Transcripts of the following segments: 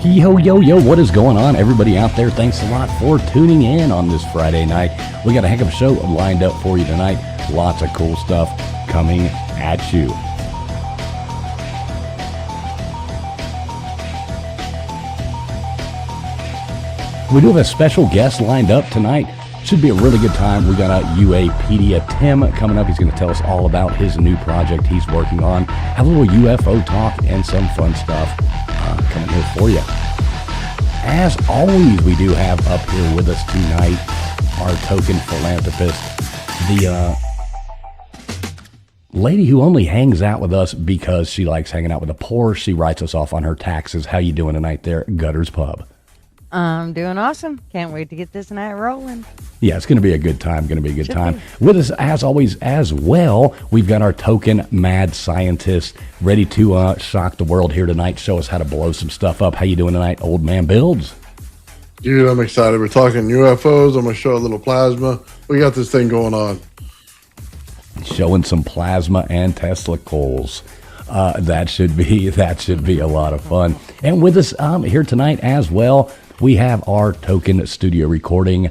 Yo, yo, yo, what is going on, everybody out there? Thanks a lot for tuning in on this Friday night. We got a heck of a show lined up for you tonight. Lots of cool stuff coming at you. We do have a special guest lined up tonight. Should be a really good time. We got a UAPedia Tim coming up. He's going to tell us all about his new project he's working on. Have a little UFO talk and some fun stuff coming here for you. As always, we do have up here with us tonight our token philanthropist, the lady who only hangs out with us because she likes hanging out with the poor. She writes us off on her taxes. How you doing tonight there, Gutters Pub? I'm doing awesome. Can't wait to get this night rolling. Yeah, it's going to be a good time. With us, as always, as well, we've got our token mad scientist ready to shock the world here tonight, show us how to blow some stuff up. How you doing tonight, old man Builds? Dude, I'm excited. We're talking UFOs. I'm going to show a little plasma. We got this thing going on. Showing some plasma and Tesla coils. That should be a lot of fun. And with us here tonight as well, we have our token studio recording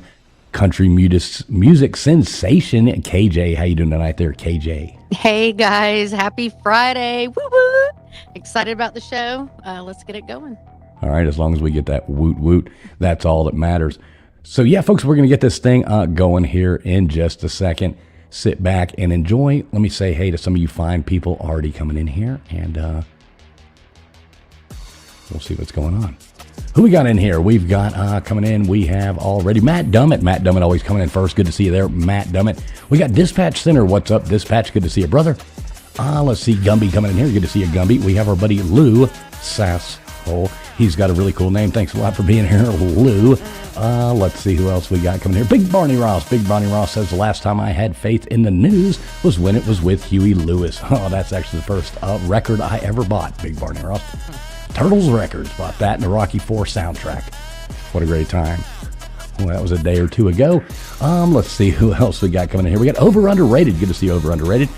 country music sensation, KJ. How you doing tonight there, KJ? Hey guys, happy Friday. Woo woo. Excited about the show. Let's get it going. All right, as long as we get that woot woot, that's all that matters. So yeah, folks, we're going to get this thing going here in just a second. Sit back and enjoy. Let me say hey to some of you fine people already coming in here, and we'll see what's going on. Who we got in here? We've got coming in, we have already Matt Dummett. Matt Dummett always coming in first. Good to see you there, Matt Dummett. We got Dispatch Center. What's up, Dispatch? Good to see you, brother. Let's see, Gumby coming in here. Good to see you, Gumby. We have our buddy Lou Sasshole. He's got a really cool name. Thanks a lot for being here, Lou. Let's see who else we got coming here. Big Barney Ross. Big Barney Ross says the last time I had faith in the news was when it was with Huey Lewis. Oh, that's actually the first record I ever bought, Big Barney Ross. Turtles Records. Bought that in the Rocky IV soundtrack. What a great time. Well, that was a day or two ago. Let's see who else we got coming in here. We got Over Underrated. Good to see you, Over Underrated.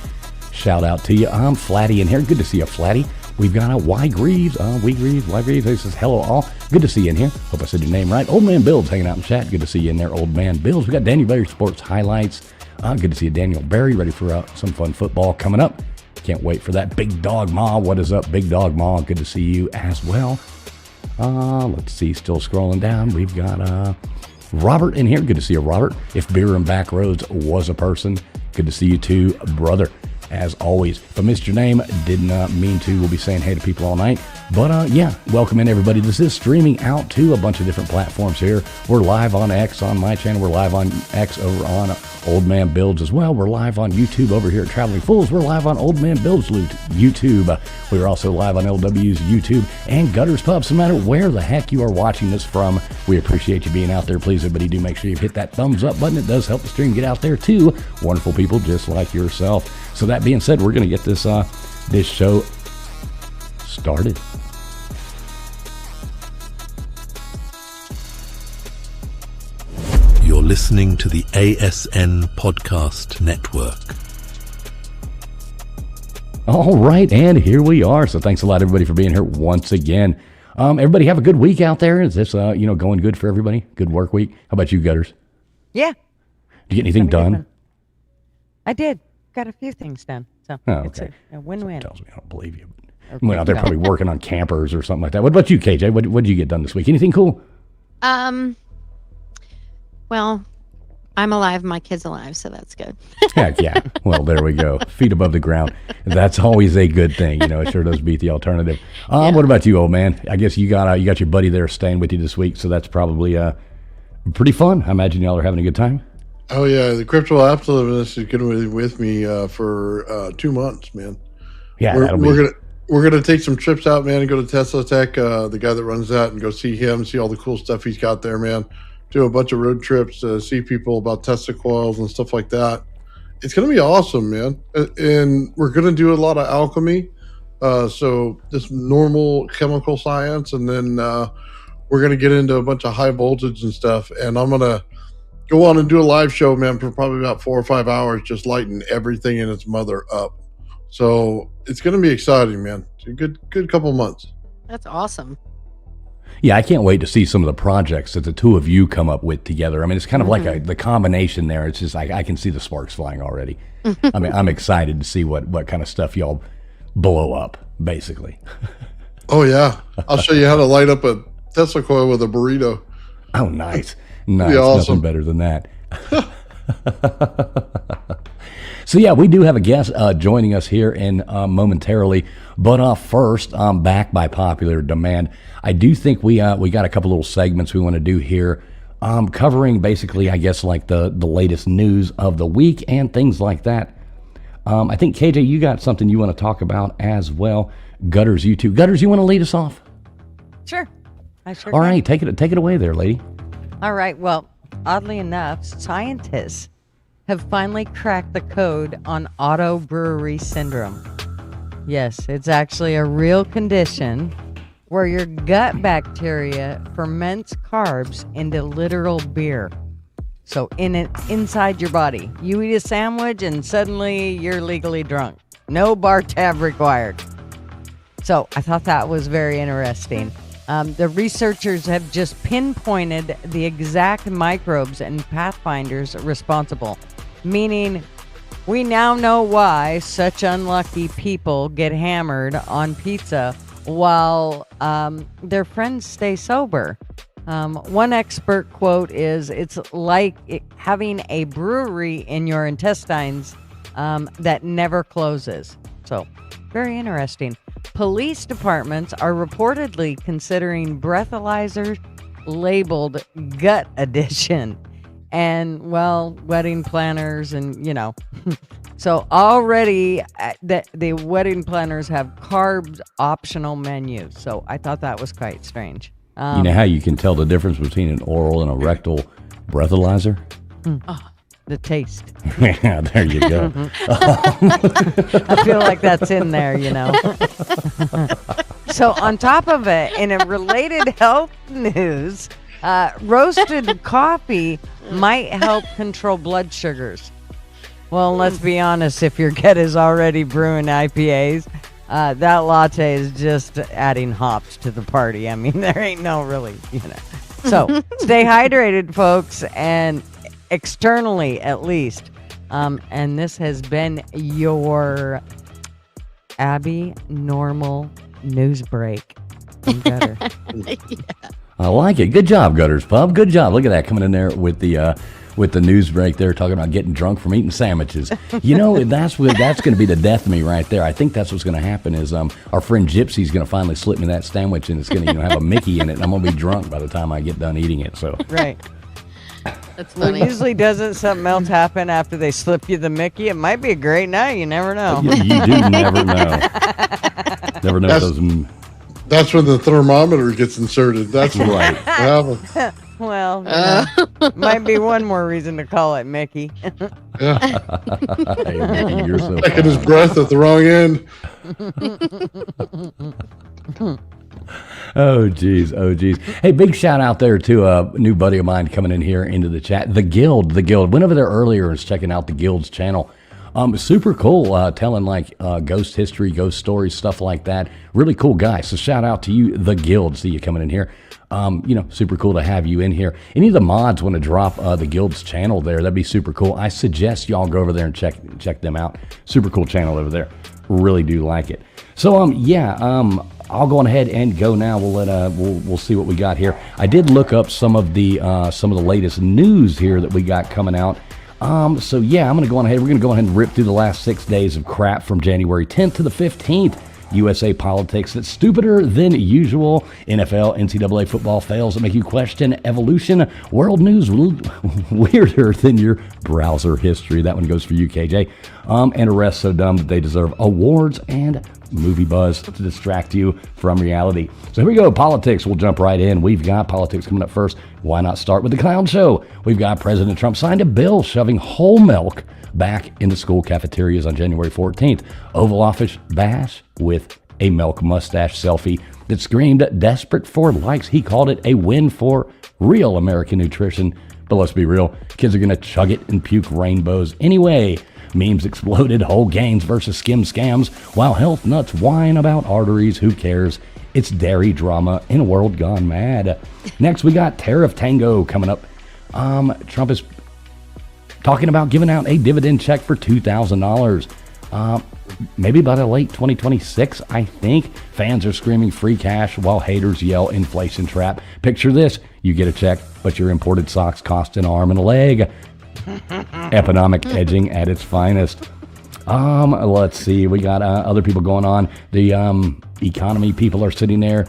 Shout out to you. Flatty in here. Good to see you, Flatty. We've got Y Greaves. Y Greaves. He says, hello all. Good to see you in here. Hope I said your name right. Old Man Builds hanging out in chat. Good to see you in there, Old Man Builds. We got Daniel Berry Sports Highlights. Good to see you, Daniel Berry. Ready for some fun football coming up. Can't wait for that. Big Dog Ma. What is up, Big Dog Ma? Good to see you as well. Let's see. Still scrolling down. We've got Robert in here. Good to see you, Robert. If Beer and Back Roads was a person, good to see you too, brother. As always, if I missed your name, did not mean to. We'll be saying hey to people all night. But yeah, welcome in everybody. This is streaming out to a bunch of different platforms here. We're live on X on my channel. We're live on X over on Old Man Builds as well. We're live on YouTube over here at Traveling Fools. We're live on Old Man Builds YouTube. We're also live on LW's YouTube and Gutters Pub. So no matter where the heck you are watching this from, we appreciate you being out there. Please, everybody, do make sure you hit that thumbs up button. It does help the stream get out there to wonderful people just like yourself. So that being said, we're going to get this this show started. You're listening to the ASN Podcast Network. All right, and here we are. So thanks a lot, everybody, for being here once again. Everybody have a good week out there. Is this going good for everybody? Good work week? How about you, Gutters? Yeah. Did you get anything done? I did. Got a few things done. So it's a win-win. Tells me I don't believe you. Okay, well, they're probably working on campers or something like that. What about you, KJ? What did you get done this week? Anything cool? Well, I'm alive, my kid's alive, so that's good. Heck yeah. Well, there we go. Feet above the ground. That's always a good thing. It sure does beat the alternative. Yeah. What about you, old man? I guess you got your buddy there staying with you this week, so that's probably pretty fun. I imagine y'all are having a good time. Oh yeah, the crypto optimist is going to be with me for 2 months, man. Yeah, we're gonna take some trips out, man, and go to Tesla Tech, the guy that runs that, and go see him, see all the cool stuff he's got there, man. Do a bunch of road trips to see people about Tesla coils and stuff like that. It's gonna be awesome, man. And we're gonna do a lot of alchemy, so just normal chemical science, and then we're gonna get into a bunch of high voltage and stuff. And I'm gonna go on and do a live show, man, for probably about 4 or 5 hours, just lighting everything in its mother up. So it's going to be exciting, man. It's a good couple months. That's awesome. Yeah, I can't wait to see some of the projects that the two of you come up with together. I mean, it's kind of like the combination there. It's just I can see the sparks flying already. I mean, I'm excited to see what kind of stuff y'all blow up, basically. Oh, yeah. I'll show you how to light up a Tesla coil with a burrito. Oh, nice. Nice. Awesome. Nothing better than that. So, yeah, we do have a guest joining us here in momentarily. But first, back by popular demand, I do think we got a couple little segments we want to do here, covering basically, I guess, like the latest news of the week and things like that. I think, KJ, you got something you want to talk about as well. Gutters, you too. Gutters, you want to lead us off? Sure. I sure All can. right, take it away there, lady. All right. Well, oddly enough, scientists have finally cracked the code on auto brewery syndrome. Yes, it's actually a real condition where your gut bacteria ferments carbs into literal beer. So inside your body, you eat a sandwich and suddenly you're legally drunk. No bar tab required. So I thought that was very interesting. The researchers have just pinpointed the exact microbes and pathfinders responsible, meaning we now know why such unlucky people get hammered on pizza while their friends stay sober. One expert quote is, it's like having a brewery in your intestines that never closes. So, very interesting. Police departments are reportedly considering breathalyzers labeled gut edition. And, well, wedding planners and, So already the wedding planners have carb optional menus. So I thought that was quite strange. You know how you can tell the difference between an oral and a rectal breathalyzer? The taste. Yeah, there you go. I feel like that's in there, So on top of it, in a related health news, roasted coffee might help control blood sugars. Well, let's be honest, if your gut is already brewing IPAs, that latte is just adding hops to the party. I mean, there ain't no really, So stay hydrated, folks, and externally at least. And this has been your Abbinormal news break. Yeah. I like it. Good job, Gutters Pub. Good job. Look at that, coming in there with the news break there, talking about getting drunk from eating sandwiches. That's going to be the death of me right there. I think that's what's going to happen is our friend Gypsy's going to finally slip me that sandwich, and it's going to have a Mickey in it, and I'm going to be drunk by the time I get done eeting it. So right. That's Well, funny. usually doesn't something else happen after they slip you the Mickey? It might be a great night. You never know. you do never know. Never know those. That's when the thermometer gets inserted. That's Right. what happens. Well, might be one more reason to call it Mickey. Yeah. Hey, Mickey, you're so Taking his fine. breath at the wrong end. Oh, geez. Hey, big shout out there to a new buddy of mine coming in here into the chat. The Guild. Went over there earlier and was checking out the Guild's channel. Super cool, telling like ghost history, ghost stories, stuff like that. Really cool guy. So shout out to you, The Guild. See you coming in here. Super cool to have you in here. Any of the mods want to drop the Guild's channel there, that'd be super cool. I suggest y'all go over there and check them out. Super cool channel over there. Really do like it. So I'll go on ahead and go now. We'll see what we got here. I did look up some of the latest news here that we got coming out. I'm going to go on ahead. We're going to go ahead and rip through the last 6 days of crap from January 10th to the 15th. USA politics that's stupider than usual. NFL, NCAA football fails that make you question evolution. World news weirder than your browser history. That one goes for you, KJ. And arrests so dumb that they deserve awards and movie buzz to distract you from reality. So here we go. Politics. We'll jump right in. We've got politics coming up first. Why not start with the clown show? We've got President Trump signed a bill shoving whole milk back into school cafeterias on January 14th. Oval Office bash with a milk mustache selfie that screamed desperate for likes. He called it a win for real American nutrition. But let's be real, kids are going to chug it and puke rainbows anyway. Memes exploded, whole gains versus skim scams, while health nuts whine about arteries. Who cares? It's dairy drama in a world gone mad. Next, we got Tariff Tango coming up. Trump is talking about giving out a dividend check for $2,000. Maybe by the late 2026, I think. Fans are screaming free cash while haters yell inflation trap. Picture this. You get a check, but your imported socks cost an arm and a leg. Economic edging at its finest. Let's see. We got other people going on. The economy people are sitting there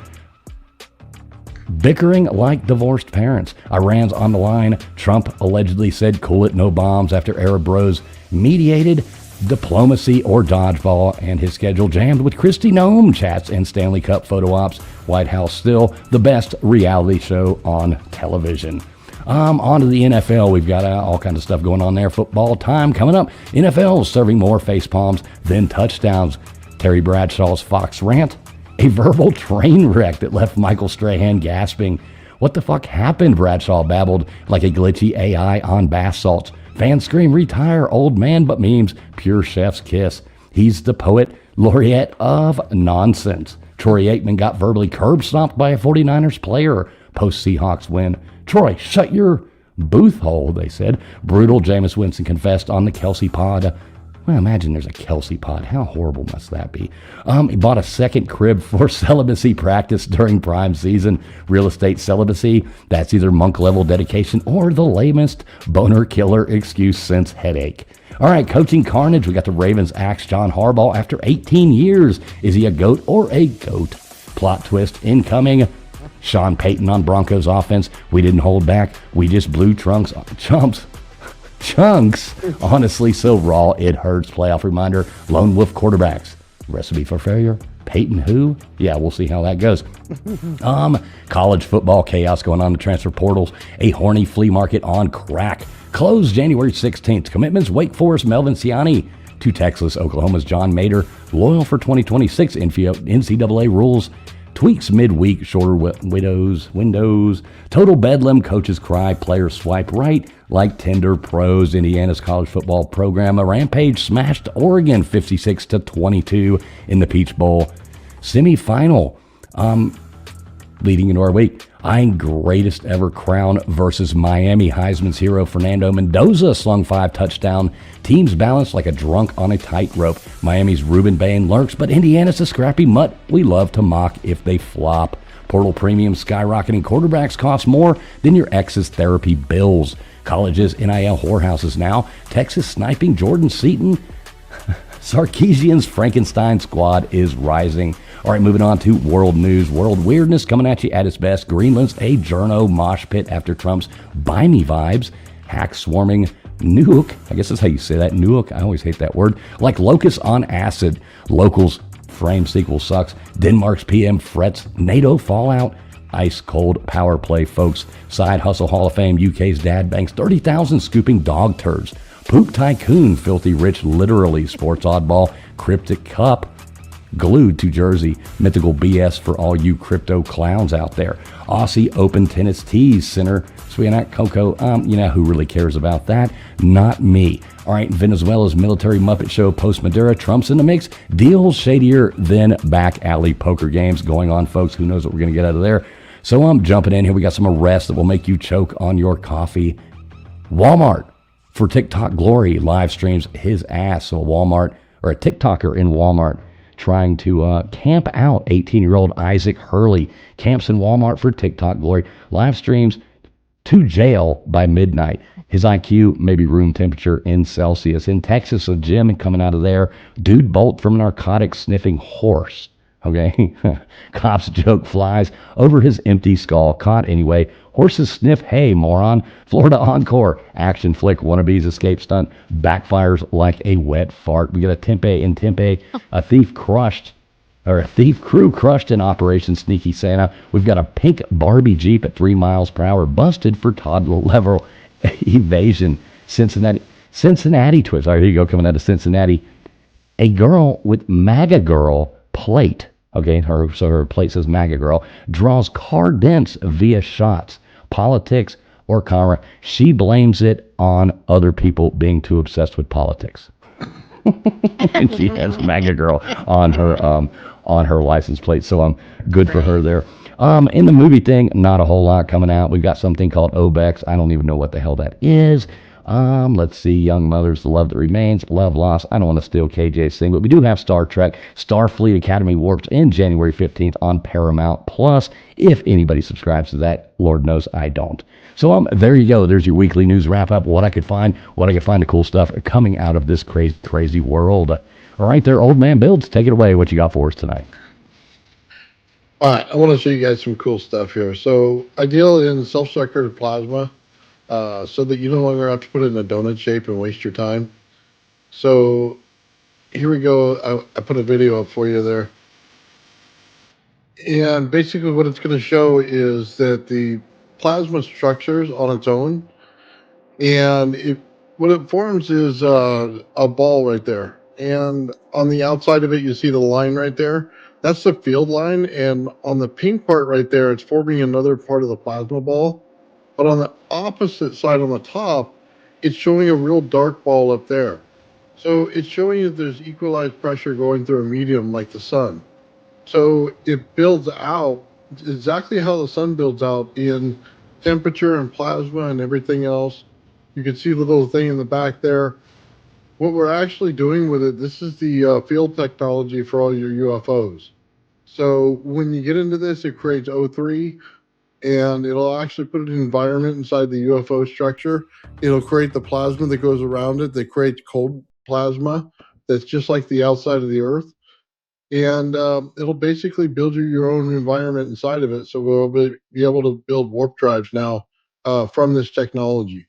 bickering like divorced parents. Iran's on the line. Trump allegedly said, cool it, no bombs, after Arab bros mediated diplomacy or dodgeball, and his schedule jammed with Kristi Noem chats and Stanley Cup photo ops. White House still the best reality show on television. On to the NFL. We've got all kinds of stuff going on there. Football time coming up. NFL is serving more face palms than touchdowns. Terry Bradshaw's Fox rant. A verbal train wreck that left Michael Strahan gasping. What the fuck happened? Bradshaw babbled like a glitchy AI on bath salts. Fans scream, retire, old man, but memes, pure chef's kiss. He's the poet laureate of nonsense. Troy Aikman got verbally curb stomped by a 49ers player post-Seahawks win. Troy, shut your booth hole, they said. Brutal Jameis Winston confessed on the Kelsey pod. Well, imagine there's a Kelsey pod. How horrible must that be? He bought a second crib for celibacy practice during prime season. Real estate celibacy, that's either monk-level dedication or the lamest boner killer excuse since headache. All right, coaching carnage. We got the Ravens axe John Harbaugh after 18 years. Is he a GOAT or a GOAT? Plot twist incoming. Sean Payton on Broncos offense. We didn't hold back. We just blew chunks. Honestly, so raw it hurts. Playoff reminder. Lone wolf quarterbacks. Recipe for failure. Peyton who? Yeah, we'll see how that goes. College football chaos going on in the transfer portals. A horny flea market on crack. Closed January 16th. Commitments: Wake Forest Melvin Siani to Texas. Oklahoma's John Mader. Loyal for 2026. NCAA rules. Tweaks midweek. Shorter windows. Total bedlam. Coaches cry. Players swipe right like Tinder pros. Indiana's college football program. A rampage smashed Oregon 56-22 in the Peach Bowl semifinal. Leading into our week, eyeing greatest ever crown versus Miami. Heisman's hero Fernando Mendoza slung 5 touchdown. Teams balanced like a drunk on a tightrope. Miami's Ruben Bain lurks, but Indiana's a scrappy mutt we love to mock if they flop. Portal premium skyrocketing. Quarterbacks cost more than your ex's therapy bills. Colleges NIL whorehouses now. Texas sniping Jordan Seaton. Sarkeesian's Frankenstein squad is rising. All right, moving on to world news. World weirdness coming at you at its best. Greenland's a journo mosh pit after Trump's buy me vibes. Hack swarming Nuuk. I guess that's how you say that. Nuuk. I always hate that word. Like locusts on acid. Locals frame sequel sucks. Denmark's PM frets. NATO fallout. Ice cold power play, folks. Side hustle Hall of Fame. UK's dad banks 30,000 scooping dog turds. Poop tycoon. Filthy rich. Literally. Sports oddball. Cryptic cup. Glued to jersey. Mythical BS for all you crypto clowns out there. Aussie Open Tennis Tees Center. Sweetanat Coco. You know who really cares about that? Not me. All right, Venezuela's military Muppet show post-Maduro. Trump's in the mix. Deals shadier than back alley poker games going on, folks. Who knows what we're going to get out of there? So I'm jumping in here. We got some arrests that will make you choke on your coffee. Walmart, for TikTok glory, live streams his ass. So a Walmart, or a TikToker in Walmart, trying to camp out 18-year-old Isaac Hurley. Camps in Walmart for TikTok glory. Live streams to jail by midnight. His IQ maybe room temperature in Celsius. In Texas, a gym coming out of there. Dude bolt from narcotics sniffing horse. Okay. Cops joke flies over his empty skull. Caught anyway. Horses sniff hay, moron. Florida Encore. Action flick. Wannabes escape stunt. Backfires like a wet fart. We got a Tempe in Tempe. A thief crew crushed in Operation Sneaky Santa. We've got a pink Barbie Jeep at 3 miles per hour. Busted for toddler level evasion. Cincinnati twist. All right, here you go. Coming out of Cincinnati. A girl with MAGA girl plate. Okay, her plate says MAGA girl. Draws car dents via shots. Politics or karma. She blames it on other people being too obsessed with politics. And she has MAGA girl on her on her license plate. So I'm good for her there. In the movie thing, not a whole lot coming out. We've got something called Obex. I don't even know what the hell that is. Let's see, Young Mothers, The Love That Remains, Love Lost. I don't want to steal KJ's thing, but we do have Star Trek, Starfleet Academy Warps in January 15th on Paramount Plus. If anybody subscribes to that, Lord knows I don't. So there you go. There's your weekly news wrap up. What I could find the cool stuff coming out of this crazy world. All right, there, Old Man Builds. Take it away. What you got for us tonight? All right, I want to show you guys some cool stuff here. So I deal in self-structured plasma, so that you no longer have to put it in a donut shape and waste your time. So here we go. I put a video up for you there. And basically what it's going to show is that the plasma structures on its own, and what it forms is a ball right there. And on the outside of it, you see the line right there. That's the field line. And on the pink part right there, it's forming another part of the plasma ball. But on the opposite side on the top, it's showing a real dark ball up there. So it's showing that there's equalized pressure going through a medium like the sun. So it builds out exactly how the sun builds out in temperature and plasma and everything else. You can see the little thing in the back there. What we're actually doing with it, this is the field technology for all your UFOs. So when you get into this, it creates O3, and it'll actually put an environment inside the UFO structure. It'll create the plasma that goes around it that creates cold plasma that's just like the outside of the Earth. And it'll basically build you your own environment inside of it. So we'll be able to build warp drives now from this technology.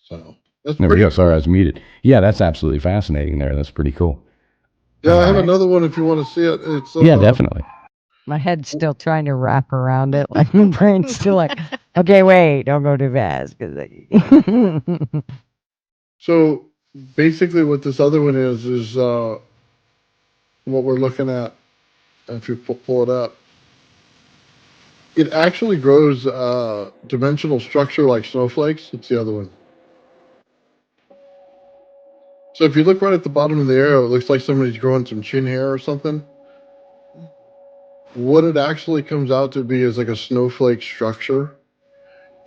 So that's There we pretty go. Sorry, I was muted. Yeah, that's absolutely fascinating there. That's pretty cool. Yeah, I have another one if you want to see it. It's Yeah, definitely. My head's still trying to wrap around it. Like my brain's still like, okay, wait, don't go too fast. So basically what this other one is what we're looking at. If you pull it up, it actually grows dimensional structure like snowflakes. It's the other one. So if you look right at the bottom of the arrow, it looks like somebody's growing some chin hair or something. What it actually comes out to be is like a snowflake structure.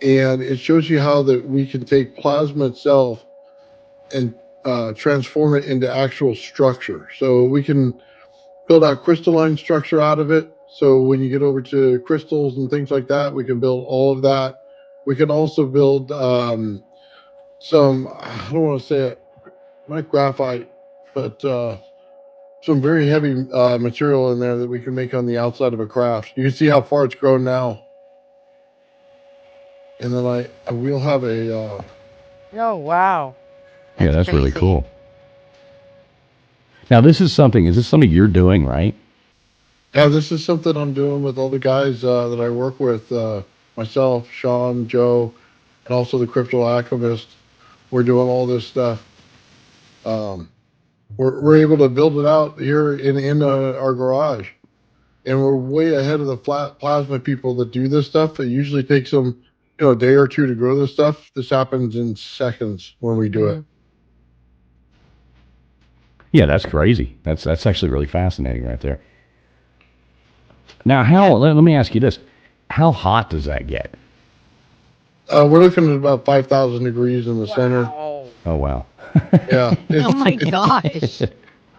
And it shows you how that we can take plasma itself and transform it into actual structure. So we can build out crystalline structure out of it. So when you get over to crystals and things like that, we can build all of that. We can also build some, I don't want to say it, not graphite, but some very heavy material in there that we can make on the outside of a craft. You can see how far it's grown now. And then I will have a... Oh, wow. Yeah, that's really crazy. cool. Now, is this something you're doing, right? Yeah, this is something I'm doing with all the guys that I work with, myself, Sean, Joe, and also the Crypto Alchemist. We're doing all this stuff. We're able to build it out here in our garage. And we're way ahead of the plasma people that do this stuff. It usually takes them, a day or two to grow this stuff. This happens in seconds when we do it. Yeah, that's crazy. That's actually really fascinating right there. Now, let me ask you this. How hot does that get? We're looking at about 5,000 degrees in the center. Oh, wow. Yeah. Oh my gosh.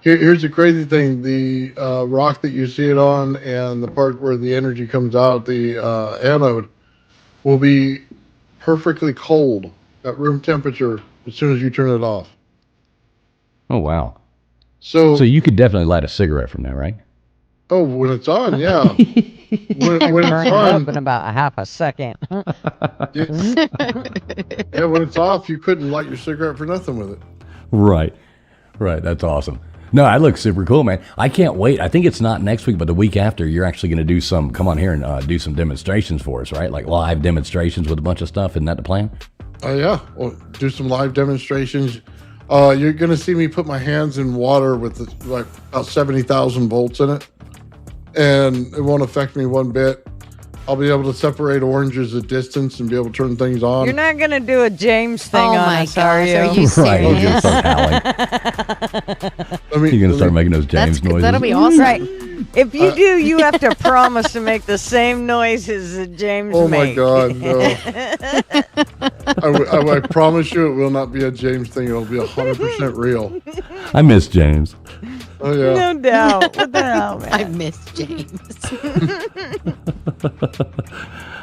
Here's the crazy thing. The rock that you see it on and the part where the energy comes out, the anode, will be perfectly cold at room temperature as soon as you turn it off. Oh, wow. So you could definitely light a cigarette from that, right? Oh, when it's on, yeah. when Burn it's it up on, in about a half a second. yeah, when it's off, you couldn't light your cigarette for nothing with it. Right. That's awesome. No, that looks super cool, man. I can't wait. I think it's not next week, but the week after, you're actually going to come on here and do some demonstrations for us, right? Like live demonstrations with a bunch of stuff. Isn't that the plan? Yeah, we'll do some live demonstrations. You're going to see me put my hands in water with like about 70,000 volts in it, and it won't affect me one bit. I'll be able to separate oranges at distance and be able to turn things on. You're not gonna do a James thing Oh on my us, are gosh, you? are you Right, he's gonna serious? start howling. He's gonna start making those James noises. That'll be awesome. Right. If you do, you have to promise to make the same noises that James Oh makes. my God, no. I promise you it will not be a James thing. It'll be 100% real. I miss James. Oh, yeah. No doubt. What the hell, man? I miss James.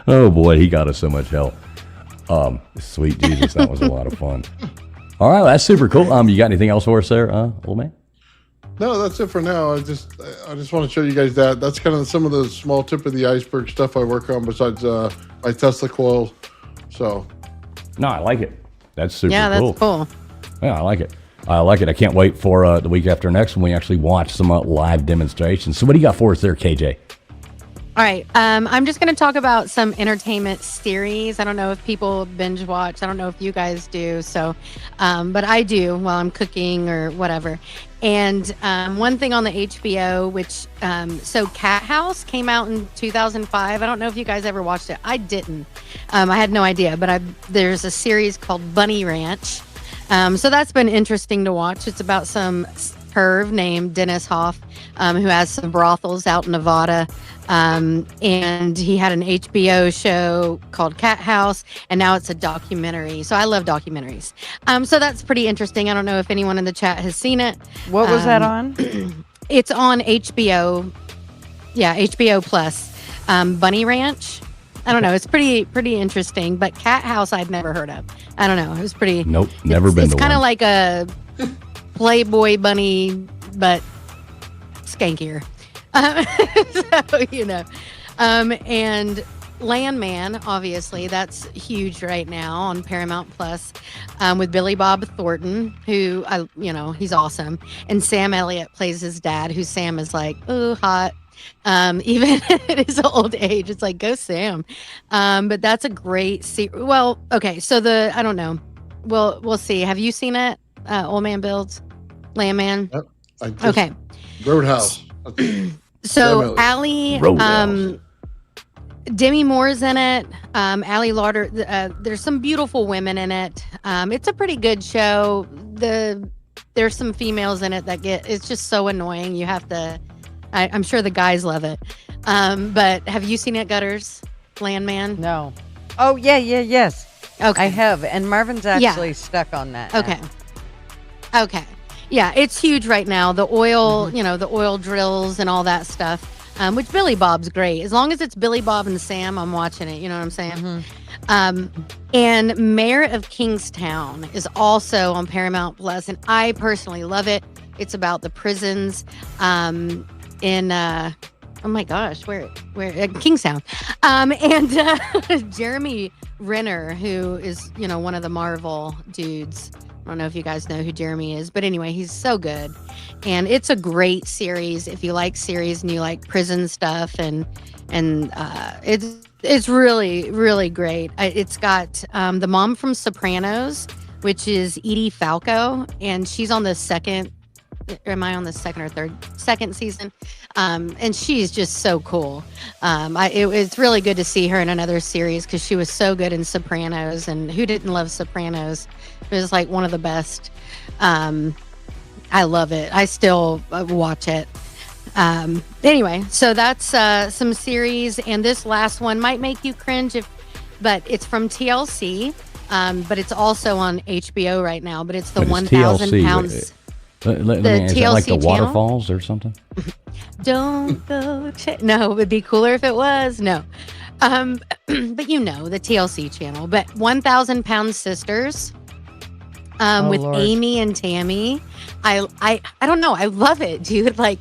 Oh boy, he got us so much help. Sweet Jesus, that was a lot of fun. All right, well, that's super cool. You got anything else for us there, old man? No, that's it for now. I just want to show you guys that. That's kind of some of the small tip of the iceberg stuff I work on besides my Tesla coil. So. No, I like it. That's super Yeah, cool. that's cool. Yeah, I like it. I like it. I can't wait for the week after next when we actually watch some live demonstrations. So what do you got for us there, KJ? All right. I'm just going to talk about some entertainment series. I don't know if people binge watch. I don't know if you guys do. So, but I do while I'm cooking or whatever. And one thing on the HBO, which so Cat House came out in 2005. I don't know if you guys ever watched it. I didn't. I had no idea. But there's a series called Bunny Ranch. So that's been interesting to watch. It's about some perv named Dennis Hoff, who has some brothels out in Nevada. And he had an HBO show called Cat House, and now it's a documentary. So I love documentaries. So that's pretty interesting. I don't know if anyone in the chat has seen it. What was that on? It's on HBO. Yeah, HBO Plus. Bunny Ranch. I don't know. It's pretty interesting. But Cat House, I'd never heard of. I don't know. It was pretty. Nope, never been to It's kind of one. like a Playboy bunny, but skankier. So, you know. And Landman, obviously, that's huge right now on Paramount Plus, with Billy Bob Thornton, who he's awesome, and Sam Elliott plays his dad, who Sam is like, ooh, hot. Even at his old age, it's like, go Sam. But that's a great well, okay, so I don't know. We'll see. Have you seen it? Old Man Builds, Landman. Yep, Okay. Roadhouse. So Allie, Demi Moore's in it. Allie Lauder. There's some beautiful women in it. It's a pretty good show. There's some females in it that it's just so annoying. You have to. I'm sure the guys love it. But have you seen it, Gutters? Landman? No. Oh, yes. Okay. I have. And Marvin's actually stuck on that. Okay. Okay. Yeah, it's huge right now. The oil, the oil drills and all that stuff, which Billy Bob's great. As long as it's Billy Bob and Sam, I'm watching it. You know what I'm saying? And Mayor of Kingstown is also on Paramount Plus, and I personally love it. It's about the prisons in oh my gosh, where Kingstown, and Jeremy Renner, who is one of the Marvel dudes. I don't know if you guys know who Jeremy is, but anyway, he's so good, and it's a great series if you like series and you like prison stuff, and it's really, really great. It's got the mom from Sopranos, which is Edie Falco, and she's on the second. Am I on the second or second season? And she's just so cool. It's really good to see her in another series because she was so good in Sopranos, and who didn't love Sopranos? It was like one of the best. I love it. I still watch it. Anyway, so that's some series, and this last one might make you cringe but it's from TLC, but it's also on HBO right now. But it's the 1,000 pounds. Let me is that like the TLC channel? waterfalls or something? Don't go. No, it would be cooler if it was. No. But the TLC channel. But 1,000 Pound Sisters with Lord. Amy and Tammy. I don't know. I love it, dude. Like,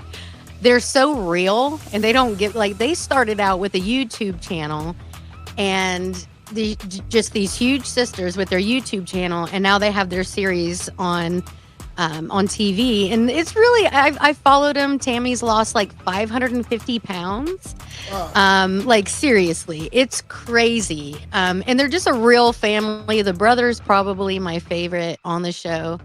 they're so real, and they don't get they started out with a YouTube channel, and just these huge sisters with their YouTube channel, and now they have their series on on TV, and it's really I followed him. Tammy's lost like 550 pounds. Like seriously, it's crazy. And they're just a real family. The brother's probably my favorite on the show.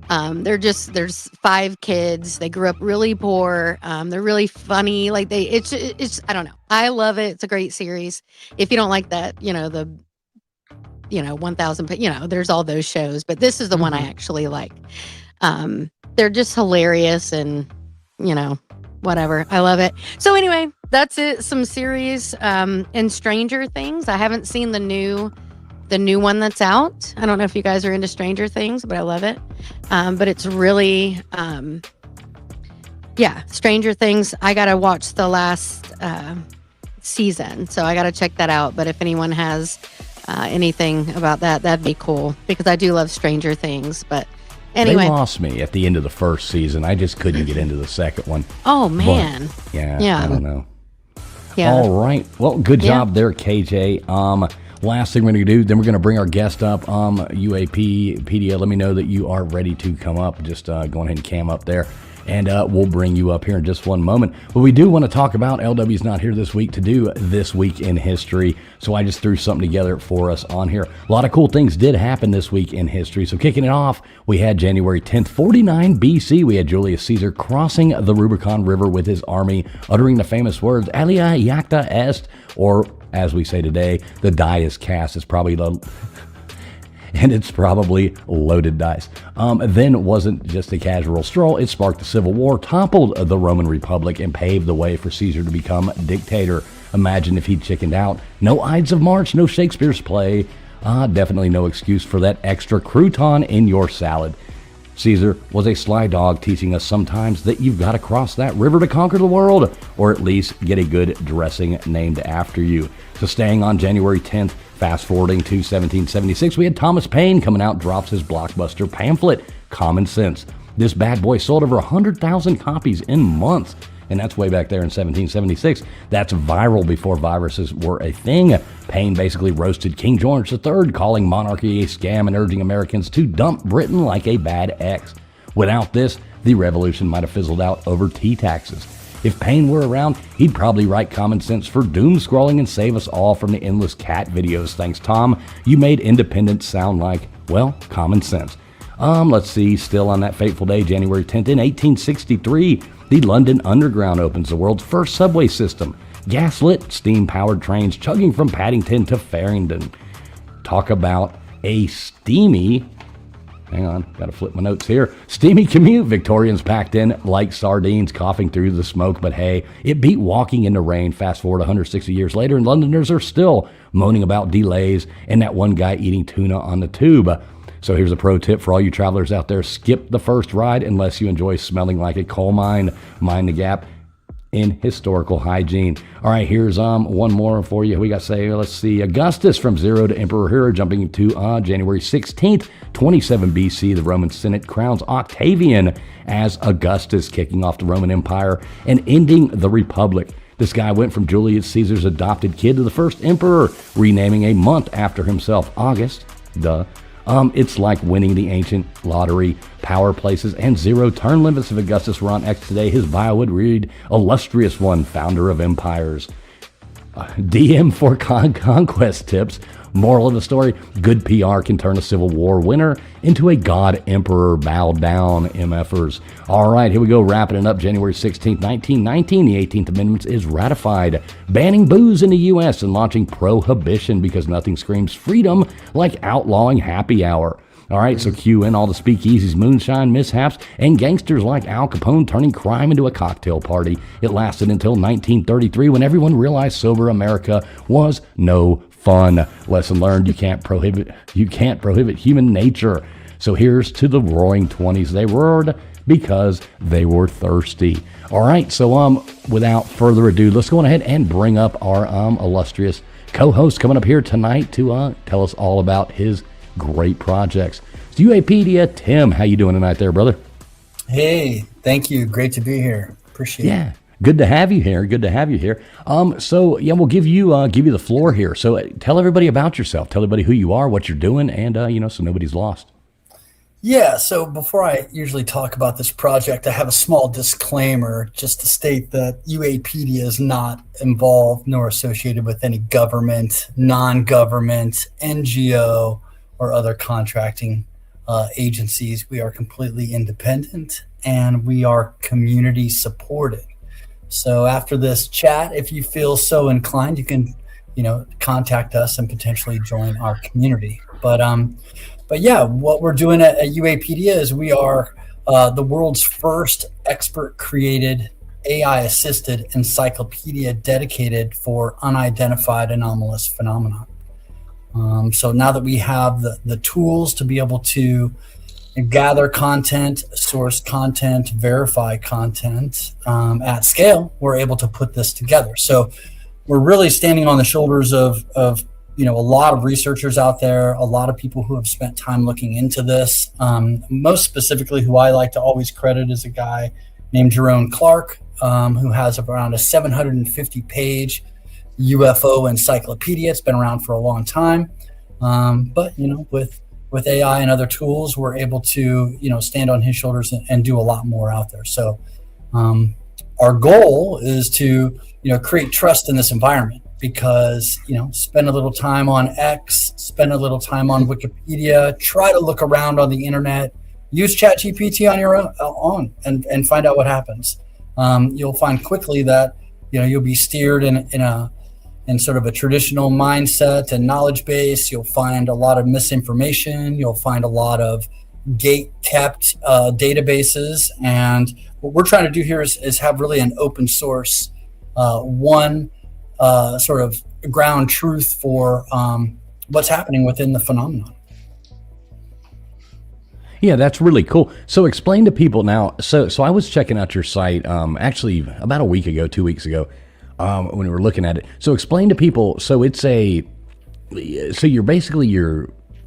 There's 5 kids. They grew up really poor. They're really funny. Like it's I don't know. I love it. It's a great series. If you don't like that, 1000, there's all those shows, but this is the one I actually like. They're just hilarious and, whatever. I love it. So anyway, that's it. Some series, and Stranger Things. I haven't seen the new one that's out. I don't know if you guys are into Stranger Things, but I love it. But it's really, Stranger Things. I got to watch the last, season. So I got to check that out. But if anyone has, anything about that, that'd be cool because I do love Stranger Things, but anyway. They lost me at the end of the first season. I just couldn't get into the second one. Oh, man. But, yeah. I don't know. Yeah. All right. Well, good job there, KJ. Last thing we're going to do, then we're going to bring our guest up, UAPedia. Let me know that you are ready to come up. Just go ahead and cam up there, and we'll bring you up here in just one moment. But we do want to talk about, LW's not here this week to do This Week in History, so I just threw something together for us on here. A lot of cool things did happen this week in history. So kicking it off, we had January 10th, 49 BC. We had Julius Caesar crossing the Rubicon River with his army, uttering the famous words, Alia Iacta Est, or as we say today, the die is cast. It's probably loaded dice. Then wasn't just a casual stroll. It sparked the Civil War, toppled the Roman Republic, and paved the way for Caesar to become dictator. Imagine if he'd chickened out. No Ides of March, no Shakespeare's play. Definitely no excuse for that extra crouton in your salad. Caesar was a sly dog, teaching us sometimes that you've got to cross that river to conquer the world, or at least get a good dressing named after you. So staying on January 10th, fast forwarding to 1776, we had Thomas Paine coming out, drops his blockbuster pamphlet, Common Sense. This bad boy sold over 100,000 copies in months. And that's way back there in 1776. That's viral before viruses were a thing. Paine basically roasted King George III, calling monarchy a scam and urging Americans to dump Britain like a bad ex. Without this, the revolution might have fizzled out over tea taxes. If Paine were around, he'd probably write Common Sense for doom scrolling and save us all from the endless cat videos. Thanks, Tom. You made independence sound like, well, common sense. Let's see, still on that fateful day, January 10th in 1863, the London Underground opens, the world's first subway system. Gaslit, steam-powered trains chugging from Paddington to Farringdon. Talk about a steamy, hang on, gotta flip my notes here. Steamy commute. Victorians packed in like sardines, coughing through the smoke, but hey, it beat walking in the rain. Fast forward 160 years later, and Londoners are still moaning about delays and that one guy eating tuna on the tube. So here's a pro tip for all you travelers out there. Skip the first ride unless you enjoy smelling like a coal mine. Mind the gap in historical hygiene. All right, here's one more for you. We got, let's see, Augustus from zero to emperor here, jumping to January 16th, 27 BC. The Roman Senate crowns Octavian as Augustus, kicking off the Roman Empire and ending the Republic. This guy went from Julius Caesar's adopted kid to the first emperor, renaming a month after himself, August. Duh. It's like winning the ancient lottery, power places, and zero turn limits. If Augustus were on X today, his bio would read, illustrious one, founder of empires. DM for conquest tips. Moral of the story, good PR can turn a Civil War winner into a god emperor. Bow down, MFers. All right, here we go, wrapping it up. January 16th, 1919, the 18th Amendment is ratified, banning booze in the U.S. and launching prohibition because nothing screams freedom like outlawing happy hour. All right, so cue in all the speakeasies, moonshine mishaps, and gangsters like Al Capone turning crime into a cocktail party. It lasted until 1933 when everyone realized sober America was no fun. Lesson learned, you can't prohibit human nature. So here's to the roaring 20s. They roared because they were thirsty. All right, so without further ado, let's go on ahead and bring up our illustrious co-host coming up here tonight to tell us all about his great projects. It's UAPedia. Tim, how you doing tonight there, brother? Hey, thank you. Great to be here. Appreciate it. Yeah. Good to have you here. So yeah, we'll give you the floor here. So tell everybody about yourself. Tell everybody who you are, what you're doing, and so nobody's lost. Yeah, so before I usually talk about this project, I have a small disclaimer just to state that UAPedia is not involved nor associated with any government, non-government, NGO, or other contracting agencies. We are completely independent and we are community supported. So after this chat, if you feel so inclined, you can, contact us and potentially join our community. But yeah, what we're doing at UAPedia is we are the world's first expert-created AI-assisted encyclopedia dedicated for unidentified anomalous phenomena. So now that we have the tools to be able to gather content, source content, verify content at scale, we're able to put this together. So we're really standing on the shoulders of a lot of researchers out there, a lot of people who have spent time looking into this. Most specifically, who I like to always credit is a guy named Jerome Clark, who has around a 750-page UFO encyclopedia. It's been around for a long time. But with AI and other tools, we're able to, stand on his shoulders and do a lot more out there. So our goal is to, create trust in this environment. Because, spend a little time on X, spend a little time on Wikipedia, try to look around on the internet, use ChatGPT on your own and find out what happens. You'll find quickly that, you'll be steered in sort of a traditional mindset and knowledge base. You'll find a lot of misinformation. You'll find a lot of gate-kept databases. And what we're trying to do here is have really an open source, sort of ground truth for what's happening within the phenomenon. Yeah, that's really cool. So explain to people now. So I was checking out your site actually about a week ago, 2 weeks ago, when we were looking at it. So explain to people. So you're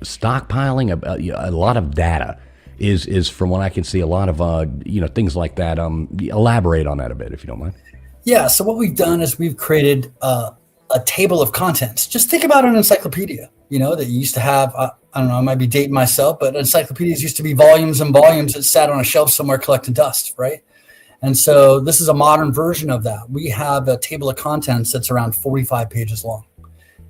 stockpiling a lot of data. Is from what I can see, a lot of things like that. Elaborate on that a bit, if you don't mind. Yeah, so what we've done is we've created a table of contents. Just think about an encyclopedia, that you used to have. I don't know, I might be dating myself, but encyclopedias used to be volumes and volumes that sat on a shelf somewhere collecting dust, right? And so this is a modern version of that. We have a table of contents that's around 45 pages long.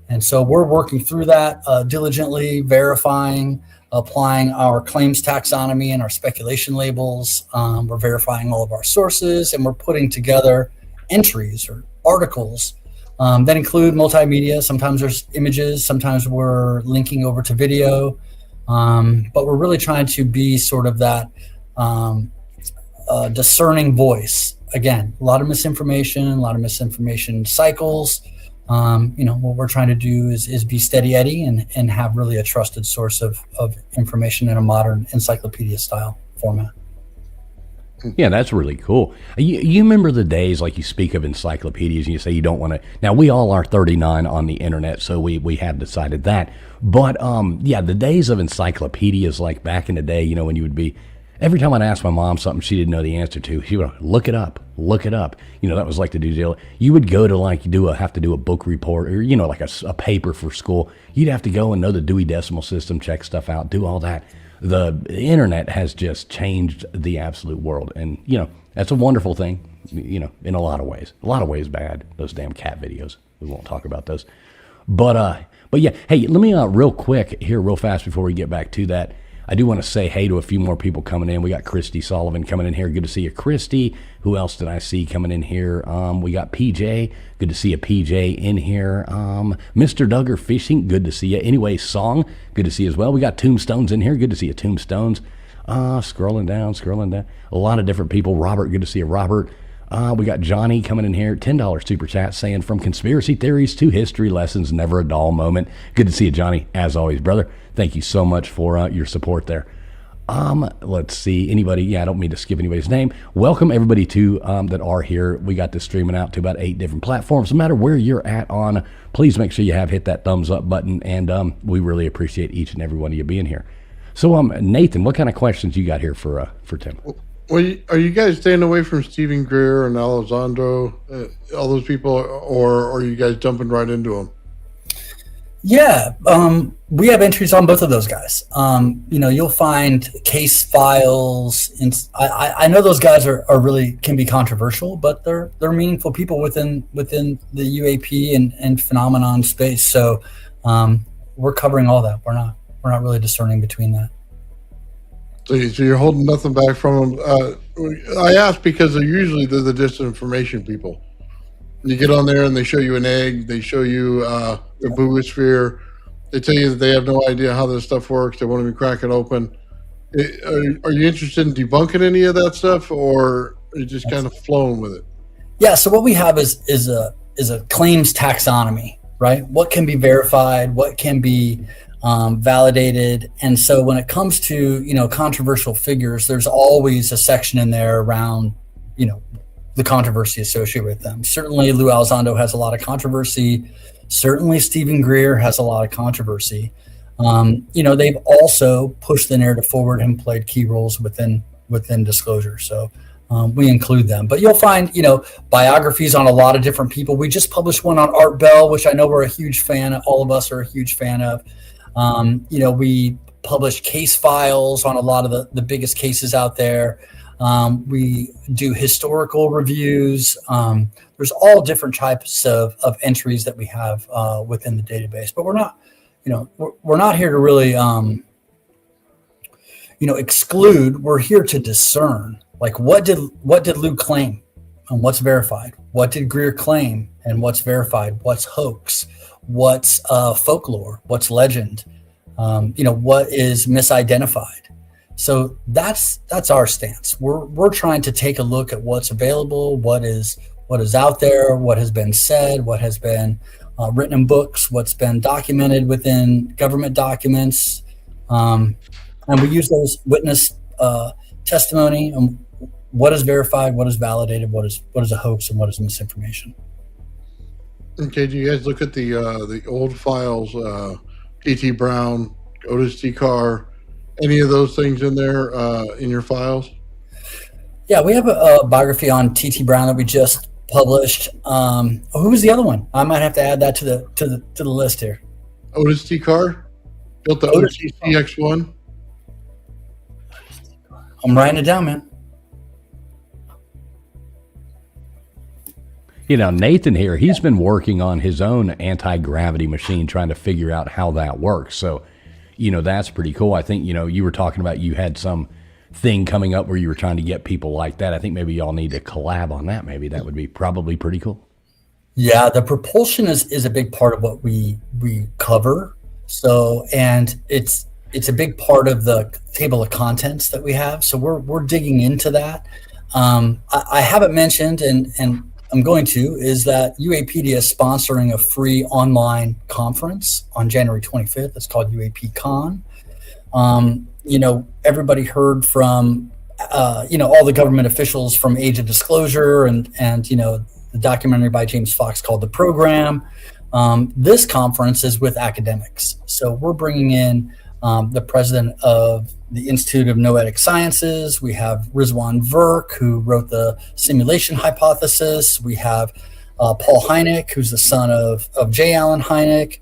And so we're working through that diligently, verifying, applying our claims taxonomy and our speculation labels. We're verifying all of our sources, and we're putting together entries or articles that include multimedia. Sometimes there's images, sometimes we're linking over to video, but we're really trying to be sort of that discerning voice. Again, a lot of misinformation cycles. What we're trying to do is be steady Eddie and have really a trusted source of information in a modern encyclopedia style format. Yeah, that's really cool. You remember the days, like you speak of encyclopedias and you say you don't want to. Now, we all are 39 on the internet, so we have decided that. But, the days of encyclopedias, like back in the day, when you would be, every time I'd ask my mom something she didn't know the answer to, she would look it up. That was like the deal. You would go to have to do a book report or, like a paper for school. You'd have to go and know the Dewey Decimal System, check stuff out, do all that. The internet has just changed the absolute world. And, that's a wonderful thing, in a lot of ways. A lot of ways bad, those damn cat videos. We won't talk about those. But yeah, hey, let me real quick here, real fast before we get back to that. I do want to say hey to a few more people coming in. We got Christy Sullivan coming in here. Good to see you, Christy. Who else did I see coming in here? We got PJ. Good to see you, PJ, in here. Mr. Duggar Fishing. Good to see you. Anyway, Song. Good to see you as well. We got Tombstones in here. Good to see you, Tombstones. Scrolling down. A lot of different people. Robert. Good to see you, Robert. We got Johnny coming in here. $10 super chat saying, from conspiracy theories to history lessons, never a dull moment. Good to see you, Johnny. As always, brother. Thank you so much for your support there. Let's see. Anybody? Yeah, I don't mean to skip anybody's name. Welcome everybody to that are here. We got this streaming out to about 8 different platforms. No matter where you're at on, please make sure you have hit that thumbs up button, and we really appreciate each and every one of you being here. So, Nathan, what kind of questions you got here for Tim? Well, are you guys staying away from Stephen Greer and Alessandro, all those people, or are you guys jumping right into them? Yeah, we have entries on both of those guys. You'll find case files, and I know those guys are really can be controversial, but they're meaningful people within the UAP and phenomenon space. So we're covering all that. We're not really discerning between that. So you're holding nothing back from them. I ask because they're the disinformation people. You get on there and they show you an egg. They show you the boogosphere. They tell you that they have no idea how this stuff works. They won't even crack it open. Are you interested in debunking any of that stuff, or are you just kind of flowing with it? Yeah. So what we have is a claims taxonomy, right? What can be verified? What can be validated? And so when it comes to controversial figures, there's always a section in there around the controversy associated with them. Certainly Lou Elizondo has a lot of controversy. Certainly Stephen Greer has a lot of controversy. They've also pushed the narrative forward and played key roles within disclosure. So we include them. But you'll find, biographies on a lot of different people. We just published one on Art Bell, which I know we're a huge fan of. All of us are a huge fan of. We publish case files on a lot of the biggest cases out there. We do historical reviews. There's all different types of entries that we have within the database, but we're not here to really, exclude. We're here to discern. Like, what did Lou claim and what's verified? What did Greer claim and what's verified? What's hoax? What's folklore? What's legend? What is misidentified? So that's our stance. We're trying to take a look at what's available, what is out there, what has been said, what has been written in books, what's been documented within government documents, and we use those witness testimony and what is verified, what is validated, what is a hoax, and what is misinformation. Okay, do you guys look at the old files, T.T. Brown, Otis T. Carr? Any of those things in there in your files? Yeah, we have a biography on T.T. Brown that we just published. Who was the other one? I might have to add that to the list here. Otis T. Carr built the Otis CX1. I'm writing it down, man. Nathan here, he's been working on his own anti-gravity machine, trying to figure out how that works. So that's pretty cool. I think, you were talking about you had some thing coming up where you were trying to get people like that. I think maybe y'all need to collab on that. Maybe that would be probably pretty cool. Yeah, the propulsion is a big part of what we cover. So, and it's a big part of the table of contents that we have. So we're digging into that. I haven't mentioned, and I'm going to, is that UAPedia is sponsoring a free online conference on January 25th. It's called UAP Con. Everybody heard from, all the government officials from Age of Disclosure and the documentary by James Fox called The Program. This conference is with academics. So we're bringing in the president of the Institute of Noetic Sciences. We have Rizwan Virk, who wrote the simulation hypothesis. We have Paul Hynek, who's the son of J. Allen Hynek.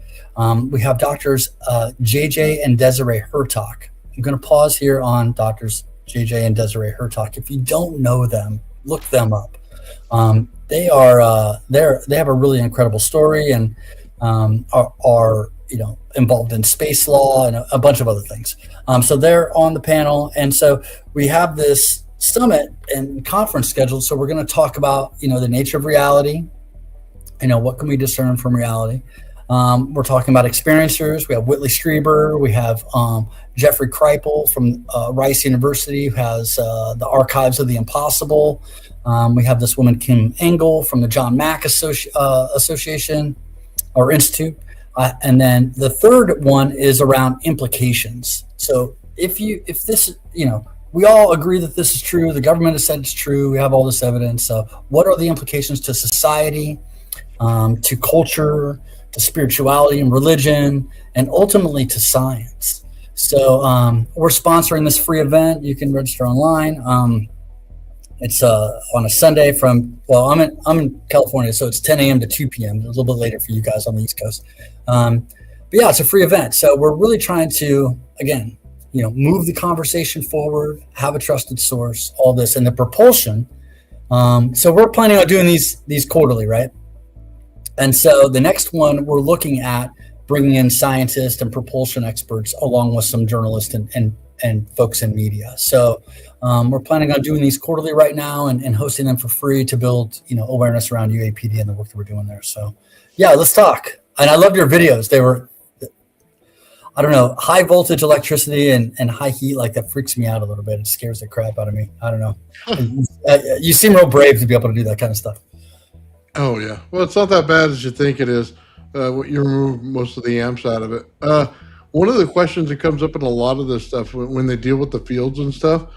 We have doctors JJ and Desiree Hertak. I'm going to pause here on doctors JJ and Desiree Hertak. If you don't know them, look them up. They have a really incredible story and are involved in space law and a bunch of other things. So they're on the panel. And so we have this summit and conference scheduled. So we're going to talk about, the nature of reality. What can we discern from reality? We're talking about experiencers. We have Whitley Strieber. We have Jeffrey Kripal from Rice University, who has the Archives of the Impossible. We have this woman, Kim Engel, from the John Mack Association or Institute. And then the third one is around implications. So if this, we all agree that this is true, the government has said it's true, we have all this evidence. So what are the implications to society, to culture, to spirituality and religion, and ultimately to science? So we're sponsoring this free event. You can register online. It's on a Sunday I'm in California, so it's 10 a.m. to 2 p.m. A little bit later for you guys on the East Coast. But yeah, it's a free event. So we're really trying to, again, move the conversation forward, have a trusted source, all this, and the propulsion. So we're planning on doing these quarterly, right? And so the next one, we're looking at bringing in scientists and propulsion experts along with some journalists and folks in media. So we're planning on doing these quarterly right now and hosting them for free to build, awareness around UAPD and the work that we're doing there. So yeah, let's talk. And I loved your videos. They were, I don't know, high voltage electricity and high heat, like that freaks me out a little bit. It scares the crap out of me. I don't know. You seem real brave to be able to do that kind of stuff. Oh, yeah. Well, it's not that bad as you think it is. You remove most of the amps out of it. One of the questions that comes up in a lot of this stuff when they deal with the fields and stuff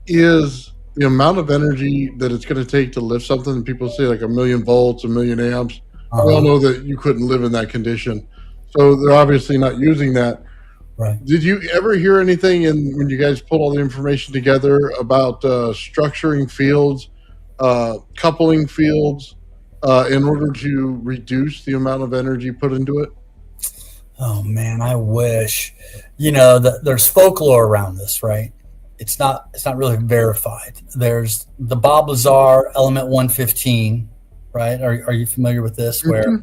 is the amount of energy that it's going to take to lift something. And people say like 1,000,000 volts, 1,000,000 amps. We all know that you couldn't live in that condition. So they're obviously not using that. Right. Did you ever hear anything when you guys put all the information together about structuring fields, coupling fields in order to reduce the amount of energy put into it? Oh man, I wish. There's folklore around this, right? It's not really verified. There's the Bob Lazar element 115, right? Are you familiar with this? Where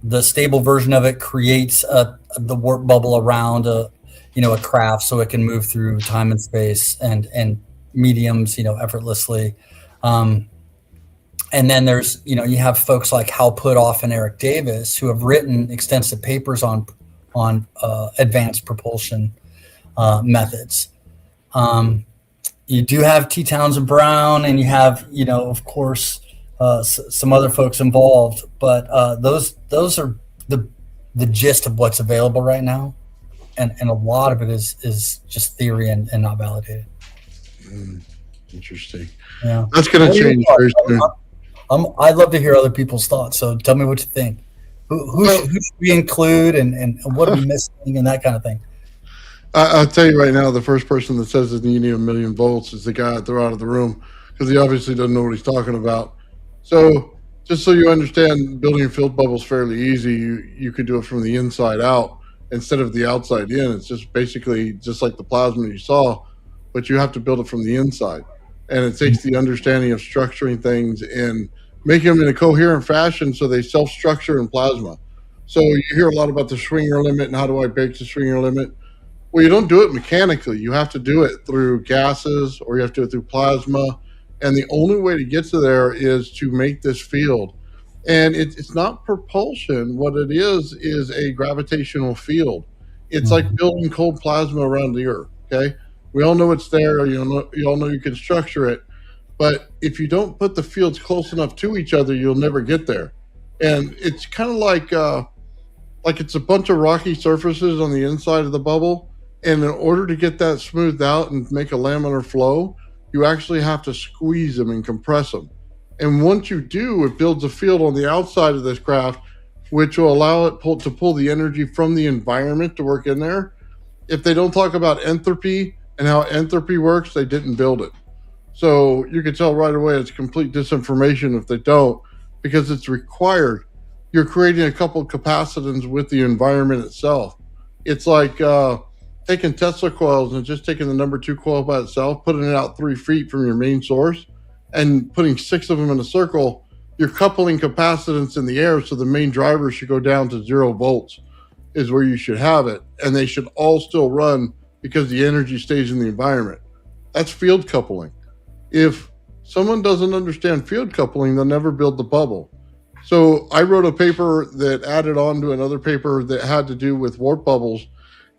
the stable version of it creates the warp bubble around a craft so it can move through time and space and mediums, effortlessly. And then there's, you have folks like Hal Puthoff and Eric Davis who have written extensive papers on advanced propulsion methods. You do have T. Townsend Brown, and you have, of course, some other folks involved, but those are the gist of what's available right now, and a lot of it is just theory and not validated. Interesting. Yeah, that's going to change very soon. I'd love to hear other people's thoughts. So tell me what you think. Who should we include, and what are we missing, and that kind of thing. I'll tell you right now, the first person that says that you need 1,000,000 volts is the guy that they're out of the room, because he obviously doesn't know what he's talking about. So just so you understand, building field bubbles fairly easy. You could do it from the inside out instead of the outside in. It's just basically just like the plasma you saw, but you have to build it from the inside. And it takes the understanding of structuring things and making them in a coherent fashion so they self-structure in plasma. So you hear a lot about the Schwinger limit and how do I bake the Schwinger limit? Well, you don't do it mechanically. You have to do it through gases, or you have to do it through plasma. And the only way to get to there is to make this field. And it's not propulsion. What it is a gravitational field. It's like building cold plasma around the Earth, okay? We all know it's there. You all know you can structure it. But if you don't put the fields close enough to each other, you'll never get there. And it's kind of like it's a bunch of rocky surfaces on the inside of the bubble. And in order to get that smoothed out and make a laminar flow, you actually have to squeeze them and compress them. And once you do, it builds a field on the outside of this craft, which will allow it to pull the energy from the environment to work in there. If they don't talk about entropy and how entropy works, they didn't build it. So you can tell right away it's complete disinformation if they don't, because it's required. You're creating a couple of capacitance with the environment itself. It's like taking Tesla coils and just taking the number 2 coil by itself, putting it out 3 feet from your main source, and putting 6 of them in a circle. You're coupling capacitance in the air, so the main driver should go down to 0 volts is where you should have it. And they should all still run because the energy stays in the environment. That's field coupling. If someone doesn't understand field coupling, they'll never build the bubble. So I wrote a paper that added on to another paper that had to do with warp bubbles.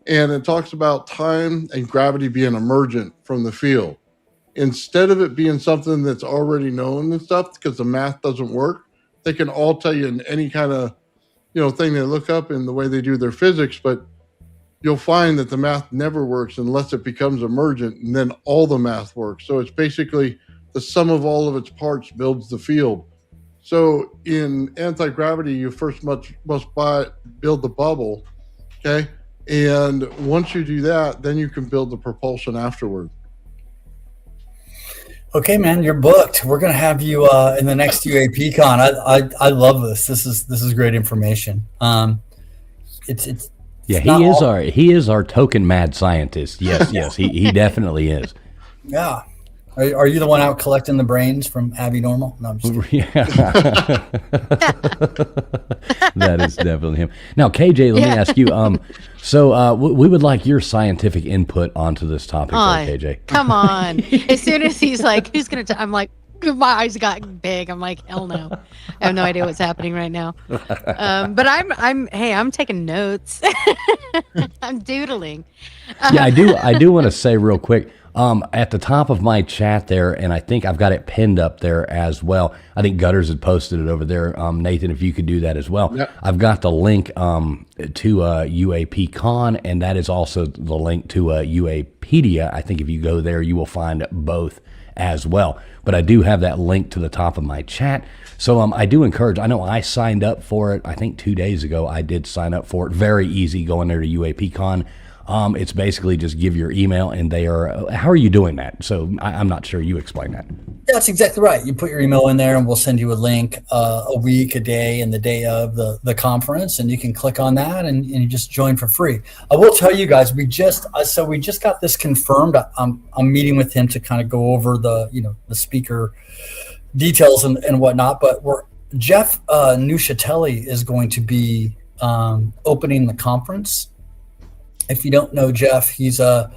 And it talks about time and gravity being emergent from the field. Instead of it being something that's already known and stuff, because the math doesn't work, they can all tell you in any kind of thing they look up in the way they do their physics, but you'll find that the math never works unless it becomes emergent, and then all the math works. So it's basically the sum of all of its parts builds the field. So in anti-gravity, you first must build the bubble, okay? And once you do that, then you can build the propulsion afterward. Okay, man, you're booked. We're gonna have you in the next UAP Con. I love this. This is great information. It's Yeah, not all, he is our token mad scientist. Yes, yes, he definitely is. yeah. Are you the one out collecting the brains from Abbinormal? No, I'm just kidding. Yeah. That is definitely him. Now, KJ, let me ask you. So we would like your scientific input onto this topic, there, KJ. Come on. As soon as he's like, who's going to, I'm like, my eyes got big. I'm like, hell no. I have no idea what's happening right now. But I'm taking notes. I'm doodling. Yeah, I do want to say real quick. At the top of my chat there, and I think I've got it pinned up there as well. I think Gutters had posted it over there. Nathan, if you could do that as well. Yep. I've got the link to UAP Con, and that is also the link to UAPedia. I think if you go there, you will find both as well. But I do have that link to the top of my chat. So I do encourage, I know I signed up for it, I think 2 days ago, I did sign up for it. Very easy going there to UAP Con. It's basically just give your email and they are, how are you doing that? So I'm not sure, you explain that. That's exactly right. You put your email in there and we'll send you a link a week, a day, and the day of the conference, and you can click on that and you just join for free. I will tell you guys, we just got this confirmed. I'm meeting with him to kind of go over the speaker details and whatnot, but Jeff Nuscatelli is going to be opening the conference. If you don't know Jeff, he's a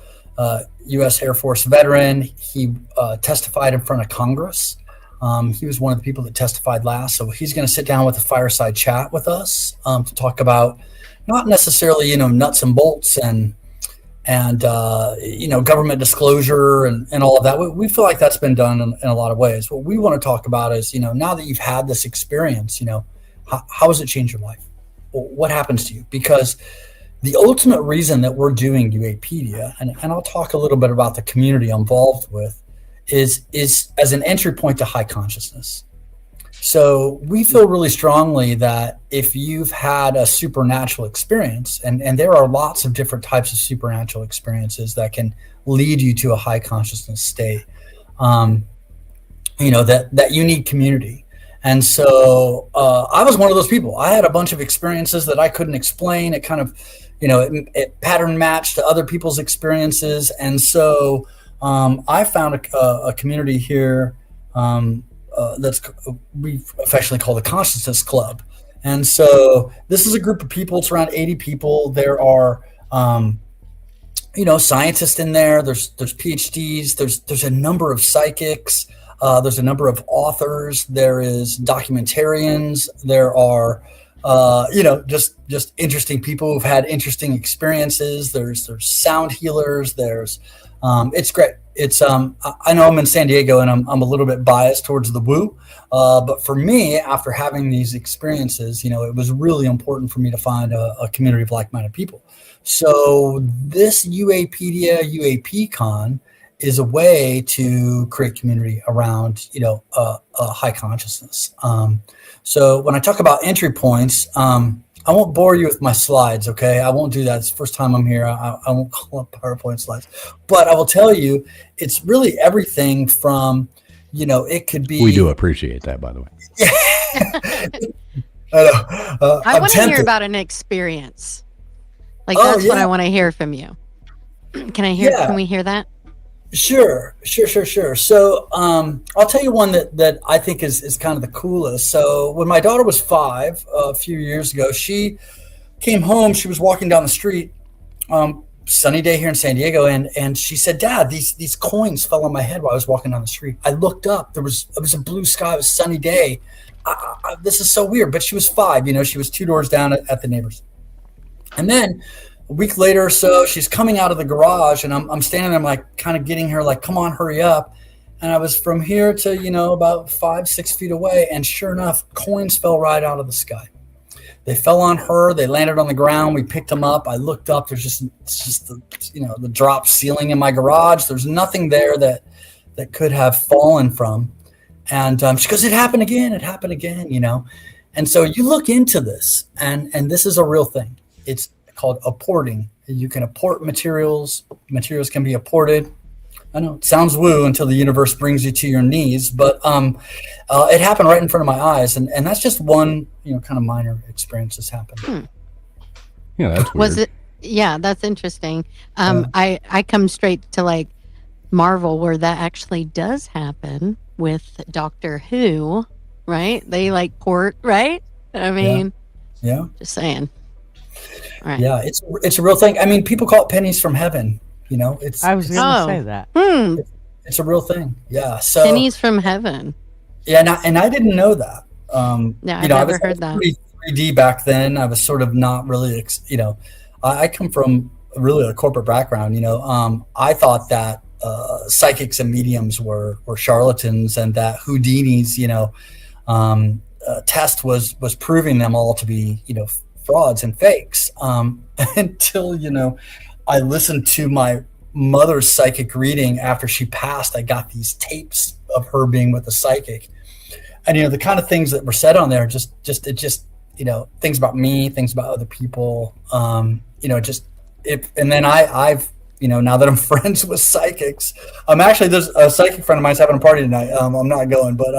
U.S. Air Force veteran. He testified in front of Congress. He was one of the people that testified last. So he's going to sit down with a fireside chat with us to talk about not necessarily, nuts and bolts and government disclosure and all of that. We feel like that's been done in a lot of ways. What we want to talk about is, now that you've had this experience, how has it changed your life? What happens to you? Because the ultimate reason that we're doing UAPedia, and I'll talk a little bit about the community I'm involved with, is as an entry point to high consciousness. So we feel really strongly that if you've had a supernatural experience, and there are lots of different types of supernatural experiences that can lead you to a high consciousness state, that you need community. And so I was one of those people. I had a bunch of experiences that I couldn't explain. It kind of, it pattern matched to other people's experiences. And so I found a community here we affectionately call the Consciousness Club. And so this is a group of people. It's around 80 people. There are, scientists in there. There's PhDs. There's a number of psychics. There's a number of authors. There is documentarians. There are, just interesting people who've had interesting experiences. There's sound healers. It's great. It's I know I'm in San Diego and I'm a little bit biased towards the woo, but for me, after having these experiences, it was really important for me to find a community of like-minded people. So this UAPedia UAPCon is a way to create community around, high consciousness. So when I talk about entry points, I won't bore you with my slides, okay? I won't do that. It's the first time I'm here. I won't call up PowerPoint slides. But I will tell you, it's really everything from, it could be... We do appreciate that, by the way. I want to hear about an experience. That's what I want to hear from you. Can we hear that? Sure. So I'll tell you one that I think is kind of the coolest. So when my daughter was 5 a few years ago, she came home. She was walking down the street, sunny day here in San Diego, and she said, "Dad, these coins fell on my head while I was walking down the street." I looked up. It was a blue sky. It was a sunny day. This is so weird. But she was 5. She was 2 doors down at the neighbors. And then a week later or so, she's coming out of the garage, and I'm standing there, I'm like kind of getting her, like, come on, hurry up. And I was from here to, about 5-6 feet away. And sure enough, coins fell right out of the sky. They fell on her. They landed on the ground. We picked them up. I looked up. It's just the drop ceiling in my garage. There's nothing there that could have fallen from. And she goes, it happened again. And so you look into this, and this is a real thing. It's called apporting. You can apport materials. Materials can be apported. I know it sounds woo until the universe brings you to your knees, but it happened right in front of my eyes, and that's just one, kind of minor experience that's happened. Yeah, that's weird. Was it? Yeah, that's interesting. I come straight to like Marvel, where that actually does happen with Doctor Who, right? They like port, right? I mean, yeah, just saying. All right. Yeah, it's a real thing. I mean, people call it pennies from heaven. It's I was going to say that. it's a real thing. Yeah, so Pennies from heaven. Yeah, and I didn't know that. I've never heard that. 3D back then. I was sort of not really, I come from really a corporate background. I thought that psychics and mediums were charlatans, and that Houdini's, test was proving them all to be, frauds and fakes. Until, I listened to my mother's psychic reading after she passed. I got these tapes of her being with a psychic, and the kind of things that were said on there, just things about me, things about other people, and then I've now that I'm friends with psychics, there's a psychic friend of mine's having a party tonight. I'm not going, but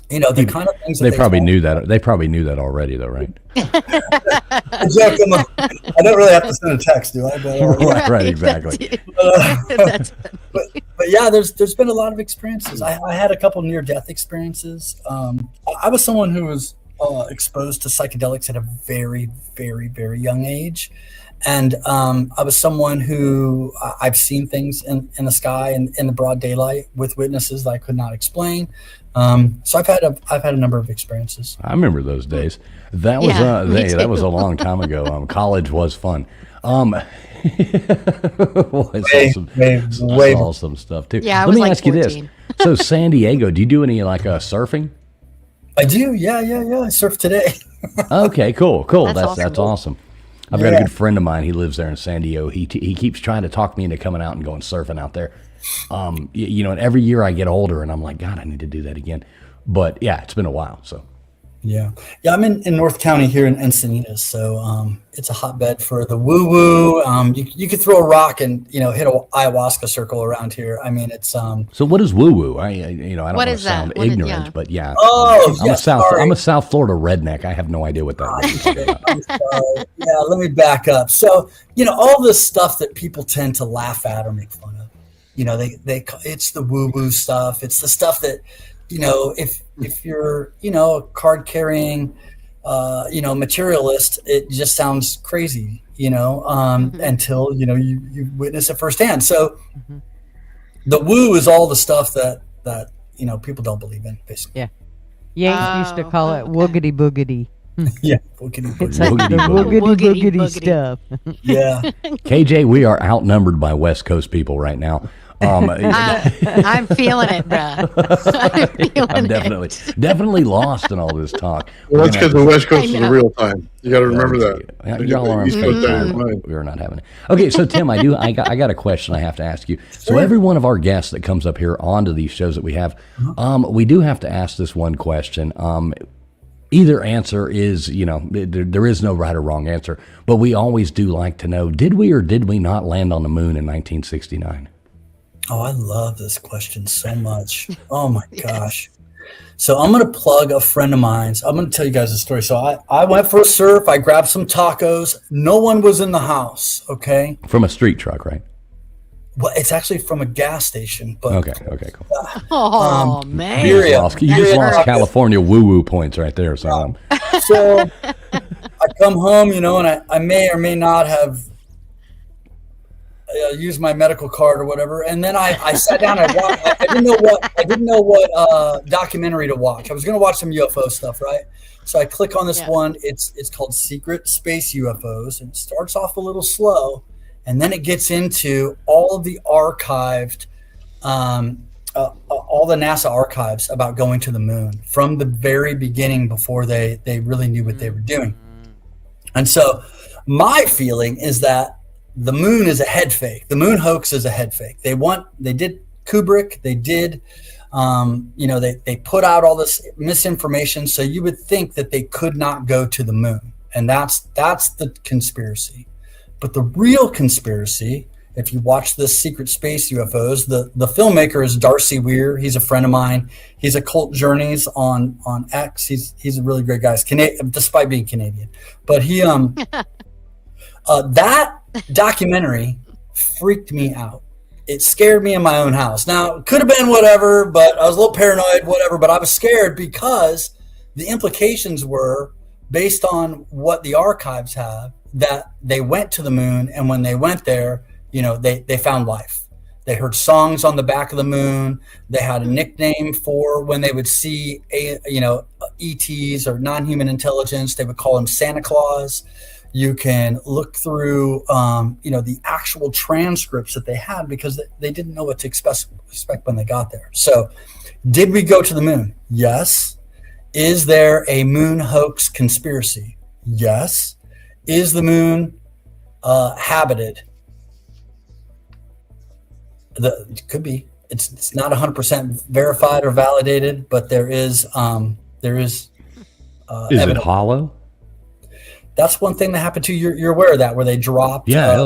the kind of things that they probably knew that. They probably knew that already, though, right? I don't really have to send a text, do I? But, right, exactly. But yeah, there's been a lot of experiences. I had a couple near-death experiences. I was someone who was exposed to psychedelics at a very, very, very young age. And I was someone who I've seen things in the sky and in the broad daylight with witnesses that I could not explain. So I've had a number of experiences. I remember those days. That was that was a long time ago. College was fun. I saw some stuff too. Yeah, Let me ask 14. You this. So San Diego, do you do any surfing? I do. Yeah. I surf today. Okay, cool. That's awesome. Awesome. I've got a good friend of mine. He lives there in San Diego. He keeps trying to talk me into coming out and going surfing out there. And every year I get older, and I'm like, God, I need to do that again. But yeah, it's been a while. So yeah. I'm in North County here in Encinitas, so it's a hotbed for the woo woo. You could throw a rock and hit a ayahuasca circle around here. I mean, it's So what is woo woo? I don't want to sound ignorant, but yeah. I'm a South Florida redneck. I have no idea what that is. I'm sorry. Yeah, let me back up. So all this stuff that people tend to laugh at or make fun of. It's the woo woo stuff. It's the stuff that if you're a card carrying materialist, it just sounds crazy, until you witness it firsthand. So the woo is all the stuff that people don't believe in, basically. Yeah. Yanks used to call it woogity boogity. Yeah, woogity boogity. It's like the woogity boogity stuff. Yeah. KJ, we are outnumbered by West Coast people right now. I'm feeling it, bruh. I'm definitely lost in all this talk. Well, that's because the West Coast is the real time. You got to remember that. Y'all are on East time. We are not having it. Okay, so Tim, I got a question I have to ask you. So every one of our guests that comes up here onto these shows that we have, we do have to ask this one question. Either answer is, there is no right or wrong answer, but we always do like to know, did we or did we not land on the moon in 1969? Oh, I love this question so much. Oh my gosh. So I'm going to plug a friend of mine's. I'm going to tell you guys a story. So I went for a surf. I grabbed some tacos. No one was in the house. Okay. From a street truck, right? Well, it's actually from a gas station. But okay, cool. Oh man, you just lost California woo-woo points right there. So I come home, and I may or may not have used my medical card or whatever, and then I sat down. I didn't know what documentary to watch. I was going to watch some UFO stuff, right? So I click on this one. It's called Secret Space UFOs, and it starts off a little slow. And then it gets into all of the archived, all the NASA archives about going to the moon from the very beginning before they really knew what they were doing. And so my feeling is that the moon is a head fake. The moon hoax is a head fake. They did Kubrick. They did, they put out all this misinformation. So you would think that they could not go to the moon. And that's the conspiracy. But the real conspiracy If you watch this Secret Space UFOs, the filmmaker is Darcy Weir. He's a friend of mine. He's a Cult Journeys on X. He's a really great guy. Despite being Canadian, but he that documentary freaked me out. It scared me in my own house. Now, it could have been whatever, but I was a little paranoid, whatever. But I was scared because the implications were based on what the archives have, that they went to the moon, and when they went there, they found life. They heard songs on the back of the moon. They had a nickname for when they would see ETs or non-human intelligence. They would call them Santa Claus. You can look through the actual transcripts that they had, because they didn't know what to expect when they got there. So did we go to the moon? Yes. Is there a moon hoax conspiracy? Yes. Is the moon habited? It could be. It's not 100% verified or validated, but there is. Is it hollow? That's one thing that happened to you. You're aware of that, where they dropped. Yeah.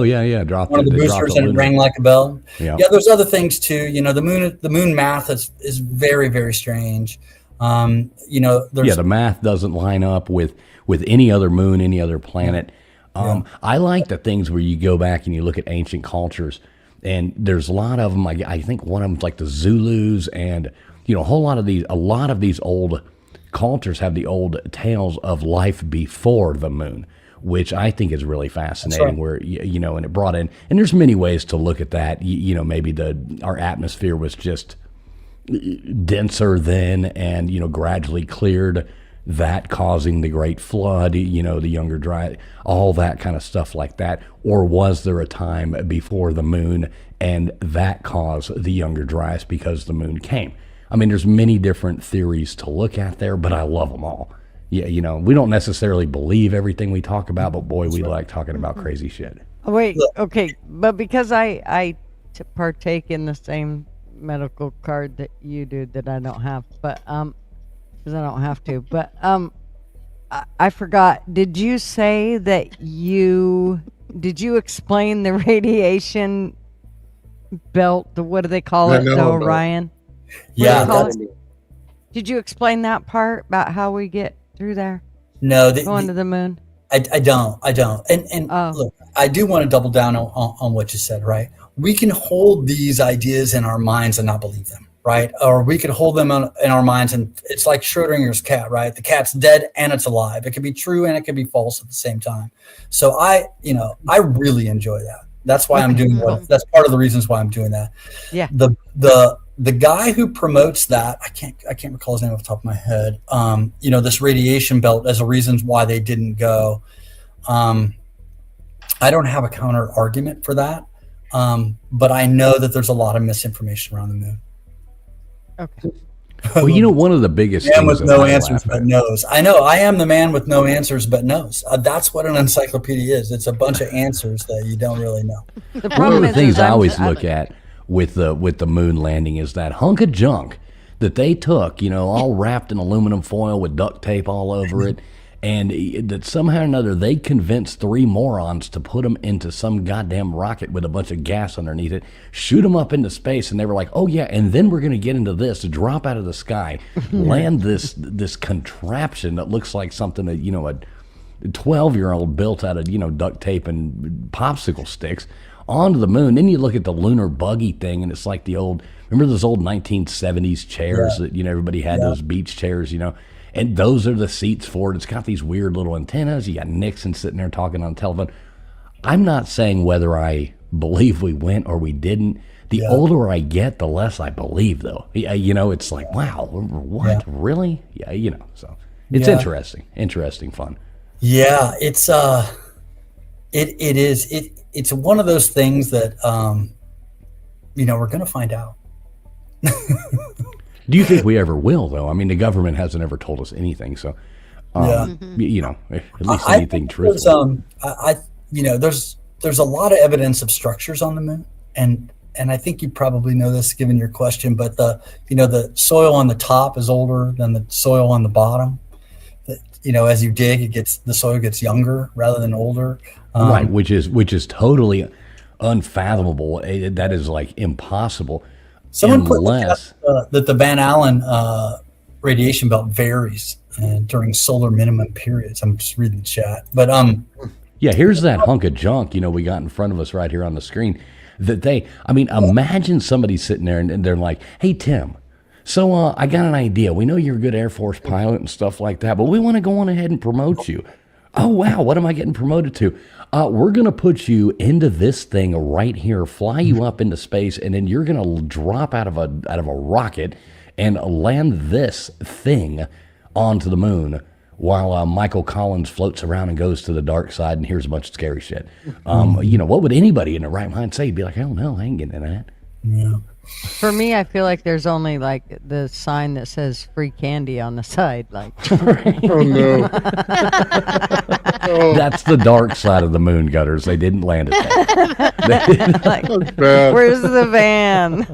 Dropped one of the boosters and it rang like a bell. Yeah. There's other things too. The moon math is very, very strange. The math doesn't line up with any other moon, any other planet. I like the things where you go back and you look at ancient cultures, and there's a lot of them. I think one of them's like the Zulus, and a lot of these old cultures have the old tales of life before the moon, which I think is really fascinating. Right. Where and it brought in, and there's many ways to look at that. Maybe our atmosphere was just denser then, and gradually cleared, that causing the Great Flood, the Younger Dryas, all that kind of stuff like that. Or was there a time before the moon and that caused the Younger Dryas because the moon came? I mean, there's many different theories to look at there, but I love them all. Yeah, we don't necessarily believe everything we talk about, but boy, we like talking about crazy shit. Oh, wait, okay, but because I partake in the same medical card that you do, that I don't have, but because I don't have to, but I forgot. Did you say that did you explain the radiation belt? What do they call it? The Orion. Yeah. Did you explain that part about how we get through there? No, going to the moon. I don't. And look, I do want to double down on what you said. Right, we can hold these ideas in our minds and not believe them. Right, or we could hold them in our minds, and it's like Schrodinger's cat. Right, the cat's dead and it's alive. It could be true and it could be false at the same time. So I really enjoy that. That's why I'm doing that's part of the reasons why I'm doing that. Yeah. The guy who promotes that, I can't recall his name off the top of my head. This radiation belt as a reasons why they didn't go. I don't have a counter argument for that. But I know that there's a lot of misinformation around the moon. Okay. Well, one of the biggest man things with no answers but knows. I know. I am the man with no answers but knows. That's what an encyclopedia is. It's a bunch of answers that you don't really know. One of the things I always look at with the moon landing is that hunk of junk that they took, all wrapped in aluminum foil with duct tape all over it, and that somehow or another they convinced 3 morons to put them into some goddamn rocket with a bunch of gas underneath it, shoot them up into space, and they were like, oh yeah, and then we're going to get into this, drop out of the sky, land this contraption that looks like something that, a 12-year-old built out of, duct tape and popsicle sticks onto the moon. Then you look at the lunar buggy thing, and it's like remember those old 1970s chairs that, everybody had, those beach chairs, and those are the seats for it. It's got these weird little antennas. You got Nixon sitting there talking on the telephone. I'm not saying whether I believe we went or we didn't. The older I get, the less I believe, though. It's like, wow, what? Yeah. Really? Yeah, so it's interesting fun. Yeah, it's it is. It's one of those things that we're going to find out. Do you think we ever will, though? I mean, the government hasn't ever told us anything, so at least anything truthful. There's a lot of evidence of structures on the moon, and I think you probably know this given your question, but the soil on the top is older than the soil on the bottom. As you dig, the soil gets younger rather than older. Right, which is totally unfathomable. That is like impossible. Someone put unless that the Van Allen radiation belt varies during solar minimum periods. I'm just reading the chat, but yeah, here's that hunk of junk, we got in front of us right here on the screen. Imagine somebody sitting there and they're like, "Hey, Tim, so I got an idea. We know you're a good Air Force pilot and stuff like that, but we want to go on ahead and promote you." Oh, wow, what am I getting promoted to? We're going to put you into this thing right here, fly you up into space, and then you're going to drop out of a rocket and land this thing onto the moon while Michael Collins floats around and goes to the dark side and hears a bunch of scary shit. What would anybody in their right mind say? He'd be like, hell no, I ain't getting into that. Yeah. For me, I feel like there's only like the sign that says free candy on the side. Like, Oh no. That's the dark side of the moon, Gutters. They didn't land it there. like That's bad. where's the van?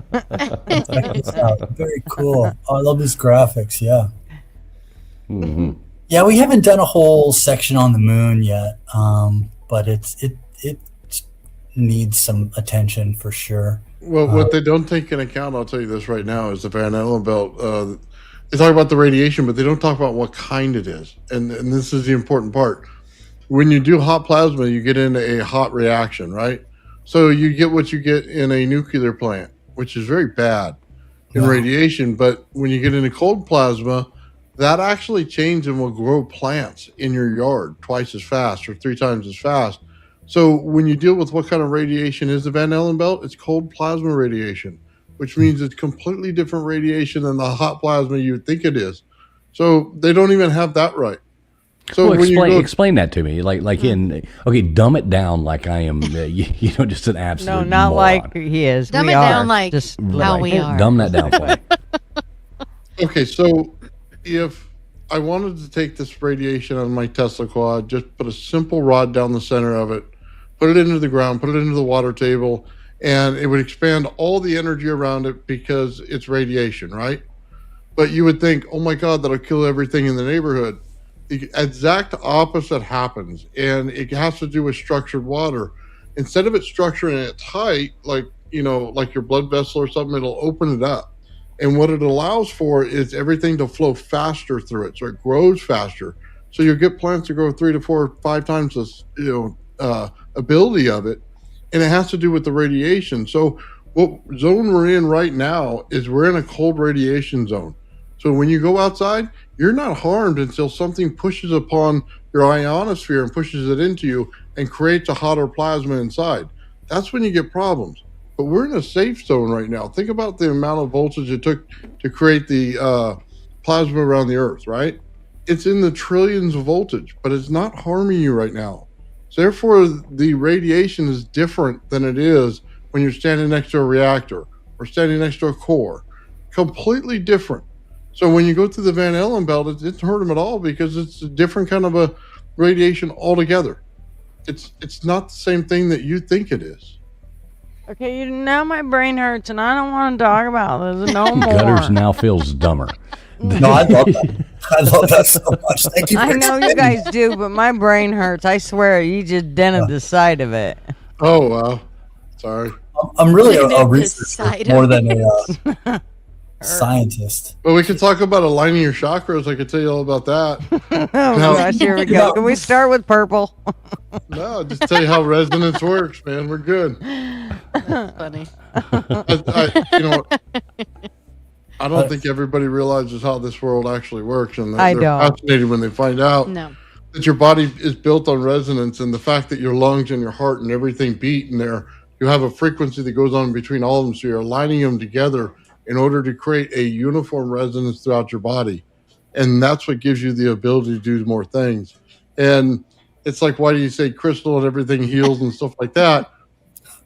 Check this out. Very cool. Oh, I love these graphics. Yeah. Mm-hmm. Yeah, we haven't done a whole section on the moon yet, but it needs some attention for sure. Well, what they don't take into account, I'll tell you this right now, is the Van Allen belt. They talk about the radiation, but they don't talk about what kind it is. And this is the important part. When you do hot plasma, you get into a hot reaction, right? So you get what you get in a nuclear plant, which is very bad in radiation. But when you get into cold plasma, that actually changes and will grow plants in your yard twice as fast or 3 times as fast. So when you deal with what kind of radiation is the Van Allen belt, it's cold plasma radiation, which means it's completely different radiation than the hot plasma you would think it is. So they don't even have that right. So well, explain that to me, dumb it down like I am, just an absolute No, not moron. like he is. Dumb we it are. down like Just how we are. Dumb that down for me. Okay, so if I wanted to take this radiation on my Tesla quad, just put a simple rod down the center of it, put it into the ground, put it into the water table, and it would expand all the energy around it because it's radiation, right? But you would think, oh my God, that'll kill everything in the neighborhood. The exact opposite happens, and it has to do with structured water. Instead of it structuring it tight, like your blood vessel or something, it'll open it up. And what it allows for is everything to flow faster through it, so it grows faster. So you'll get plants to grow 3 to 4 or 5 times the ability of it, and it has to do with the radiation. So what zone we're in right now is we're in a cold radiation zone. So when you go outside, you're not harmed until something pushes upon your ionosphere and pushes it into you and creates a hotter plasma inside. That's when you get problems. But we're in a safe zone right now. Think about the amount of voltage it took to create the plasma around the Earth, right? It's in the trillions of voltage, but it's not harming you right now. So therefore, the radiation is different than it is when you're standing next to a reactor or standing next to a core. Completely different. So when you go through the Van Allen belt, it didn't hurt them at all because it's a different kind of a radiation altogether. It's not the same thing that you think it is. Okay, now my brain hurts and I don't want to talk about this no more. Gutters now feels dumber. No, I love that. I love that so much. Thank you. I know you guys do, but my brain hurts. I swear, you just dented the side of it. Oh, wow. Sorry. I'm really a Side researcher of more than a scientist. Well, we could talk about aligning your chakras. I could tell you all about that. Oh gosh, here we go. Can we start with purple? No, just tell you how resonance works, man. We're good. Funny. I don't think everybody realizes how this world actually works, and I they're don't. fascinated when they find out No. that your body is built on resonance, and the fact that your lungs and your heart and everything beat in there, you have a frequency that goes on between all of them, so you're aligning them together in order to create a uniform resonance throughout your body. And that's what gives you the ability to do more things. And it's like, why do you say crystal and everything heals and stuff like that?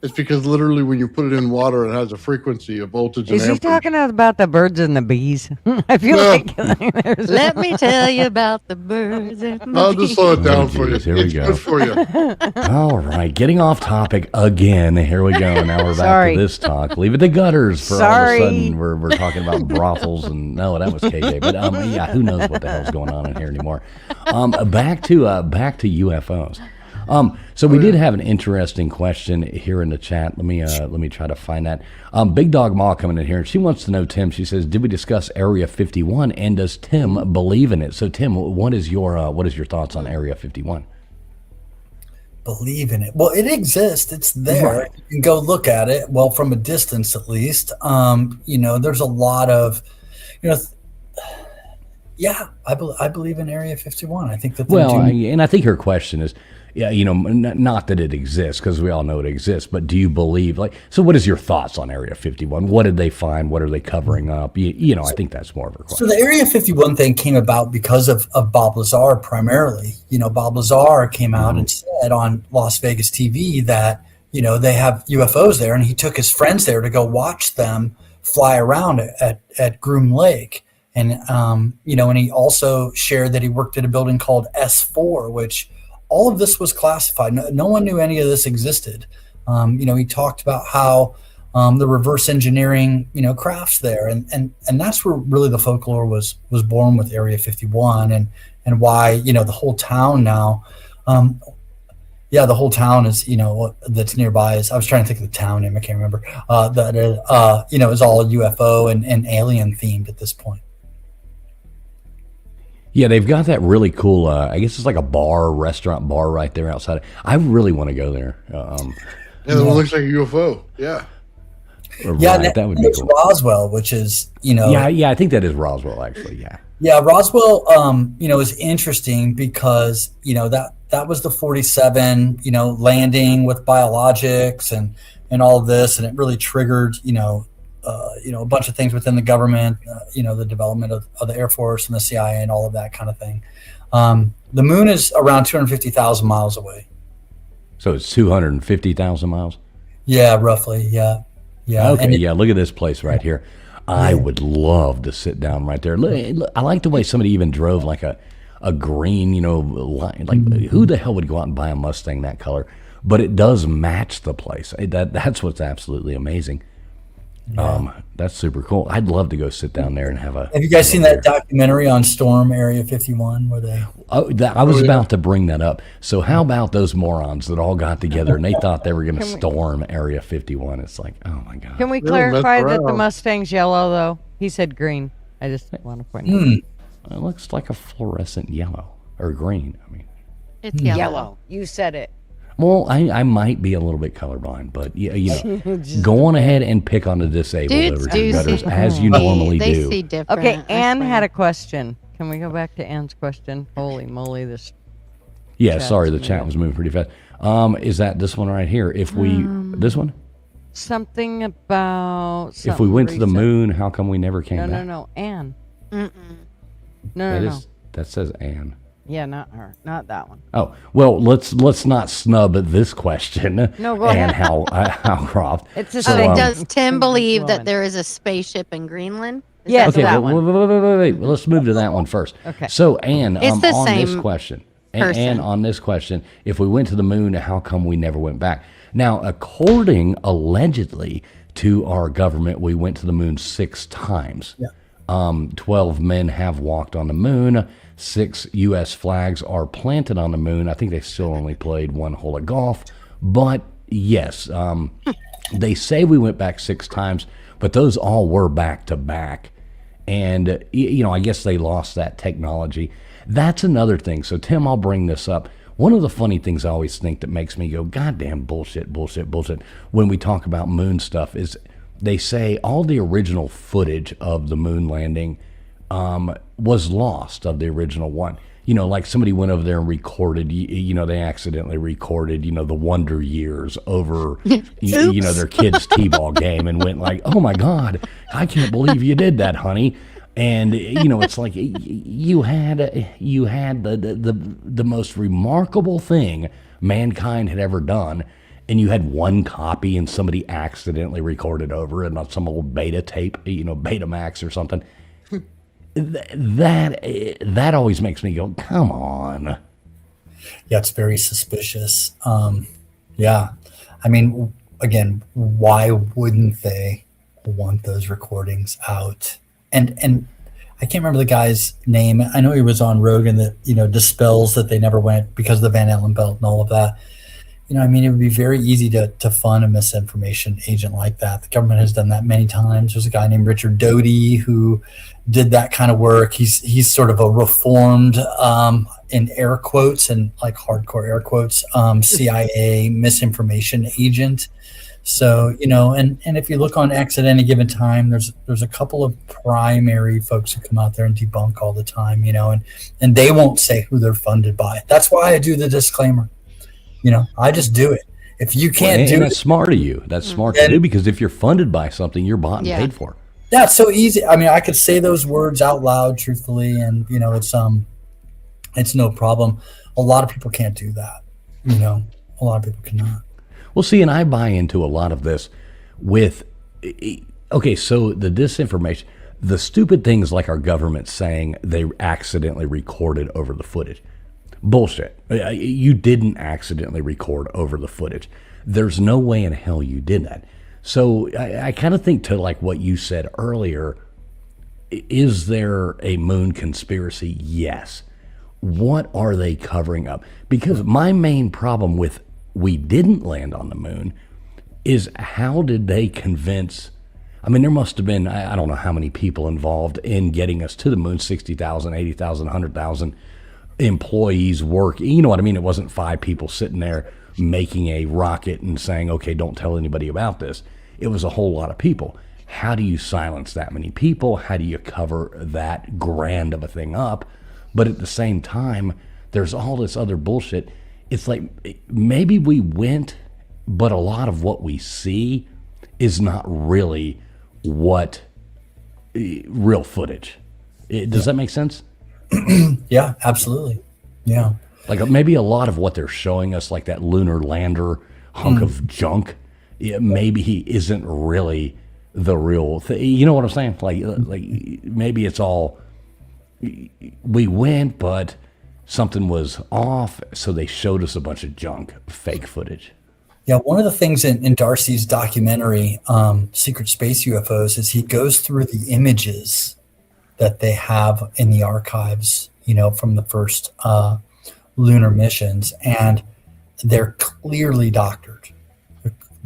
It's because literally when you put it in water, it has a frequency, a voltage, and Is he amperage. talking about the birds and the bees? I feel No. like there's Let me tell you about the birds. And I'll just slow it down for you. Here we It's go. good for you. All right, getting off topic again. Here we go. Now we're back Sorry. to this talk. Leave it to Gutters for Sorry. all of a sudden we're talking about brothels and no, that was KJ. But yeah, who knows what the hell's going on in here anymore? Back to UFOs. So we did have an interesting question here in the chat. Let me try to find that. Big Dog Ma coming in here, and she wants to know, Tim. She says, "Did we discuss Area 51, and does Tim believe in it?" So, Tim, what is your thoughts on Area 51? Believe in it. Well, it exists. It's there. Right. You can go look at it. Well, from a distance, at least. There's a lot of, yeah, I believe in Area 51. I think that. And I think her question is, yeah, not that it exists, because we all know it exists, but do you believe, so what is your thoughts on Area 51? What did they find? What are they covering up? I think that's more of a question. So the Area 51 thing came about because of Bob Lazar primarily. Bob Lazar came out and said on Las Vegas TV that, they have UFOs there, and he took his friends there to go watch them fly around at Groom Lake. And, and he also shared that he worked at a building called S4, which all of this was classified. No one knew any of this existed. He talked about how the reverse engineering, crafts there. And that's where really the folklore was born with Area 51 and why, the whole town now, the whole town is, that's nearby is, I was trying to think of the town name, I can't remember, is all UFO and alien themed at this point. Yeah, they've got that really cool, I guess it's like a restaurant bar right there outside. I really want to go there. It looks like a UFO. Yeah. Right, that would be cool. Roswell, which is, Yeah, I think that is Roswell, actually, yeah. Yeah, Roswell, is interesting because, that was the 47, landing with biologics and all of this, and it really triggered, a bunch of things within the government, the development of the Air Force and the CIA and all of that kind of thing. The moon is around 250,000 miles away. So it's 250,000 miles? Yeah, roughly. Yeah. Yeah. Okay. Look at this place right here. I would love to sit down right there. I like the way somebody even drove like a green, line. Like who the hell would go out and buy a Mustang that color? But it does match the place. That's what's absolutely amazing. That's super cool. I'd love to go sit down there and have you guys seen that documentary on Storm Area 51 where they? I was about to bring that up. So how about those morons that all got together and they thought they were going to storm Area 51? It's like, oh my god. Can we clarify that the Mustang's yellow though? He said green. I just want to point out. It looks like a fluorescent yellow or green. I mean, it's yellow. Yellow. You said it. Well, I might be a little bit colorblind, but go on ahead and pick on the disabled gutters as you normally they do. See different. Okay, Anne had a question. Can we go back to Anne's question? Holy moly, this. Yeah, sorry, the chat was moving pretty fast. Is that this one right here? If we this one? Something about. If we went to the moon, how come we never came back? No, Anne. Mm-mm. No. That says Anne. Yeah, not her. Not that one. Oh, well, let's not snub this question. No, go ahead. And how Croft. It's the So same. does Tim believe that there is a spaceship in Greenland? Yes, Okay, that one. wait. Well, let's move to that one first. Okay. So, Anne, It's the on same this question, person. Anne, on this question, if we went to the moon, how come we never went back? Now, according allegedly to our government, we went to the moon 6 times. Yeah. 12 men have walked on the moon. 6 U.S. flags are planted on the moon. I think they still only played 1 hole of golf. But yes, they say we went back 6 times, but those all were back to back. And, I guess they lost that technology. That's another thing. So, Tim, I'll bring this up. One of the funny things I always think that makes me go, goddamn bullshit, when we talk about moon stuff is they say all the original footage of the moon landing was lost of the original one. Like somebody went over there and recorded, they accidentally recorded, the Wonder Years over, their kid's t-ball game and went like, oh my God, I can't believe you did that, honey. And, it's like you had the most remarkable thing mankind had ever done. And you had 1 copy and somebody accidentally recorded over it on some old beta tape, Betamax or something. That always makes me go, come on. Yeah, it's very suspicious. Yeah. I mean, again, why wouldn't they want those recordings out? And I can't remember the guy's name. I know he was on Rogan that, dispels that they never went because of the Van Allen belt and all of that. I mean, it would be very easy to fund a misinformation agent like that. The government has done that many times. There's a guy named Richard Doty who did that kind of work. He's sort of a reformed, in air quotes and like hardcore air quotes, CIA misinformation agent. So, and if you look on X at any given time, there's a couple of primary folks who come out there and debunk all the time, and they won't say who they're funded by. That's why I do the disclaimer. I just do it. If you can't do it, that's smart of you. That's smart to do, because if you're funded by something, you're bought and paid for. Yeah, it's so easy. I mean, I could say those words out loud, truthfully, and it's no problem. A lot of people can't do that. A lot of people cannot. Well, see, and I buy into a lot of this with, okay, so the disinformation, the stupid things like our government saying they accidentally recorded over the footage. Bullshit. You didn't accidentally record over the footage. There's no way in hell you did that. So I kind of think to like what you said earlier, is there a moon conspiracy? Yes. What are they covering up? Because my main problem with we didn't land on the moon is how did they convince, I mean, there must have been, I don't know how many people involved in getting us to the moon, 60,000, 80,000, 100,000 employees work. You know what I mean? It wasn't 5 people sitting there making a rocket and saying, okay, don't tell anybody about this. It was a whole lot of people. How do you silence that many people? How do you cover that grand of a thing up? But at the same time, there's all this other bullshit. It's like maybe we went, but a lot of what we see is not really what real footage. Does that make sense? Yeah, absolutely. Yeah. Like maybe a lot of what they're showing us, like that lunar lander hunk of junk, maybe he isn't really the real thing. You know what I'm saying? Like maybe it's all, we went, but something was off, so they showed us a bunch of junk, fake footage. Yeah, one of the things in Darcy's documentary, Secret Space UFOs, is he goes through the images that they have in the archives, from the first lunar missions, and they're clearly doctored.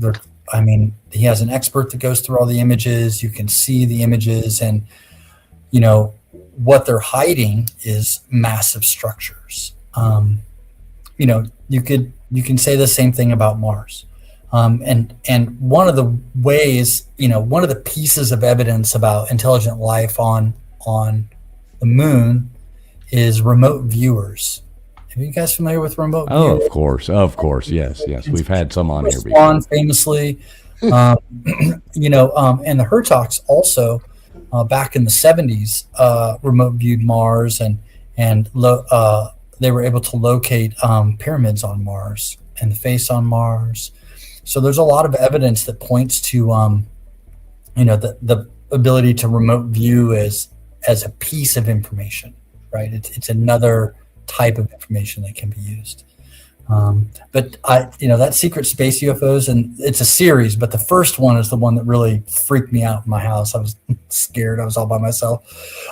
He has an expert that goes through all the images. You can see the images, and what they're hiding is massive structures. You can say the same thing about Mars. And one of the ways, one of the pieces of evidence about intelligent life on the moon is remote viewers. Are you guys familiar with remote viewers? Of course. Yes. We've had some on here before. Famously, and the Hertogs also, back in the 70s, remote viewed Mars and they were able to locate pyramids on Mars and the face on Mars. So there's a lot of evidence that points to, the ability to remote view as a piece of information, right? It's another type of information that can be used. But that Secret Space UFOs, and it's a series, but the first one is the one that really freaked me out in my house. I was scared. I was all by myself.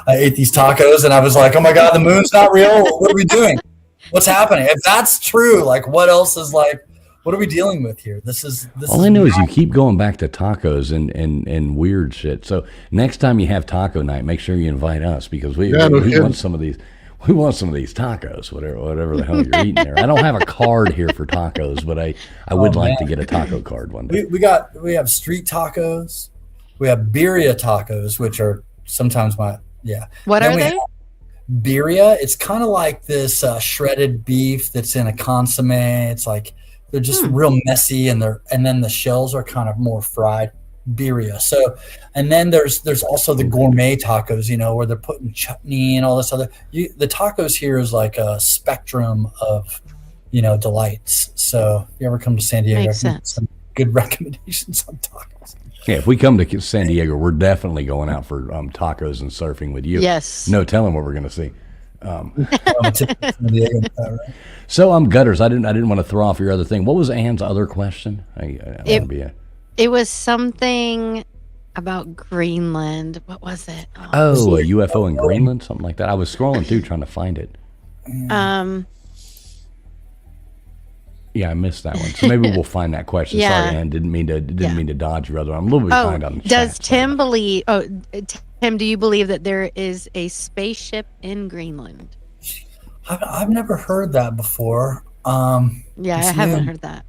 I ate these tacos and I was like, oh my God, the moon's not real. What are we doing? What's happening? If that's true, like what else is what are we dealing with here? This all I know is you keep going back to tacos and weird shit. So next time you have taco night, make sure you invite us, because we want some of these. We want some of these tacos, whatever the hell you're eating there. I don't have a card here for tacos, but I would like to get a taco card one day. We have street tacos. We have birria tacos, which are sometimes What are they? Birria. It's kind of like this shredded beef that's in a consomme. It's like they're just real messy, and then the shells are kind of more fried. Birria. So, and then there's also the gourmet tacos, where they're putting chutney and all this other. The tacos here is like a spectrum of, delights. So, if you ever come to San Diego, Makes sense. Some good recommendations on tacos. Yeah, if we come to San Diego, we're definitely going out for tacos and surfing with you. Yes. No telling what we're going to see. So Gutters, I didn't want to throw off your other thing. What was Anne's other question? It was something about Greenland. What was it? Oh, a UFO in Greenland, something like that. I was scrolling through trying to find it. Yeah, I missed that one. So maybe we'll find that question. Yeah. Sorry, Ann. Didn't mean to dodge you, brother. I'm a little bit behind on the does chat, Tim believe? Oh, Tim, do you believe that there is a spaceship in Greenland? I've never heard that before. Yeah, I It's haven't new. heard that.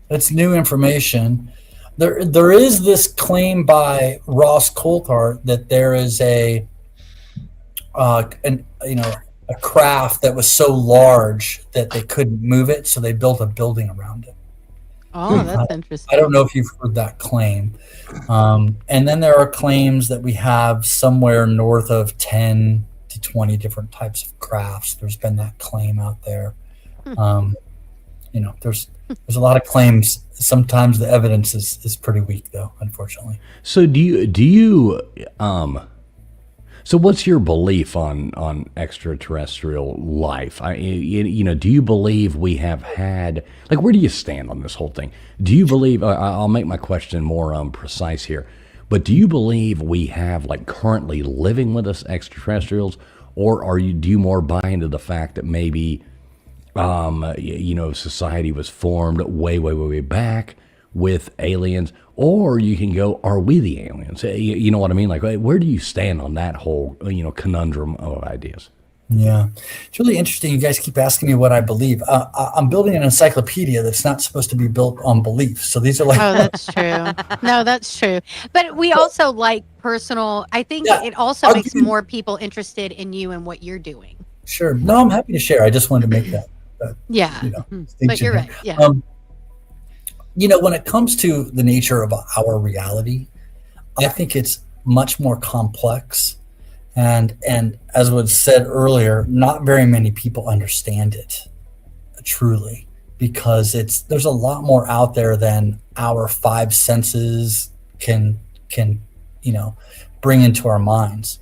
It's new information. There is this claim by Ross Coulthart that there is a craft that was so large that they couldn't move it, so they built a building around it. Oh, that's interesting. I don't know if you've heard that claim. And then there are claims that we have somewhere north of 10 to 20 different types of crafts. There's been that claim out there. There's a lot of claims. Sometimes the evidence is pretty weak, though, unfortunately. So do you so what's your belief on extraterrestrial life? Do you believe we have had, like, where do you stand on this whole thing? Do you believe, I'll make my question more precise here, but do you believe we have, like, currently living with us extraterrestrials, or do you more buy into the fact that maybe society was formed way, way, way, way back with aliens, or you can go, are we the aliens? You know what I mean? Like, where do you stand on that whole, conundrum of ideas? Yeah, it's really interesting. You guys keep asking me what I believe. I'm building an encyclopedia that's not supposed to be built on belief. So these are like, Oh, that's true. No, that's true. But we also like personal. I think it also makes more people interested in you and what you're doing. Sure. No, I'm happy to share. I just wanted to make that. Yeah. But you're right. Yeah. When it comes to the nature of our reality, I think it's much more complex. And as was said earlier, not very many people understand it truly, because there's a lot more out there than our five senses can bring into our minds.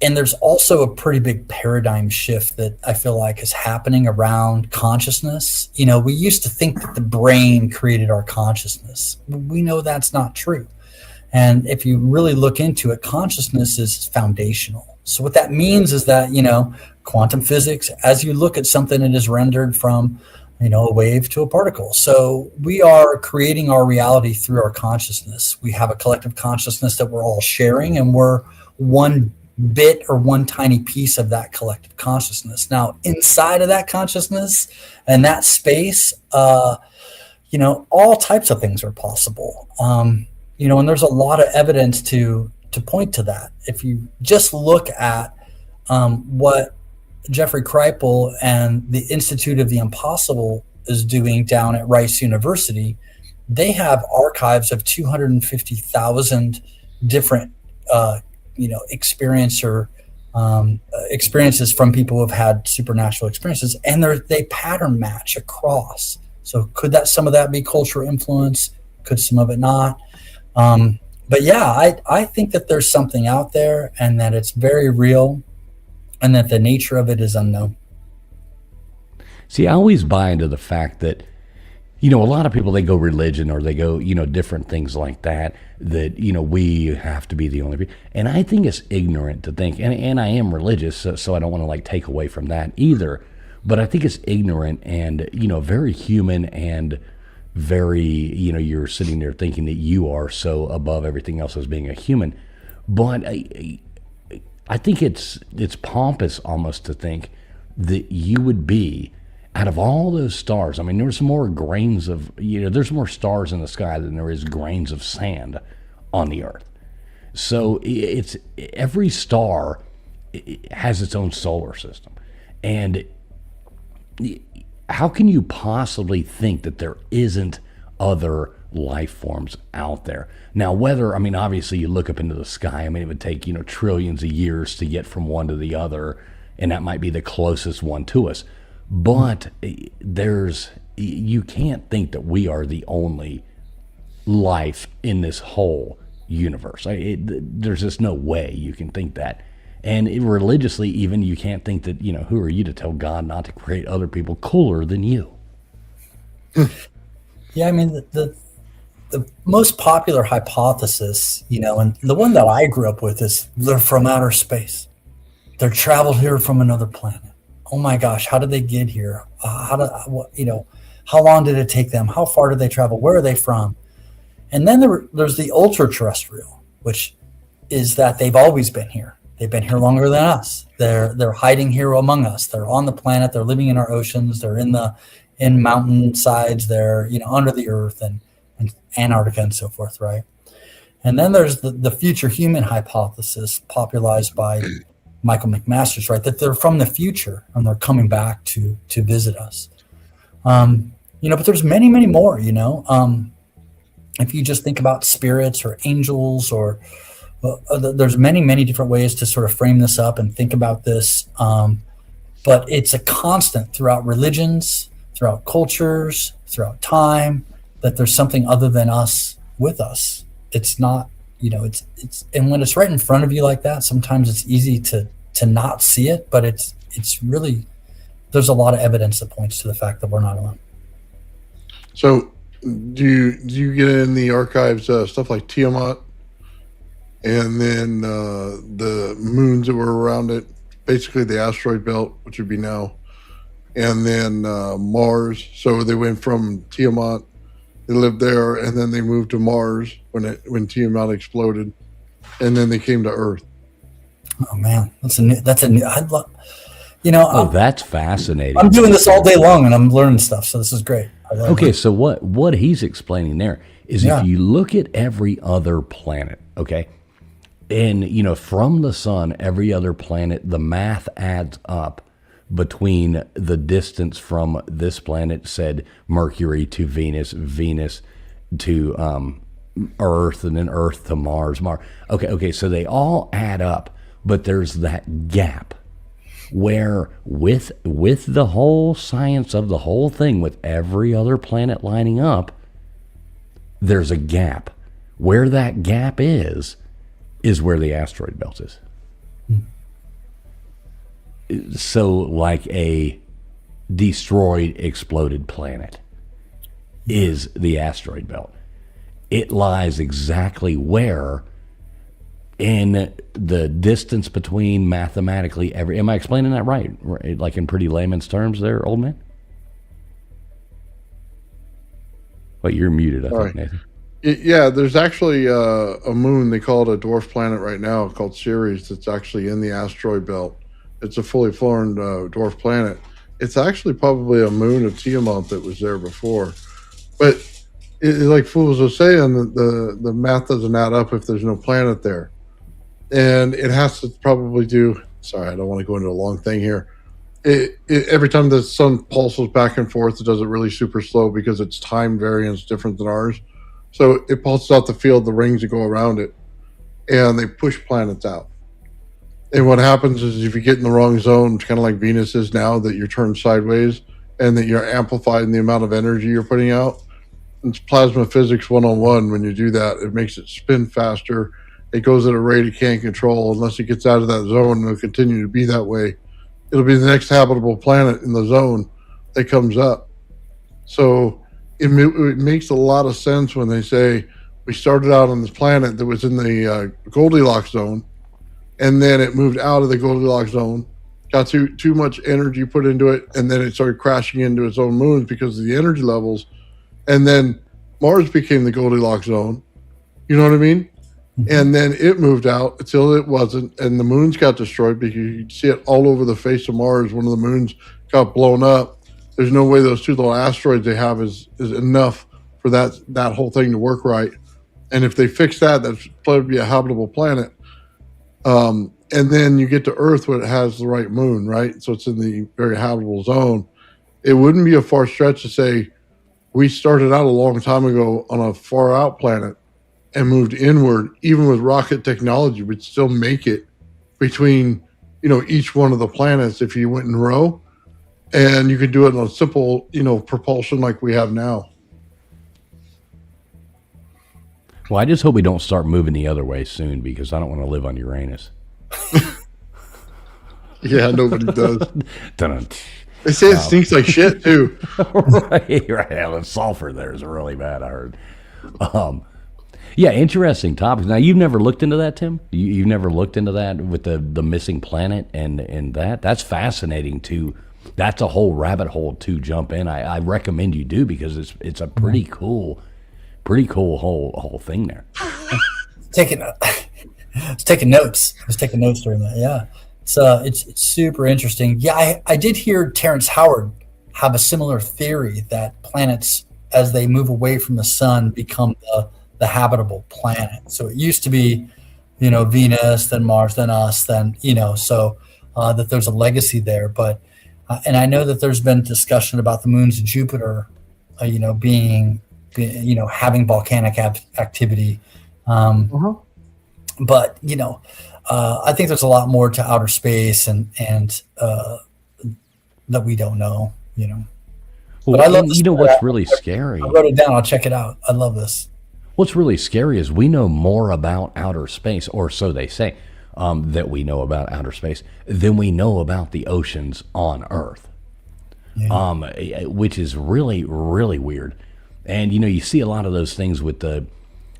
And there's also a pretty big paradigm shift that I feel like is happening around consciousness. We used to think that the brain created our consciousness. We know that's not true. And if you really look into it, consciousness is foundational. So what that means is that, quantum physics, as you look at something, it is rendered from, a wave to a particle. So we are creating our reality through our consciousness. We have a collective consciousness that we're all sharing, and we're one bit or one tiny piece of that collective consciousness. Now, inside of that consciousness and that space, all types of things are possible. And there's a lot of evidence to point to that. If you just look at what Jeffrey Kripal and the Institute of the Impossible is doing down at Rice University, they have archives of 250,000 different experiences from people who have had supernatural experiences, and they pattern match across. So could some of that be cultural influence? Could some of it not? But yeah, I think that there's something out there, and that it's very real, and that the nature of it is unknown. See, I always buy into the fact that, a lot of people, they go religion, or they go, different things like that we have to be the only people. And I think it's ignorant to think, and I am religious, so I don't want to take away from that either. But I think it's ignorant and, very human, and very, you're sitting there thinking that you are so above everything else as being a human. But I think it's pompous almost to think that you would be, out of all those stars, I mean, there's more grains of, there's more stars in the sky than there is grains of sand on the earth. So it's every star has its own solar system. And how can you possibly think that there isn't other life forms out there? Now, obviously you look up into the sky, it would take, trillions of years to get from one to the other, and that might be the closest one to us. But you can't think that we are the only life in this whole universe. There's just no way you can think that. And religiously, even, you can't think that, who are you to tell God not to create other people cooler than you? Yeah, the the most popular hypothesis, and the one that I grew up with is they're from outer space. They're traveled here from another planet. Oh my gosh, how did they get here? How long did it take them? How far did they travel? Where are they from? And then there's the ultra terrestrial, which is that they've always been here. They've been here longer than us. They're hiding here among us. They're on the planet. They're living in our oceans. They're in mountainsides. They're under the earth and Antarctica and so forth, right? And then there's the future human hypothesis, popularized by Michael McMaster's, right? That they're from the future and they're coming back to visit us. But there's many, many more. If you just think about spirits or angels, or there's many, many different ways to sort of frame this up and think about this. But it's a constant throughout religions, throughout cultures, throughout time, that there's something other than us with us. It's not, it's and when it's right in front of you like that, sometimes it's easy to not see it, but it's really, there's a lot of evidence that points to the fact that we're not alone. So do you get in the archives stuff like Tiamat, and then the moons that were around it, basically the asteroid belt, which would be now, and then Mars? So they went from Tiamat, they lived there, and then they moved to Mars when Tiamat exploded, and then they came to Earth. Oh man, that's a new. I'd love, that's fascinating. I'm doing this all day long, and I'm learning stuff, so this is great. Okay, so what he's explaining there is, if you look at every other planet, okay, and from the sun, every other planet, the math adds up between the distance from this planet, said Mercury to Venus, Venus to Earth, and then Earth to Mars, Mars. Okay, so they all add up, but there's that gap where with the whole science of the whole thing, with every other planet lining up, there's a gap. Where that gap is where the asteroid belt is. So like a destroyed, exploded planet is the asteroid belt. It lies exactly where in the distance between mathematically every... Am I explaining that right? Like in pretty layman's terms there, old man? Wait, you're muted, I think, Nathan. Yeah, there's actually a moon, they call it a dwarf planet right now, called Ceres, that's actually in the asteroid belt. It's a fully formed dwarf planet. It's actually probably a moon of Tiamat that was there before. But like fools are saying, the math doesn't add up if there's no planet there. And it has to probably do... Sorry, I don't want to go into a long thing here. Every time the sun pulses back and forth, it does it really super slow because its time variance is different than ours. So it pulses out the field, the rings that go around it, and they push planets out. And what happens is, if you get in the wrong zone, it's kind of like Venus is now, that you're turned sideways and that you're amplified in the amount of energy you're putting out. It's plasma physics 101. When you do that, it makes it spin faster. It goes at a rate it can't control. Unless it gets out of that zone, and it'll continue to be that way. It'll be the next habitable planet in the zone that comes up. So it makes a lot of sense when they say we started out on this planet that was in the Goldilocks zone, and then it moved out of the Goldilocks zone, got too much energy put into it, and then it started crashing into its own moons because of the energy levels. And then Mars became the Goldilocks zone. You know what I mean? And then it moved out until it wasn't, and the moons got destroyed, because you see it all over the face of Mars. One of the moons got blown up. There's no way those two little asteroids they have is enough for that whole thing to work right. And if they fix that, that's probably be a habitable planet. And then you get to Earth where it has the right moon, right? So it's in the very habitable zone. It wouldn't be a far stretch to say we started out a long time ago on a far out planet and moved inward. Even with rocket technology, we'd still make it between, each one of the planets if you went in a row. And you could do it on a simple, propulsion like we have now. Well, I just hope we don't start moving the other way soon, because I don't want to live on Uranus. Yeah, nobody does. Dun-dun. They say it stinks like shit too. right. Yeah, the sulfur there is really bad, I heard. Yeah, interesting topics. Now, you've never looked into that, Tim? You've never looked into that with the missing planet and that? That's fascinating too. That's a whole rabbit hole to jump in. I recommend you do because it's a pretty cool whole thing there. I was taking notes. I was taking notes during that. Yeah, it's super interesting. Yeah, I did hear Terrence Howard have a similar theory that planets, as they move away from the sun, become the habitable planet. So it used to be, Venus, then Mars, then us, then so that there's a legacy there. But and I know that there's been discussion about the moons of Jupiter, being having volcanic activity. But I think there's a lot more to outer space and that we don't know. Well, but I love what's really scary. I wrote it down. I'll check it out. I love this. What's really scary is we know more about outer space, or so they say, that we know about outer space than we know about the oceans on Earth, which is really, really weird. And, you see a lot of those things with the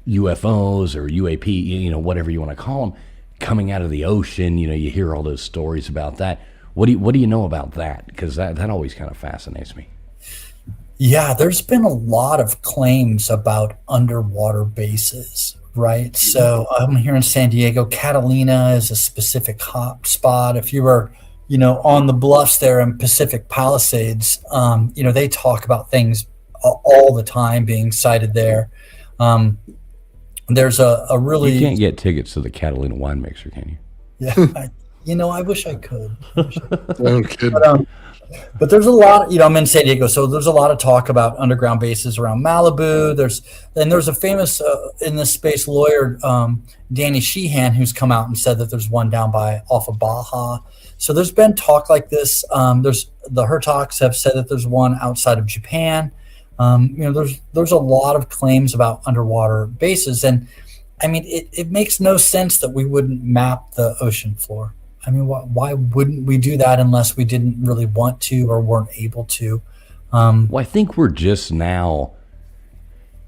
UFOs or UAP, whatever you want to call them, coming out of the ocean. You hear all those stories about that. What do you know about that? Because that always kind of fascinates me. Yeah, there's been a lot of claims about underwater bases, right? So I'm here in San Diego. Catalina is a specific hot spot. If you were, on the bluffs there in Pacific Palisades, they talk about things all the time being sighted there. There's a really... You can't get tickets to the Catalina wine mixer, can you? Yeah, I wish I could. No kidding. But there's a lot, I'm in San Diego, so there's a lot of talk about underground bases around Malibu. There's a famous in this space lawyer, Danny Sheehan, who's come out and said that there's one down off of Baja. So there's been talk like this. There's the Hertogs have said that there's one outside of Japan. There's a lot of claims about underwater bases, and I mean it makes no sense that we wouldn't map the ocean floor. I mean, why wouldn't we do that unless we didn't really want to or weren't able to? Well, I think we're just now,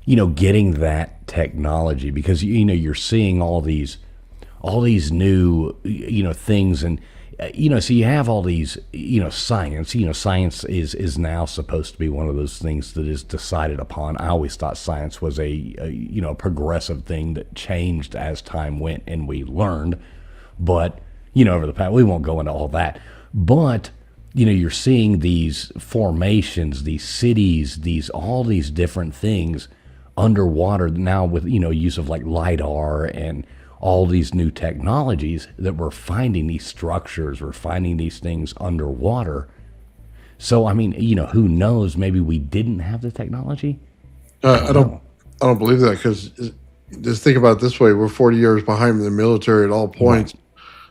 getting that technology because you're seeing all these new things, and so you have all these science. Science is now supposed to be one of those things that is decided upon. I always thought science was a progressive thing that changed as time went and we learned, but over the past, we won't go into all that, but you're seeing these formations, these cities, all these different things underwater now with use of like LiDAR and all these new technologies that we're finding these structures, we're finding these things underwater. So I mean, who knows? Maybe we didn't have the technology. I don't believe that, because just think about it this way: we're 40 years behind the military at all points. Right.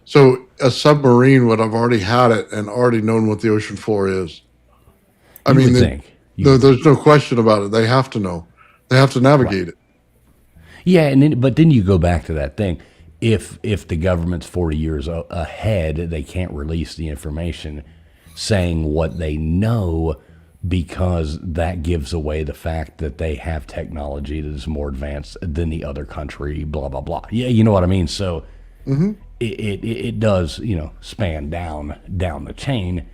So a submarine would have already had it and already known what the ocean floor is. I mean, there's no question about it. They have to know. They have to navigate it. Yeah, but then you go back to that thing. If the government's 40 years ahead, they can't release the information saying what they know because that gives away the fact that they have technology that is more advanced than the other country, blah, blah, blah. Yeah, you know what I mean? So it does, span down the chain,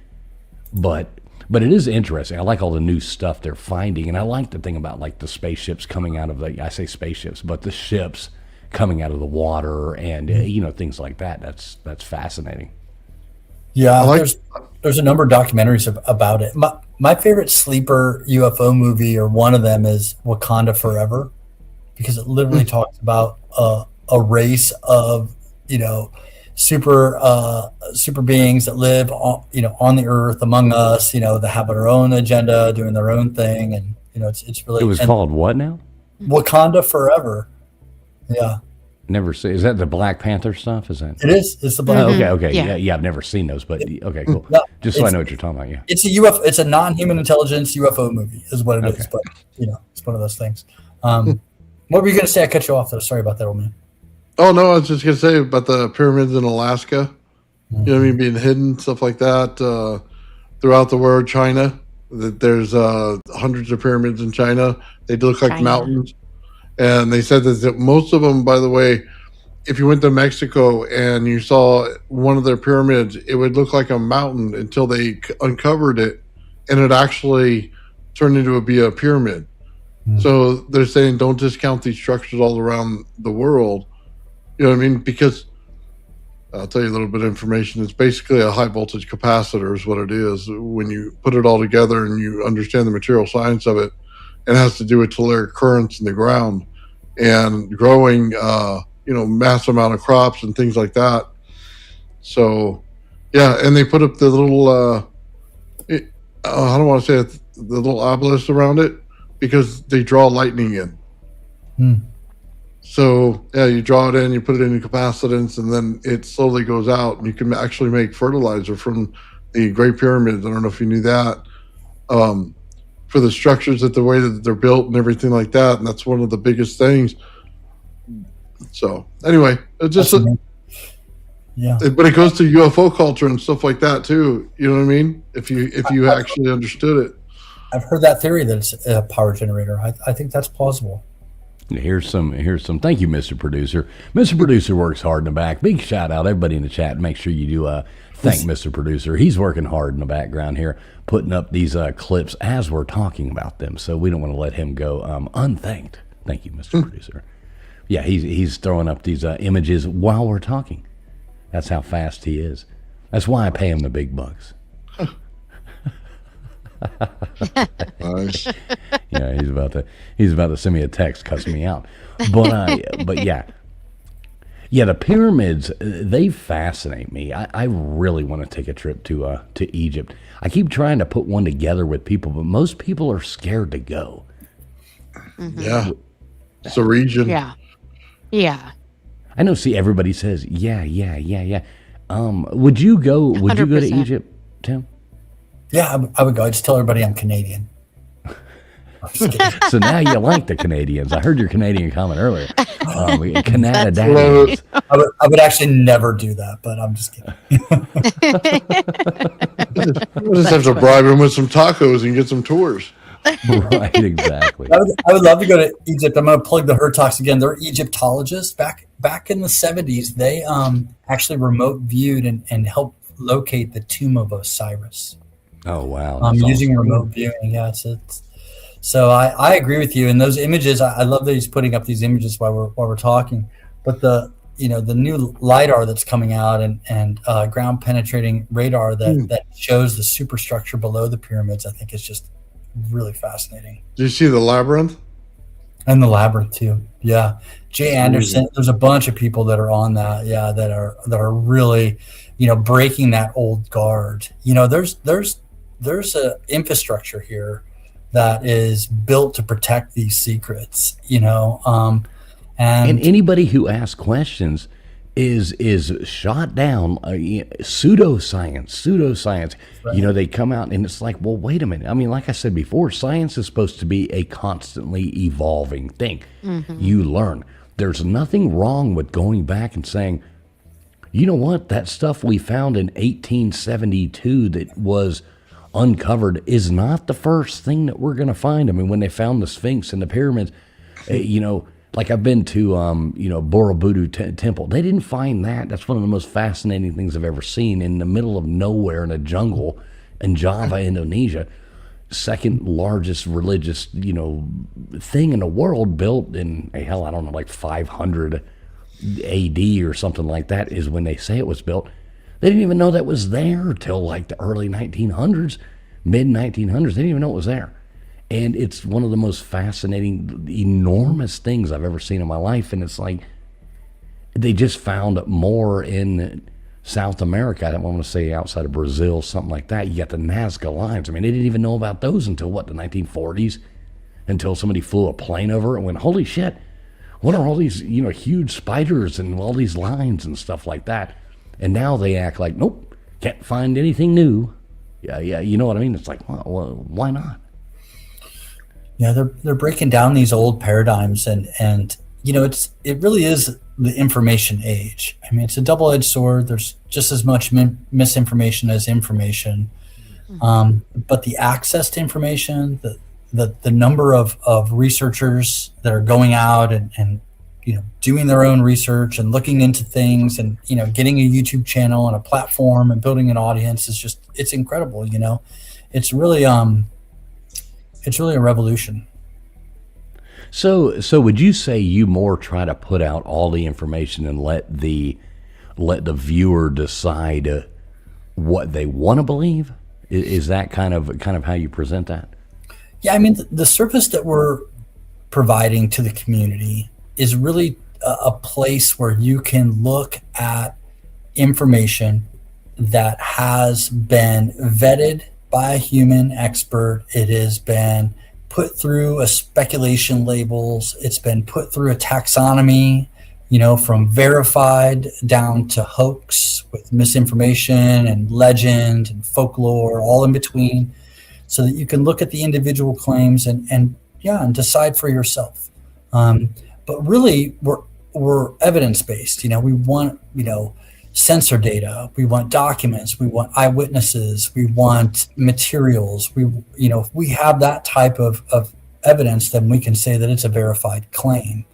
but it is interesting. I like all the new stuff they're finding, and I like the thing about like the spaceships coming out of I say spaceships, but the ships coming out of the water and things like that. That's fascinating. Yeah, there's a number of documentaries about it. My favorite sleeper UFO movie, or one of them, is Wakanda Forever, because it literally talks about a race of super beings that live on the earth among us, that have their own agenda, doing their own thing, and it's really. It was called what now? Wakanda Forever. Yeah. Never see. Is that the Black Panther stuff? Is that? It is. It's the Black. Okay. Yeah. I've never seen those, but okay, cool. No, just so I know what you're talking about. Yeah. It's a UFO. It's a non-human intelligence UFO movie, is what it is. But it's one of those things. What were you going to say? I cut you off, though. Sorry about that, old man. Oh no, I was just going to say about the pyramids in Alaska. You know what I mean, being hidden, stuff like that, throughout the world. China, that there's hundreds of pyramids in China. They look like mountains. And they said that most of them, by the way, if you went to Mexico and you saw one of their pyramids, it would look like a mountain until they uncovered it, and it actually turned into be a pyramid. So they're saying don't discount these structures all around the world. You know what I mean? Because I'll tell you a little bit of information. It's basically a high voltage capacitor is what it is. When you put it all together and you understand the material science of it, it has to do with telluric currents in the ground and growing, massive amount of crops and things like that. So, yeah, and they put up the little, I don't want to say it, the little obelisk around it because they draw lightning in. So, yeah, you draw it in, you put it in capacitance, and then it slowly goes out, and you can actually make fertilizer from the Great Pyramids. I don't know if you knew that. For the structures, the way that they're built and everything like that, and that's one of the biggest things. So, anyway, it just... But it goes to UFO culture and stuff like that, too. You know what I mean? If you actually understood it. I've heard that theory that it's a power generator. I think that's plausible. Here's some. Thank you, Mr. Producer. Mr. Producer works hard in the back. Big shout out, everybody in the chat. Make sure you do thank Mr. Producer. He's working hard in the background here, putting up these clips as we're talking about them. So we don't want to let him go unthanked. Thank you, Mr. Producer. Yeah, he's throwing up these images while we're talking. That's how fast he is. That's why I pay him the big bucks. Nice. Yeah, he's about to send me a text, cuss me out. But yeah, the pyramids, they fascinate me. I really want to take a trip to Egypt. I keep trying to put one together with people, but most people are scared to go. Yeah, it's a region. Yeah. I know. See, everybody says yeah. Would you go? Would you go to 100%. Egypt, Tim? Yeah, I would go. I just tell everybody I'm Canadian. I'm just kidding. So now you like the Canadians. I heard your Canadian comment earlier. Canada. I would actually never do that, but I'm just kidding. We'll just have to bribe him with some tacos and get some tours. Right, exactly. I would love to go to Egypt. I'm going to plug the Hertogs again. They're Egyptologists. Back in the 70s, they actually remote viewed and helped locate the tomb of Osiris. Oh, wow. Using remote viewing, yes. So I agree with you. And those images, I love that he's putting up these images while we're talking. But the new LiDAR that's coming out and ground penetrating radar that shows the superstructure below the pyramids, I think is just really fascinating. Do you see the labyrinth? And the labyrinth too. Yeah. Jay Anderson, there's a bunch of people that are on that. Yeah. That are really, breaking that old guard. There's a infrastructure here that is built to protect these secrets, and anybody who asks questions is shot down. Pseudoscience. Right. They come out and it's like, well, wait a minute. I mean, like I said before, science is supposed to be a constantly evolving thing. You learn. There's nothing wrong with going back and saying, you know what, that stuff we found in 1872 that was uncovered is not the first thing that we're going to find. I mean, when they found the Sphinx and the pyramids, like I've been to, Borobudur Temple. They didn't find that. That's one of the most fascinating things I've ever seen in the middle of nowhere in a jungle in Java, Indonesia. Second largest religious, thing in the world, built in, like 500 AD or something like that is when they say it was built. They didn't even know that was there till like the early 1900s, mid 1900s. They didn't even know it was there. And it's one of the most fascinating, enormous things I've ever seen in my life. And it's like, they just found more in South America. I don't want to say outside of Brazil, something like that. You got the Nazca lines. I mean, they didn't even know about those until the 1940s, until somebody flew a plane over it and went, holy shit, what are all these, huge spiders and all these lines and stuff like that? And now they act like, nope, can't find anything new. Yeah, you know what I mean? It's like, well, why not? Yeah, they're breaking down these old paradigms, and it really is the information age. I mean, it's a double-edged sword. There's just as much misinformation as information, but the access to information, the number of researchers that are going out and doing their own research and looking into things and getting a YouTube channel and a platform and building an audience is it's incredible. It's really a revolution. So would you say you more try to put out all the information and let the viewer decide what they want to believe? Is that kind of how you present that? Yeah, I mean, the service that we're providing to the community is really a place where you can look at information that has been vetted by a human expert. It has been put through a speculation labels. It's been put through a taxonomy, from verified down to hoax with misinformation and legend and folklore, all in between, so that you can look at the individual claims and decide for yourself. But really, we're evidence-based. We want, sensor data. We want documents. We want eyewitnesses. We want materials. If we have that type of evidence, then we can say that it's a verified claim.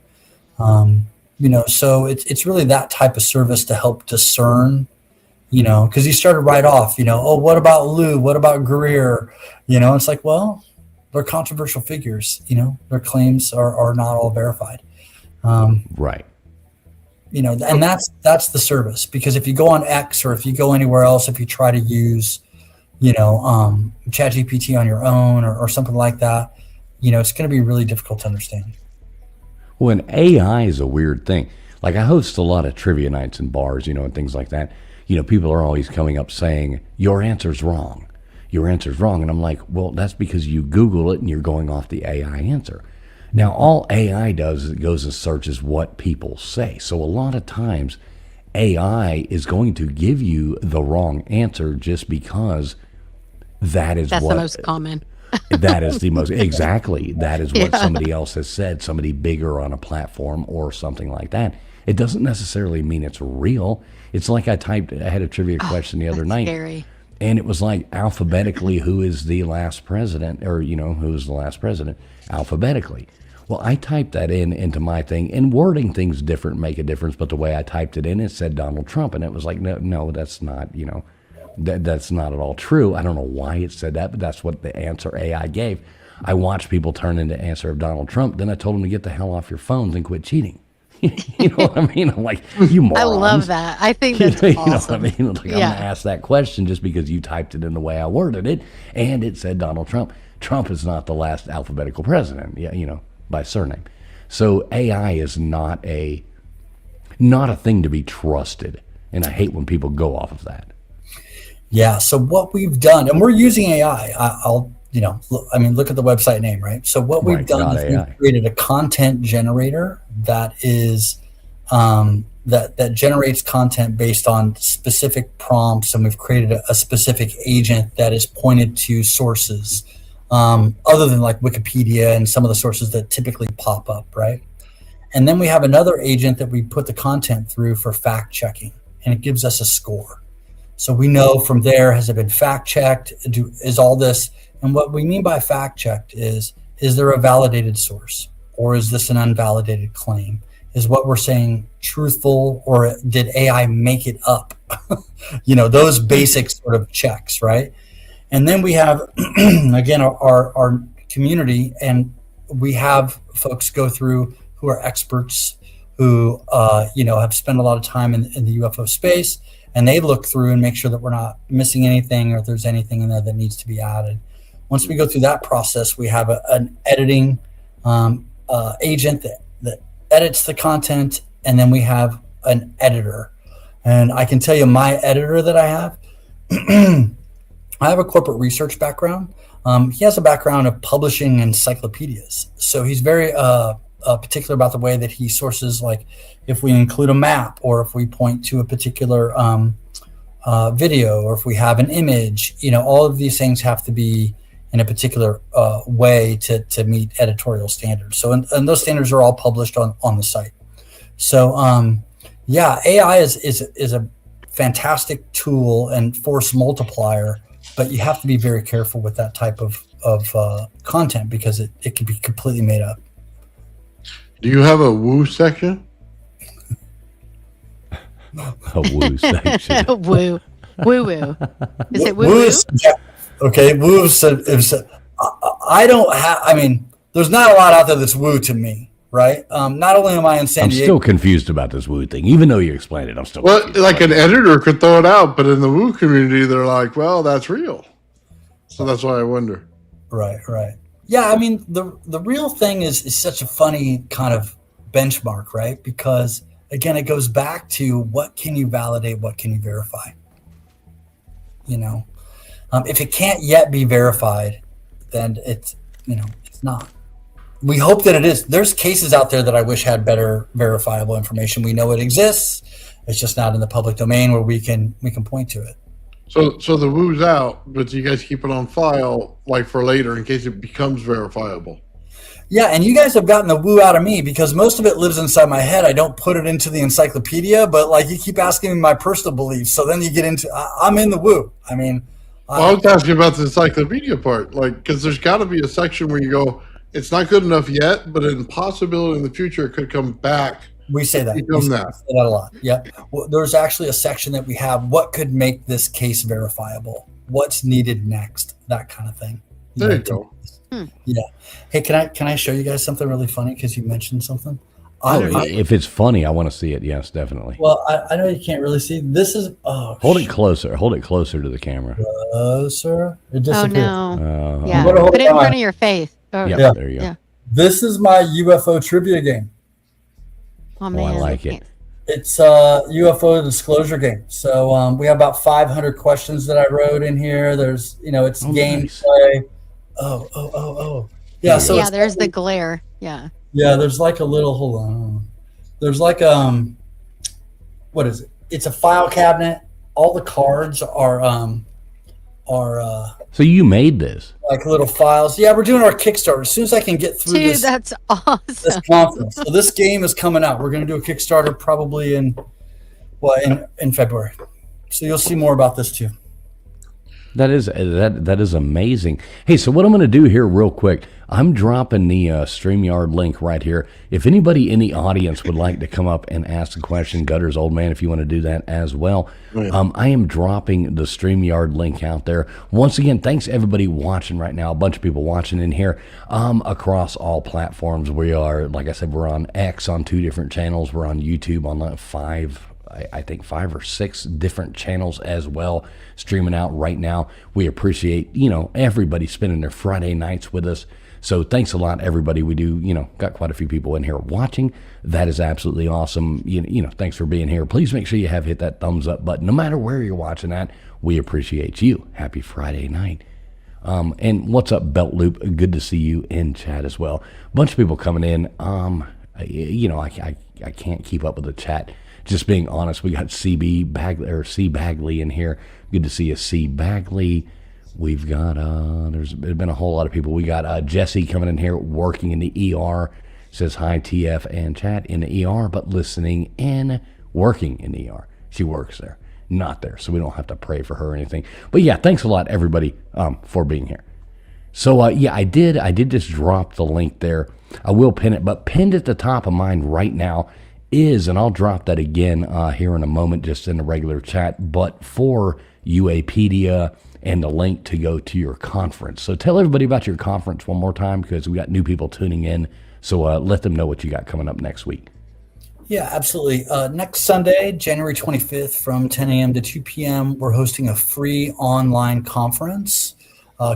So it's really that type of service to help discern, because you started right off, what about Lou? What about Greer? It's like, well, they're controversial figures, their claims are not all verified. Right. And that's the service, because if you go on X or if you go anywhere else, if you try to use, ChatGPT on your own or something like that, it's going to be really difficult to understand. Well, and AI is a weird thing. Like, I host a lot of trivia nights in bars, and things like that. People are always coming up saying, your answer's wrong. Your answer's wrong. And I'm like, well, that's because you Google it and you're going off the AI answer. Now, all AI does is it goes and searches what people say. So a lot of times, AI is going to give you the wrong answer just because that's the most common. That is the most, exactly. That is what somebody else has said, somebody bigger on a platform or something like that. It doesn't necessarily mean it's real. It's like I had a trivia question the other night. Scary. And it was like alphabetically, who is the last president, or, who is the last president alphabetically. Well, I typed that into my thing, and wording things different make a difference. But the way I typed it in, it said Donald Trump. And it was like, no, that's not, that's not at all true. I don't know why it said that, but that's what the answer AI gave. I watched people turn into answer of Donald Trump. Then I told them to get the hell off your phones and quit cheating. You know what I mean? I'm like, you morons. I love that. I think that's awesome. awesome. Know what I mean? Like, I'm going to ask that question just because you typed it in the way I worded it, and it said Donald Trump. Trump is not the last alphabetical president, by surname. So AI is not a thing to be trusted, and I hate when people go off of that. Yeah. So what we've done, and we're using AI. Look at the website name, right? So what we've done is we've created a content generator that is that generates content based on specific prompts, and we've created a specific agent that is pointed to sources other than like Wikipedia and some of the sources that typically pop up, right? And then we have another agent that we put the content through for fact checking, and it gives us a score. So we know from there, has it been fact checked? Is all this? And what we mean by fact checked is there a validated source, or is this an unvalidated claim? Is what we're saying truthful, or did AI make it up? Those basic sort of checks, right? And then we have, again, our community, and we have folks go through who are experts who, have spent a lot of time in the UFO space, and they look through and make sure that we're not missing anything, or if there's anything in there that needs to be added. Once we go through that process, we have an editing agent that edits the content, and then we have an editor. And I can tell you my editor that I have, I have a corporate research background. He has a background of publishing encyclopedias. So he's very particular about the way that he sources, like if we include a map, or if we point to a particular video, or if we have an image, all of these things have to be in a particular way to meet editorial standards. So, and those standards are all published on the site. So, AI is a fantastic tool and force multiplier, but you have to be very careful with that type of content because it can be completely made up. Do you have a woo section? A woo section. Woo. Woo woo. Is it woo Woo woo? is okay. Woo is I don't have. I mean, there's not a lot out there that's woo to me, right? Not only am I in San I'm Diego. still confused about this woo thing. Even though you explained it, I'm still Well, confused. like an editor could throw it out, but in the woo community, they're like, well, that's real. So that's why I wonder. Right. Yeah, I mean, the real thing is such a funny kind of benchmark, right? Because again, it goes back to what can you validate, what can you verify? You know, if it can't yet be verified, then it's not. We hope that it is. There's cases out there that I wish had better verifiable information. We know it exists. It's just not in the public domain where we can point to it. So the woo's out, but you guys keep it on file, like for later, in case it becomes verifiable. Yeah, and you guys have gotten the woo out of me because most of it lives inside my head. I don't put it into the encyclopedia, but like you keep asking me my personal beliefs, so then you get into I'm in the woo. I mean, Well, I was asking about the encyclopedia part, like, because there's got to be a section where you go, it's not good enough yet, but in possibility in the future, it could come back. we say that. Become We say that. that a lot. Yeah. Well, there's actually a section that we have. What could make this case verifiable? What's needed next? That kind of thing. There you go. Yeah. Hey, can I show you guys something really funny because you mentioned something? If it's funny, I want to see it. Yes, definitely. Well, I know you can't really see. This is Hold it closer. Hold it closer to the camera. closer. It Oh disappeared. no. Uh, Yeah. I'm gonna hold Put it in on. front of your face. Oh, yeah, Yeah. there you go. Yeah. This is my UFO trivia game. Oh Oh, man. I like it. It's a UFO disclosure game. So we have about 500 questions that I wrote in here. There's, it's Oh, nice. gameplay. Oh. Yeah. So Yeah, it's, there's the glare. Yeah. yeah, there's like a little. Hold on. There's like what is it? It's a file cabinet. All the cards are So you made this. like little files. Yeah, we're doing our Kickstarter. As soon as I can get through Dude, this that's this awesome. conference. So this game is coming out. We're going to do a Kickstarter probably in February. So you'll see more about this too. That is amazing. Hey, so what I'm going to do here real quick, I'm dropping the StreamYard link right here. If anybody in the audience would like to come up and ask a question, Gutters, old man, if you want to do that as well, I am dropping the StreamYard link out there. Once again, thanks everybody watching right now. A bunch of people watching in here across all platforms. We are, like I said, we're on X on 2 different channels. We're on YouTube on I think 5 or 6 different channels as well, streaming out right now. We appreciate, everybody spending their Friday nights with us. So thanks a lot, everybody. We do, got quite a few people in here watching. That is absolutely awesome. Thanks for being here. Please make sure you have hit that thumbs up button. No matter where you're watching at, we appreciate you. Happy Friday night. And what's up, Belt Loop? Good to see you in chat as well. A bunch of people coming in. I can't keep up with the chat. Just being honest, we got C Bagley in here. Good to see you, C Bagley. We've got there's been a whole lot of people. We got Jesse coming in here, working in the ER. Says hi, TF and chat in the ER, but listening in, working in the ER. She works there, not there, so we don't have to pray for her or anything. But yeah, thanks a lot, everybody, for being here. So I did just drop the link there. I will pin it, but pinned at the top of mine right now is, and I'll drop that again here in a moment, just in the regular chat, but for UAPedia and the link to go to your conference. So tell everybody about your conference one more time, because we got new people tuning in. So let them know what you got coming up next week. Yeah, absolutely. Next Sunday, January 25th from 10 a.m. to 2 p.m., we're hosting a free online conference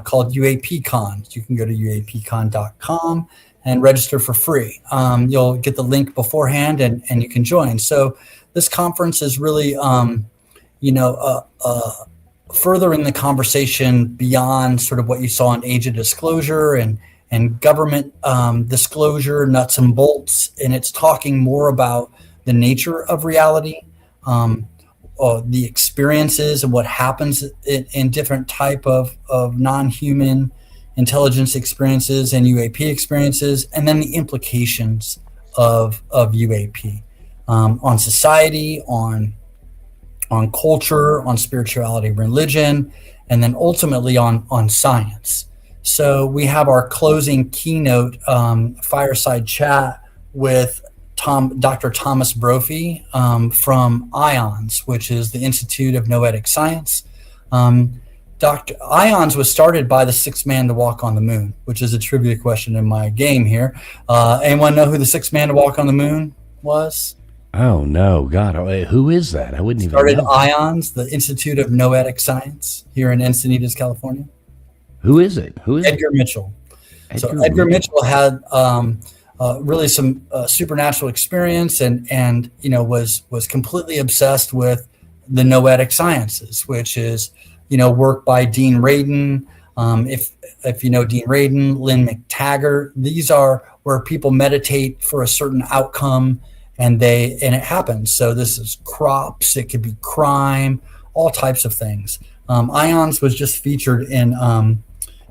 called UAPCon. You can go to uapcon.com and register for free. You'll get the link beforehand and you can join. So this conference is really, furthering the conversation beyond sort of what you saw in Age of Disclosure and government disclosure, nuts and bolts. And it's talking more about the nature of reality, the experiences and what happens in different type of non-human intelligence experiences and UAP experiences, and then the implications of UAP on society, on culture, on spirituality, religion, and then ultimately on science. So we have our closing keynote fireside chat with Dr. Thomas Brophy from IONS, which is the Institute of Noetic Science. Dr. IONS was started by the sixth man to walk on the moon, which is a trivia question in my game here. Anyone know who the sixth man to walk on the moon was? Oh, no. God, who is that? I wouldn't even Started know. IONS, the Institute of Noetic Science here in Encinitas, California. Who is it? Who is Edgar Mitchell. So Edgar Mitchell had really some supernatural experience and was completely obsessed with the noetic sciences, which is work by Dean Radin. If you know Dean Radin, Lynn McTaggart, these are where people meditate for a certain outcome and it happens. So this is crops, it could be crime, all types of things. IONS was just featured in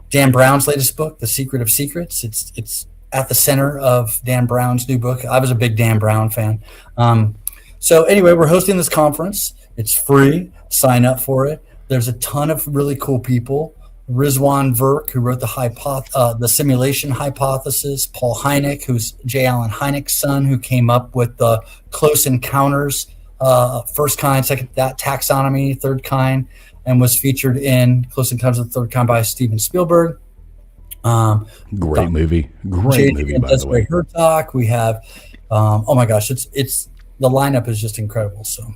Dan Brown's latest book, The Secret of Secrets. It's at the center of Dan Brown's new book. I was a big Dan Brown fan. So anyway, we're hosting this conference. It's free. Sign up for it. There's a ton of really cool people. Rizwan Virk, who wrote the simulation hypothesis. Paul Hynek, who's J. Allen Hynek's son, who came up with the close encounters, first kind, second, that taxonomy, third kind, and was featured in Close Encounters of the Third Kind by Steven Spielberg. Great movie. Great movie, by the way. Hertalk. We have, oh my gosh, it's the lineup is just incredible. So.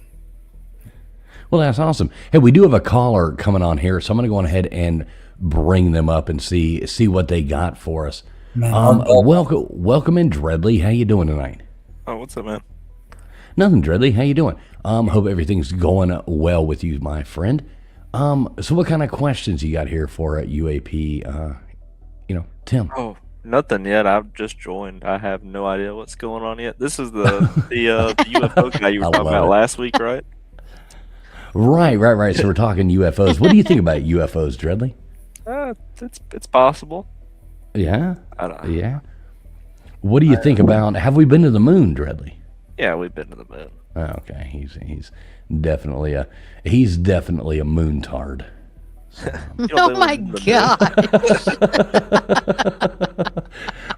Well, that's awesome. Hey, we do have a caller coming on here, so I'm going to go on ahead and bring them up and see what they got for us. Man, welcome in, Dreadly. How you doing tonight? Oh, what's up, man? Nothing, Dreadly. How you doing? Hope everything's going well with you, my friend. So what kind of questions you got here for UAP? Tim. Oh, nothing yet. I've just joined. I have no idea what's going on yet. This is the UFO guy you were talking about last week, right? Right. So we're talking UFOs. What do you think about UFOs, Dreadly? It's possible. Yeah. I don't know. Yeah. What do you think about? Have we been to the moon, Dreadly? Yeah, we've been to the moon. Okay, he's definitely a moontard. Oh my God.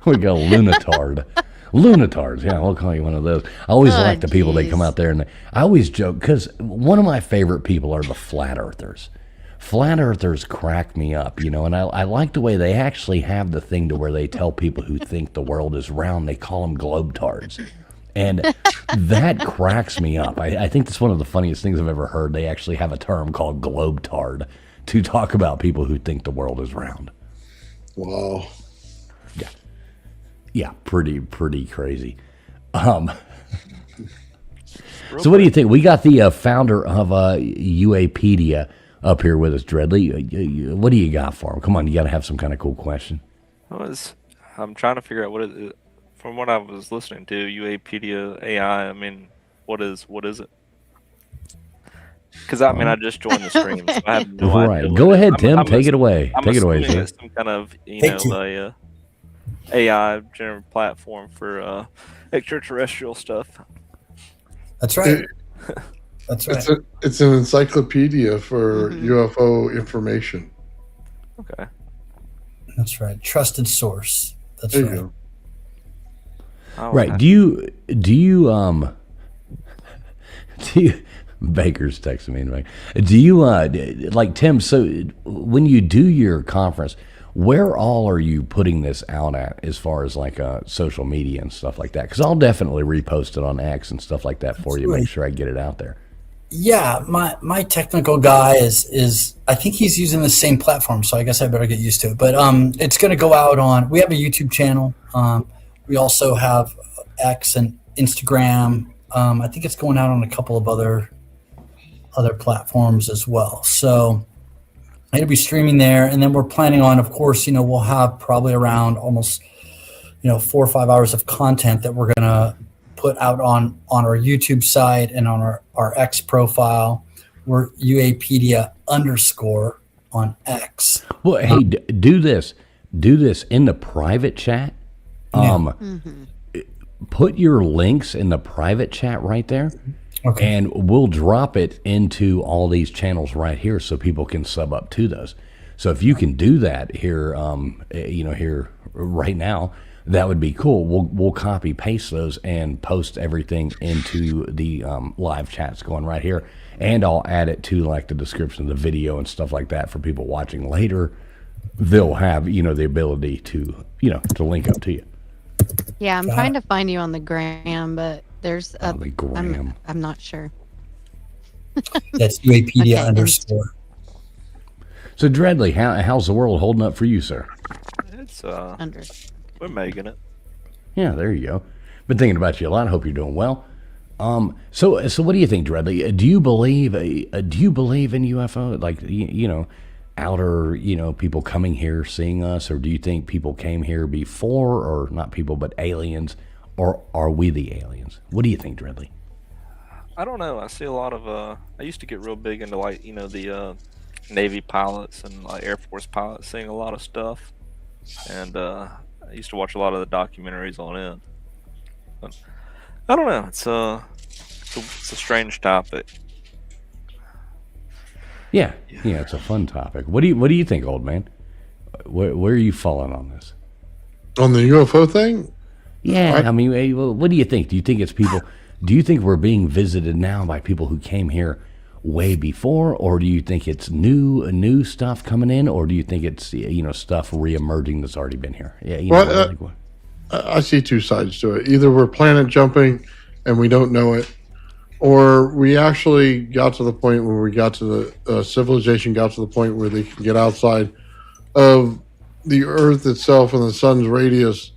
We got a lunatard. Lunatards, yeah, we'll call you one of those. I always like the people that come out there, and I always joke, because one of my favorite people are the flat earthers. Flat earthers crack me up, and I like the way they actually have the thing to where they tell people who think the world is round, they call them globetards. And that cracks me up. I think that's one of the funniest things I've ever heard. They actually have a term called globetard to talk about people who think the world is round. Wow. Yeah, pretty crazy. So what do you think? We got the founder of UAPedia up here with us, Dreadly. What do you got for him? Come on, you got to have some kind of cool question. I'm trying to figure out what it is. From what I was listening to, UAPedia AI, I mean, what is it? Because I just joined the stream, so I have no idea. Right, go ahead, Tim. Take it away. Take it away, sir. Some kind of AI generative platform for extraterrestrial stuff. That's right. That's right. It's an encyclopedia for UFO information. Okay. That's right. Trusted source. That's there right. You go. Oh, right. okay. Do you Baker's texting me anyway. Do you like Tim, so when you do your conference, where all are you putting this out at as far as like social media and stuff like that? Because I'll definitely repost it on X and stuff like that for you. Make sure I get it out there. Yeah, my technical guy is I think he's using the same platform, so I guess I better get used to it. But it's going to go out on. We have a YouTube channel. We also have X and Instagram. I think it's going out on a couple of other platforms as well. So it'll be streaming there, and then we're planning on, of course, we'll have probably around almost 4 or 5 hours of content that we're gonna put out on our YouTube site and on our X profile. We're UAPedia _ on X. Well, hey, do this in the private chat. Put your links in the private chat right there. Okay. And we'll drop it into all these channels right here so people can sub up to those. So if you can do that here, here right now, that would be cool. We'll copy paste those and post everything into the live chats going right here, and I'll add it to like the description of the video and stuff like that for people watching later. They'll have the ability to to link up to you. Yeah, I'm trying to find you on the gram, but there's a the gram. I'm not sure. That's UAPedia Okay, underscore. So Dreadly, how's the world holding up for you, sir? It's Under. we're making it. Yeah, there you go. Been thinking about you a lot. I hope you're doing well. So what do you think, Dreadly? Do you believe in UFO? Like outer people coming here seeing us, or do you think people came here before, or not people but aliens, or are we the aliens? What do you think, Dreadly? I don't know. I see a lot of I used to get real big into like the Navy pilots and like Air Force pilots, seeing a lot of stuff, and I used to watch a lot of the documentaries on it. But I don't know. It's a strange topic. Yeah, it's a fun topic. What do you think, old man? Where are you falling on this? On the UFO thing? Yeah, I mean, what do you think? Do you think it's people? Do you think we're being visited now by people who came here way before, or do you think it's new stuff coming in, or do you think it's stuff reemerging that's already been here? Yeah, I see two sides to it. Either we're planet jumping and we don't know it, or we actually got to the point where we got to the civilization got to the point where they can get outside of the Earth itself and the sun's radius.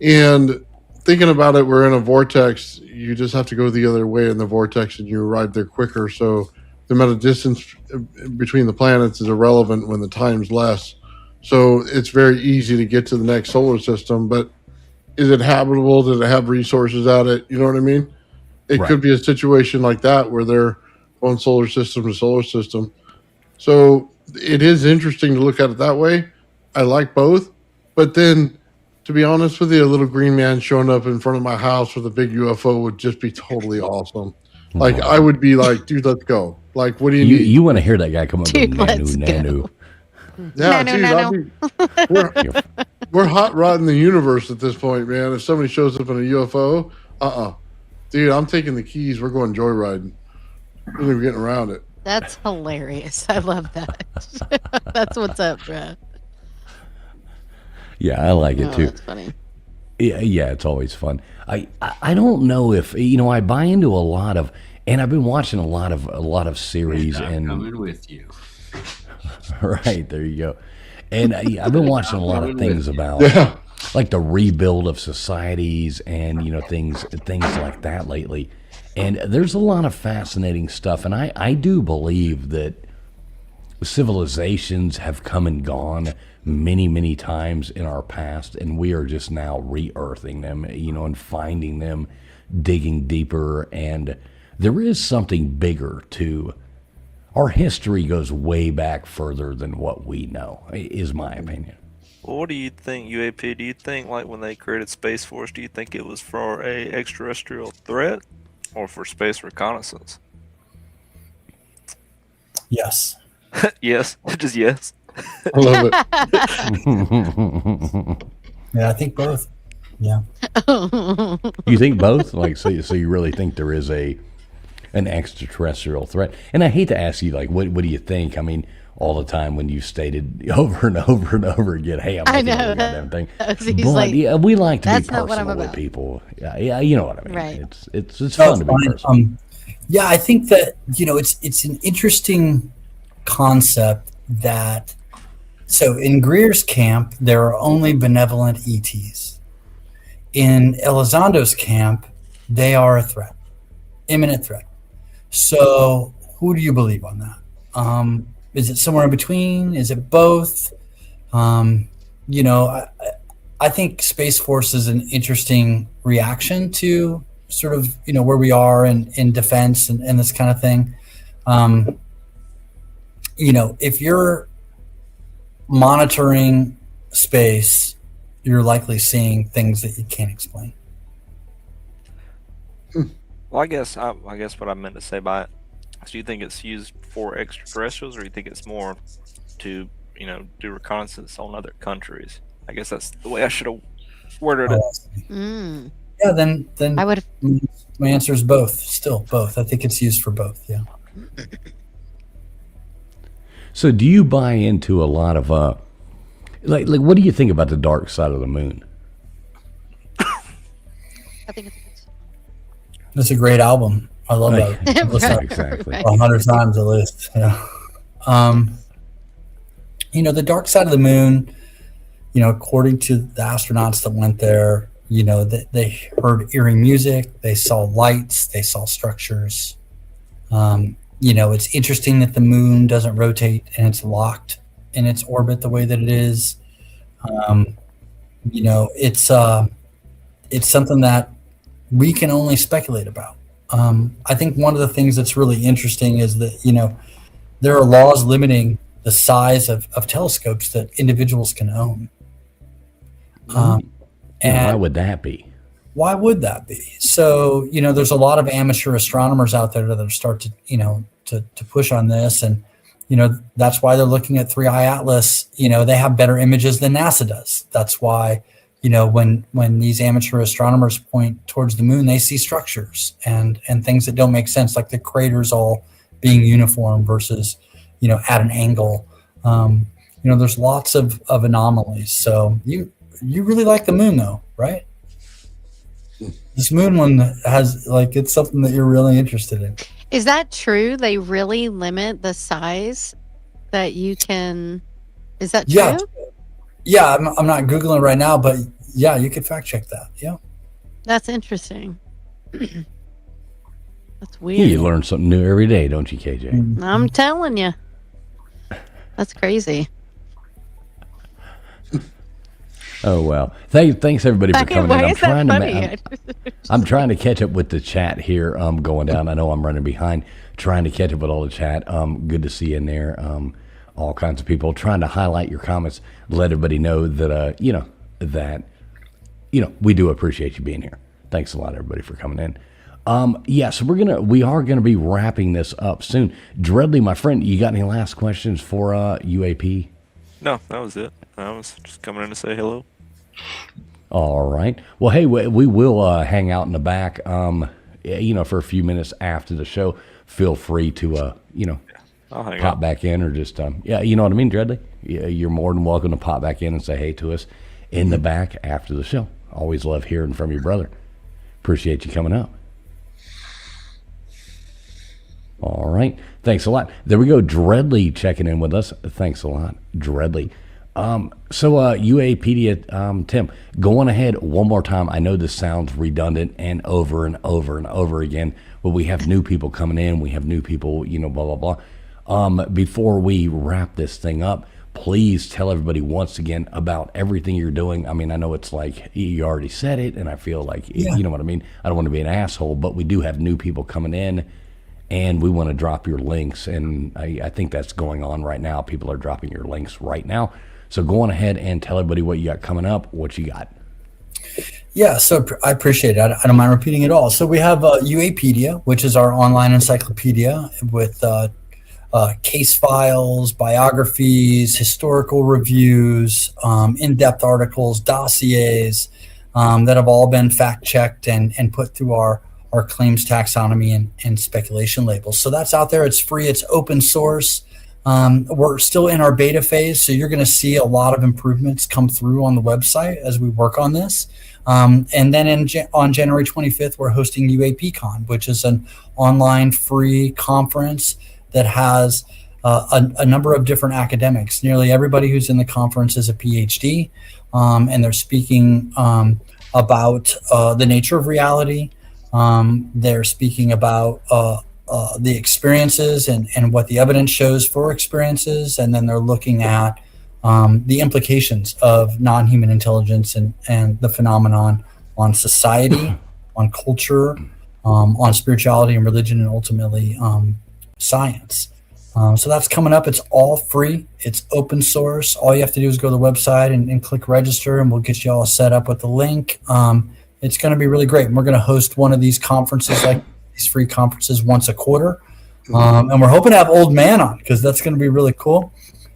And thinking about it, we're in a vortex. You just have to go the other way in the vortex and you arrive there quicker. So the amount of distance between the planets is irrelevant when the time's less. So it's very easy to get to the next solar system. But is it habitable? Does it have resources at it? You know what I mean? It could be a situation like that where they're on solar system to solar system. So it is interesting to look at it that way. I like both. But then, to be honest with you, a little green man showing up in front of my house with a big UFO would just be totally awesome. Like, I would be like, dude, let's go. Like, what do you need? You want to hear that guy come up Dude, with let's nanu? Yeah, Nano, dude, we're hot rodding the universe at this point, man. If somebody shows up in a UFO, dude, I'm taking the keys. We're going joyriding. We're getting around it. That's hilarious. I love that. That's what's up, bro. Yeah, I like it too. That's funny. Yeah, it's always fun. I don't know if I buy into a lot of, and I've been watching a lot of series and coming with you. Right, there you go. And I've been watching a lot of things about like the rebuild of societies and things like that lately. And there's a lot of fascinating stuff, and I do believe that civilizations have come and gone many times in our past, and we are just now re-earthing them, and finding them, digging deeper, and there is something bigger to our history. Goes way back further than what we know, is my opinion. Well, what do you think, UAP? Do you think like when they created Space Force, do you think it was for a extraterrestrial threat or for space reconnaissance? Yes. Yes, just yes. I love it. Yeah, I think both. Yeah. You think both? Like, so you really think there is an extraterrestrial threat? And I hate to ask you, like, what do you think? I mean, all the time when you stated over and over and over again, hey, I'm making every goddamn thing. But like, yeah, we like to be that's not what I'm personal with about. people. Yeah, you know what I mean. Right. It's fun to be personal. Yeah, I think that it's an interesting concept that. So in Greer's camp, there are only benevolent ETs. In Elizondo's camp, they are a threat, imminent threat. So who do you believe on that? Is it somewhere in between? Is it both? I think Space Force is an interesting reaction to sort of, where we are in defense and this kind of thing. If you're monitoring space, you're likely seeing things that you can't explain. Well, I guess what I meant to say by it is, do you think it's used for extraterrestrials, or do you think it's more to do reconnaissance on other countries. I guess that's the way I should have worded it. Mm. Yeah, then I would. my answer is both. Still both. I think it's used for both. Yeah. So do you buy into a lot of like what do you think about the dark side of the moon? I think it's. It's a great album. I love Like, that. I've listened to it exactly. Right. 100 times at least. Yeah. The dark side of the moon, according to the astronauts that went there, they heard eerie music, they saw lights, they saw structures. It's interesting that the moon doesn't rotate and it's locked in its orbit the way that it is. It's something that we can only speculate about. I think one of the things that's really interesting is that, there are laws limiting the size of telescopes that individuals can own. And why And would that be? why would that be? So, there's a lot of amateur astronomers out there that start to push on this. And, that's why they're looking at 3i Atlas. They have better images than NASA does. That's why, when these amateur astronomers point towards the moon, they see structures and things that don't make sense, like the craters all being uniform versus, at an angle. There's lots of anomalies. So you really like the moon though, right? This moon one has it's something that you're really interested in. Is that true? They really limit the size that you can. Is that true? Yeah. Yeah, I'm not Googling right now, but yeah, you could fact check that. Yeah. That's interesting. That's weird. You learn something new every day, don't you, KJ? I'm telling you. That's crazy. Oh well. Thanks everybody for coming Why in. is that funny? I'm trying to catch up with the chat here. Going down. I know I'm running behind. Trying to catch up with all the chat. Good to see you in there. All kinds of people trying to highlight your comments. Let everybody know that we do appreciate you being here. Thanks a lot, everybody, for coming in. So we are gonna be wrapping this up soon. Dreadly, my friend, you got any last questions for UAP? No, that was it. I was just coming in to say hello. All right. Well, hey, we will hang out in the back, for a few minutes after the show. Feel free to, I'll hang pop out. back in or just, you know what I mean, Dreadly? You're more than welcome to pop back in and say hey to us in the back after the show. Always love hearing from your brother. Appreciate you coming up. All right. Thanks a lot. There we go. Dreadly checking in with us. Thanks a lot, Dreadly. UAPedia, Tim, going ahead one more time. I know this sounds redundant and over and over and over again, but we have new people coming in. We have new people, blah, blah, blah. Before we wrap this thing up, please tell everybody once again about everything you're doing. I mean, I know it's like you already said it, and I feel like, you know what I mean? I don't want to be an asshole, but we do have new people coming in, and we want to drop your links, and I think that's going on right now. People are dropping your links right now. So go on ahead and tell everybody what you got coming up, what you got. Yeah, so I appreciate it. I don't mind repeating it all. So we have UAPedia, which is our online encyclopedia with case files, biographies, historical reviews, in-depth articles, dossiers that have all been fact-checked and put through our claims taxonomy and speculation labels. So that's out there. It's free. It's open source. We're still in our beta phase, so you're going to see a lot of improvements come through on the website as we work on this. And then on January 25th, we're hosting UAPCon, which is an online free conference that has a number of different academics. Nearly everybody who's in the conference is a PhD, and they're speaking about the nature of reality. They're speaking about the experiences and what the evidence shows for experiences, and then they're looking at the implications of non-human intelligence and the phenomenon on society, on culture, on spirituality and religion, and ultimately science. So that's coming up. It's all free. It's open source. All you have to do is go to the website and click register, and we'll get you all set up with the link. It's going to be really great. And we're going to host one of these conferences, like these free conferences, once a quarter. And we're hoping to have Old Man on, because that's going to be really cool.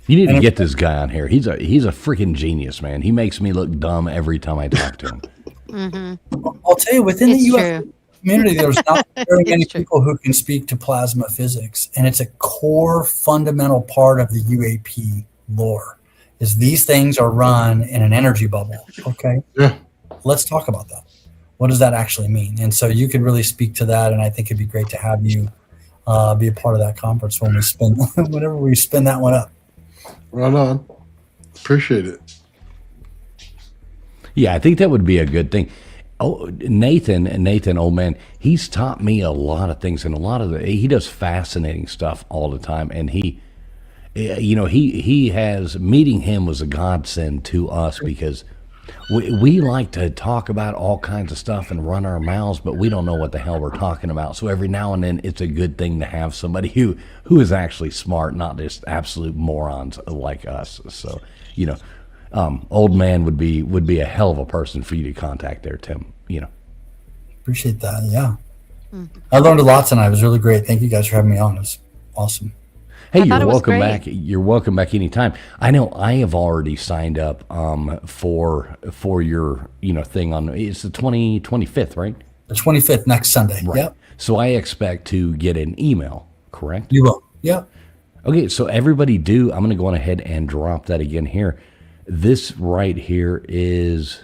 You need to get this guy on here. He's a freaking genius, man. He makes me look dumb every time I talk to him. I'll tell you, within the U.S. true. community, there's not very many It's true. people who can speak to plasma physics, and it's a core fundamental part of the UAP lore. Is these things are run in an energy bubble? Okay, Yeah. let's talk about that. What does that actually mean? And so you could really speak to that, and I think it'd be great to have you be a part of that conference when we spin whenever we spin that one up. Right on. Appreciate it. Yeah, I think that would be a good thing. Oh, Nathan, old man, he's taught me a lot of things, and he does fascinating stuff all the time. And he has, meeting him was a godsend to us because we like to talk about all kinds of stuff and run our mouths, but we don't know what the hell we're talking about. So every now and then, it's a good thing to have somebody who is actually smart, not just absolute morons like us. So, old man would be a hell of a person for you to contact there, Tim. Appreciate that. Yeah, I learned a lot tonight. It was really great. Thank you guys for having me on. It was awesome. Hey, I thought you're it was welcome great. back. You're welcome back anytime. I know I have already signed up for your thing on it's the 25th, right? The 25th next Sunday. Right. Yep, So I expect to get an email, correct? you will. Yep. Okay, so everybody I'm going to go on ahead and drop that again here. This right here is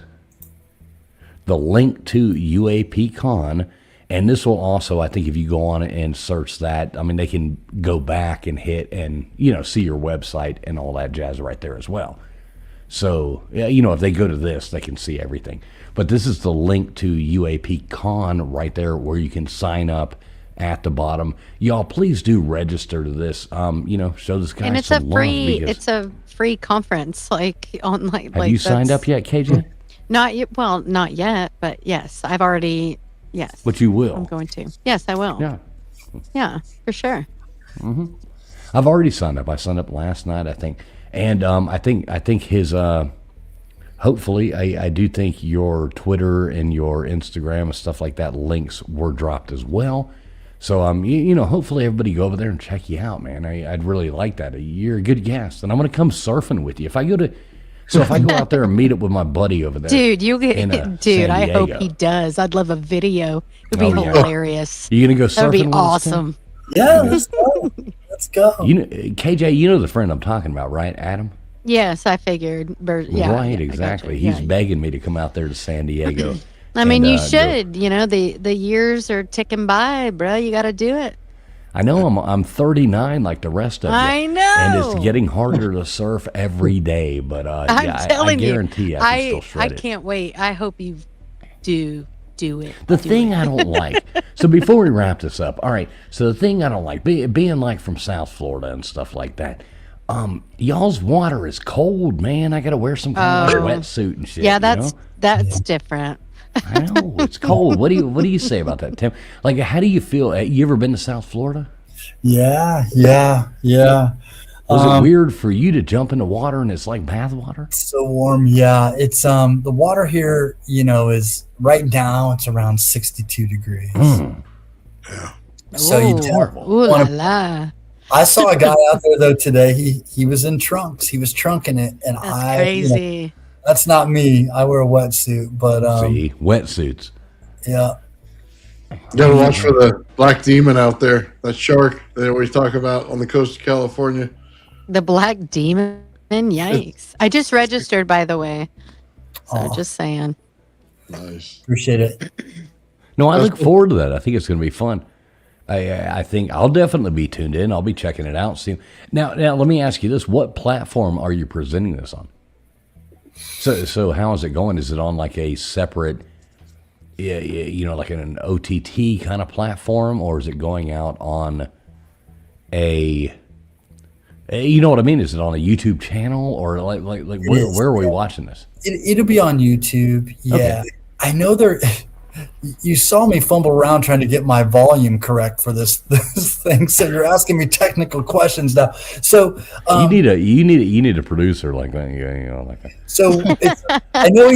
the link to UAPCon, and this will also, I think if you go on it and search that, I mean, they can go back and hit and, see your website and all that jazz right there as well. So, if they go to this, they can see everything. But this is the link to UAPCon right there where you can sign up at the bottom. Y'all, please do register to this. Show this guy And it's some a love free because- it's a free conference like on like Have you signed that's- up yet, KJ? Not yet. Well, not yet, but yes, I've already. Yes, But you I'm will. going to. Yes, I will. Yeah. Yeah, for sure. I've already signed up. I signed up last night, I think. And I think his hopefully I do think your Twitter and your Instagram and stuff like that links were dropped as well. So hopefully everybody go over there and check you out, man. I'd really like that. You're a good guest, and I'm gonna come surfing with you. If I go out there and meet up with my buddy over there. Dude, you get in, dude. San I hope Diego. he does. I'd love a video. It'd be Oh, yeah. hilarious. You gonna go surfing? That would be with us, Tim? awesome. Yeah, let's go. Let's go. KJ, the friend I'm talking about, right? Adam? Yes, I figured. Yeah, Right, yeah, I exactly. gotcha. He's Yeah. begging me to come out there to San Diego. I mean, and, you go- should. The years are ticking by, bro. You got to do it. I know I'm 39 like the rest of you. I know. And it's getting harder to surf every day, but I'm telling I guarantee you, I can still shred I it. can't wait. I hope you do it. The thing I don't like, so before we wrap this up, all right, so the thing I don't like, being like from South Florida and stuff like that, y'all's water is cold, man. I got to wear some kind of like wetsuit and shit. Yeah, you know? that's different. I know, it's cold. What do you say about that, Tim? Like, how do you feel? You ever been to South Florida? Yeah. Was it weird for you to jump in the water and it's like bath water? So warm. Yeah, it's the water here, is right now it's around 62 degrees. So you Ooh, don't ooh la wanna- la. I saw a guy out there though today. He was in trunks. He was trunking it, and That's I crazy. that's not me. I wear a wetsuit, but See, wetsuits. yeah. You gotta watch for the black demon out there. That shark they always talk about on the coast of California. The black demon. Yikes! I just registered, by the way. So Aw. just saying. Nice. Appreciate it. No, I look forward to that. I think it's going to be fun. I think I'll definitely be tuned in. I'll be checking it out soon. Now, let me ask you this: what platform are you presenting this on? So how is it going? Is it on like a separate, like an OTT kind of platform, or is it going out on you know what I mean? Is it on a YouTube channel, or like where are we watching this? It'll be on YouTube. Yeah, Okay. I know there. You saw me fumble around trying to get my volume correct for this thing, so you're asking me technical questions now. So You need a producer like that. Like that. So I know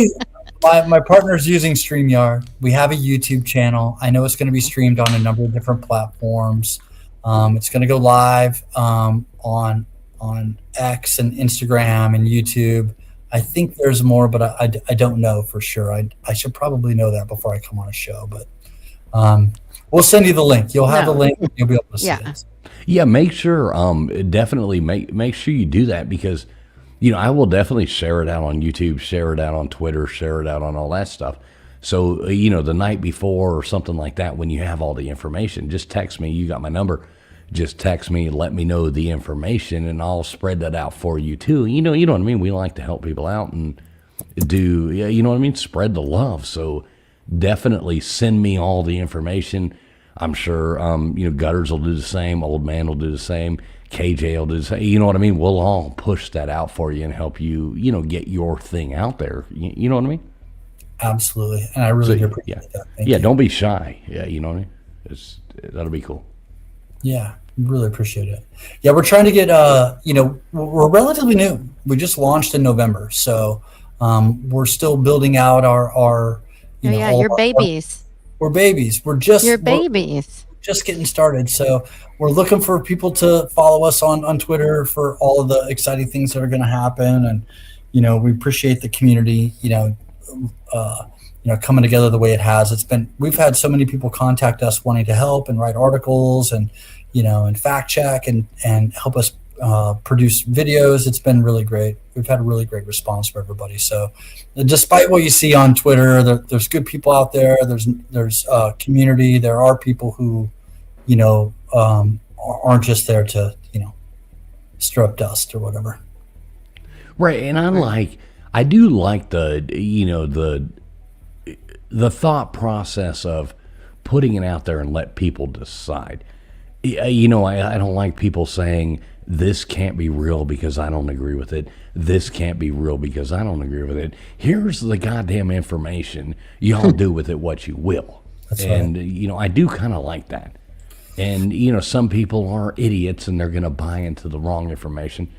my partner's using StreamYard. We have a YouTube channel. I know it's going to be streamed on a number of different platforms. It's going to go live on on X and Instagram and YouTube. I think there's more, but I don't know for sure. I should probably know that before I come on a show, but we'll send you the link. You'll have the link. You'll be able to see it. Yeah, make sure, definitely make sure you do that, because, I will definitely share it out on YouTube, share it out on Twitter, share it out on all that stuff. So, the night before or something like that, when you have all the information, just text me. You got my number. Just text me, let me know the information, and I'll spread that out for you too. You know what I mean? We like to help people out and spread the love. So definitely send me all the information. I'm sure, Gutters will do the same. Old Man will do the same. KJ will do the same. You know what I mean? We'll all push that out for you and help you, get your thing out there. You know what I mean? Absolutely. And I really do appreciate that. Thank you. Don't be shy. Yeah, you know what I mean? That'll be cool. Yeah, really appreciate it. Yeah, we're trying to get, we're relatively new. We just launched in November. So we're still building out our you're babies. We're babies. We're just getting started. So we're looking for people to follow us on Twitter for all of the exciting things that are going to happen. And, we appreciate the community, coming together the way it has. We've had so many people contact us wanting to help and write articles and, and fact check and help us produce videos. It's been really great. We've had a really great response from everybody. So despite what you see on Twitter, there's good people out there. There's community. There are people who, aren't just there to, stir up dust or whatever. Right. And I do like the thought process of putting it out there and let people decide. I don't like people saying this can't be real because I don't agree with it. This can't be real because I don't agree with it. Here's the goddamn information. Y'all do with it what you will. That's and, right. I do kind of like that. And, some people are idiots and they're going to buy into the wrong information.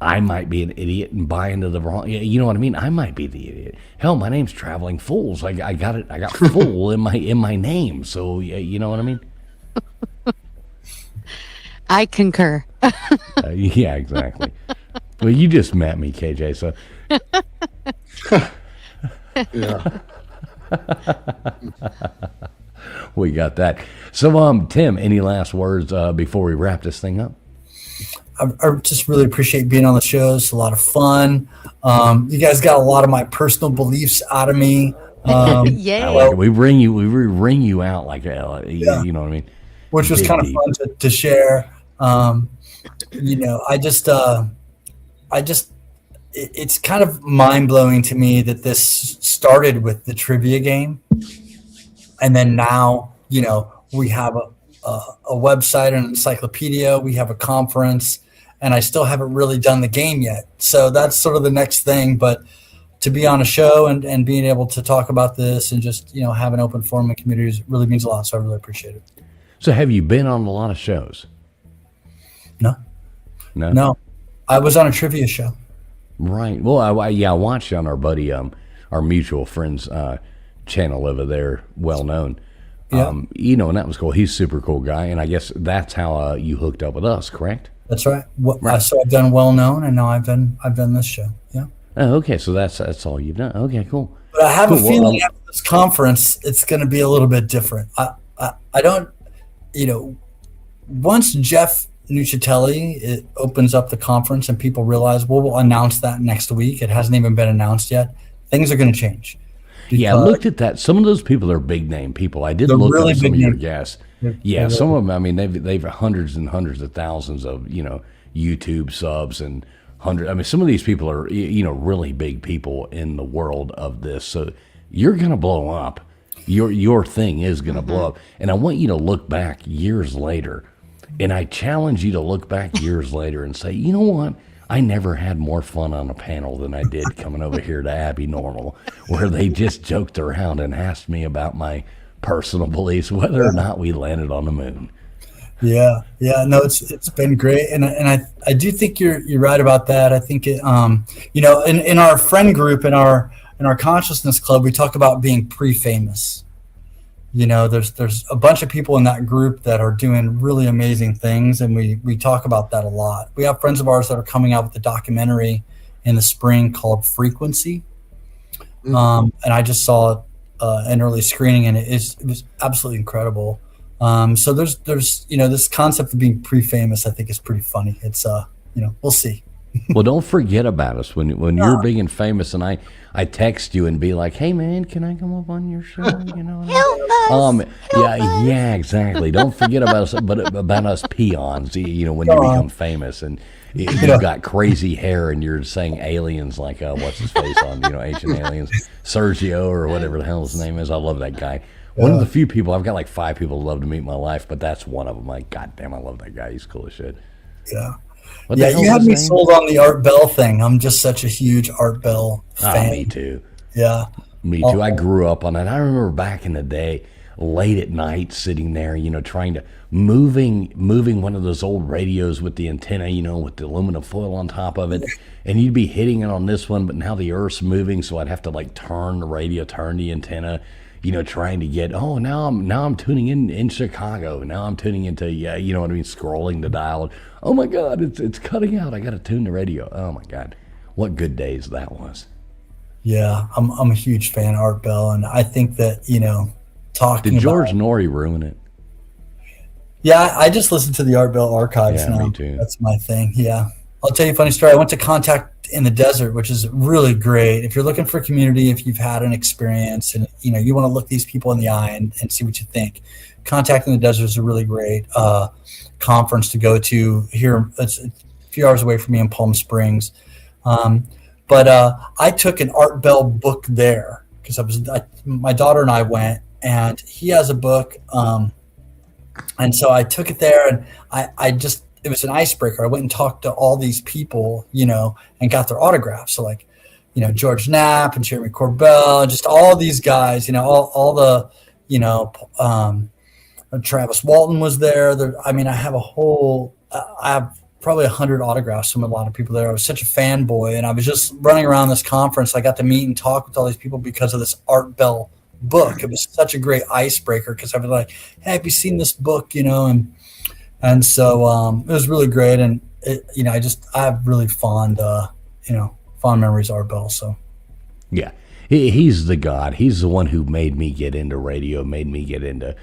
I might be an idiot and buy into the wrong. You know what I mean? I might be the idiot. Hell, my name's Traveling Fools. I got it. I got fool in my name. So you know what I mean? I concur. Yeah, exactly. Well, you just met me, KJ. So Yeah. we got that. So, Tim, any last words before we wrap this thing up? I just really appreciate being on the show. It's a lot of fun. You guys got a lot of my personal beliefs out of me. Yeah. I like it. We ring you out like you know what I mean? Which was kind of fun to share. It's kind of mind blowing to me that this started with the trivia game. And then now, we have a website and an encyclopedia. We have a conference, and I still haven't really done the game yet. So that's sort of the next thing. But to be on a show and being able to talk about this and just, have an open forum and communities really means a lot. So I really appreciate it. So have you been on a lot of shows? No. I was on a trivia show. Right. Well, I watched you on our buddy, our mutual friend's channel over there, well known. Yeah. And that was cool. He's a super cool guy, and I guess that's how you hooked up with us, correct? That's right. So I've done well known, and now I've done this show. Yeah. Oh, okay. So that's all you've done. Okay, cool. But I have a feeling after this conference, it's going to be a little bit different. I don't, once Jeff Nucitelli opens up the conference and people realize, we'll announce that next week. It hasn't even been announced yet. Things are going to change. Yeah, I looked at that. Some of those people are big name people. I did look really at some of your name. guests. Yeah, some of them. I mean, they've hundreds and hundreds of thousands of YouTube subs and hundred. I mean, some of these people are really big people in the world of this. So you're gonna blow up. Your thing is gonna blow up. And I want you to look back years later, and I challenge you to look back years later and say, you know what? I never had more fun on a panel than I did coming over here to Abbinormal, where they just joked around and asked me about my personal beliefs, whether or not we landed on the moon. Yeah. No, it's been great, and I do think you're right about that. I think it, in our friend group, in our consciousness club, we talk about being pre-famous. there's a bunch of people in that group that are doing really amazing things, and we talk about that a lot. We have friends of ours that are coming out with a documentary in the spring called Frequency. And I just saw an early screening, and it was absolutely incredible. So there's this concept of being pre-famous, I think, is pretty funny. It's we'll see. Well, don't forget about us when you're big and famous, and I text you and be like, "Hey man, can I come up on your show?" Help us. Yeah, exactly. Don't forget about us, but about us peons. When you become famous and you've got crazy hair and you're saying aliens like what's his face on Ancient Aliens, Sergio or whatever the hell his name is. I love that guy. One of the few people, I've got like 5 people who love to meet in my life, but that's one of them. Like, goddamn, I love that guy. He's cool as shit. Yeah. You had me sold on the Art Bell thing. I'm just such a huge Art Bell fan. Me too. Yeah. Me too. I grew up on it. I remember back in the day, late at night, sitting there, trying to moving one of those old radios with the antenna, with the aluminum foil on top of it, and you'd be hitting it on this one, but now the Earth's moving, so I'd have to like turn the radio, turn the antenna, trying to get. Oh, now I'm tuning in Chicago. Now I'm tuning into scrolling the dial. Oh my God, it's cutting out. I got to tune the radio. Oh my God, what good days that was. Yeah, I'm a huge fan of Art Bell, and I think that talking. Did George Norrie ruin it? Yeah, I just listen to the Art Bell archives now. Me too. That's my thing. Yeah, I'll tell you a funny story. I went to Contact in the Desert, which is really great. If you're looking for a community, if you've had an experience, and you want to look these people in the eye and see what you think, Contact in the Desert is a really great conference to go to. Here, it's a few hours away from me in Palm Springs. But I took an Art Bell book there because my daughter and I went, and he has a book. And so I took it there, and it was an icebreaker. I went and talked to all these people, and got their autographs. So like, George Knapp and Jeremy Corbell, just all these guys, all the, Travis Walton was there. I have probably 100 autographs from a lot of people there. I was such a fanboy, and I was just running around this conference. I got to meet and talk with all these people because of this Art Bell book. It was such a great icebreaker because I was like, "Hey, have you seen this book?" And so it was really great. And I have really fond memories of Art Bell. So yeah, he's the god. He's the one who made me get into radio, made me get into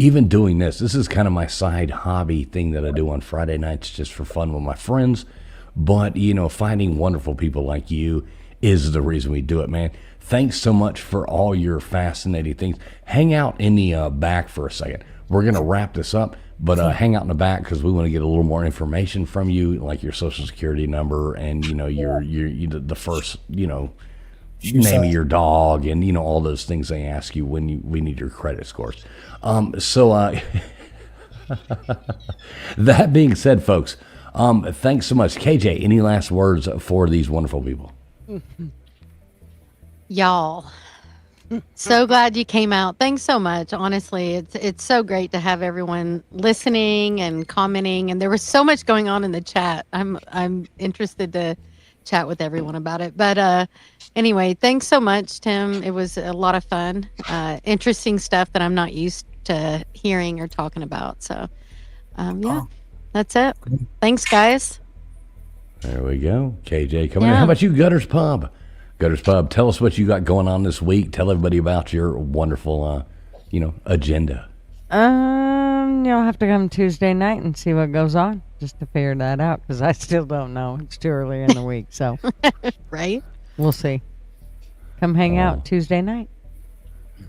even doing this. This is kind of my side hobby thing that I do on Friday nights just for fun with my friends. But, finding wonderful people like you is the reason we do it, man. Thanks so much for all your fascinating things. Hang out in the back for a second. We're going to wrap this up, but hang out in the back because we want to get a little more information from you, like your social security number and, your the first, name of your dog and, all those things they ask you when we need your credit scores. That being said, folks, thanks so much. KJ, any last words for these wonderful people? Y'all, so glad you came out. Thanks so much. Honestly, it's so great to have everyone listening and commenting, and there was so much going on in the chat. I'm interested to chat with everyone about it. But anyway, thanks so much, Tim. It was a lot of fun. Interesting stuff that I'm not used to hearing or talking about. So yeah, that's it. Thanks, guys. There we go. KJ coming in. How about you, Gutters Pub? Gutters Pub, tell us what you got going on this week. Tell everybody about your wonderful agenda. You'll have to come Tuesday night and see what goes on just to figure that out because I still don't know. It's too early in the week, so right. We'll see. Come hang out Tuesday night.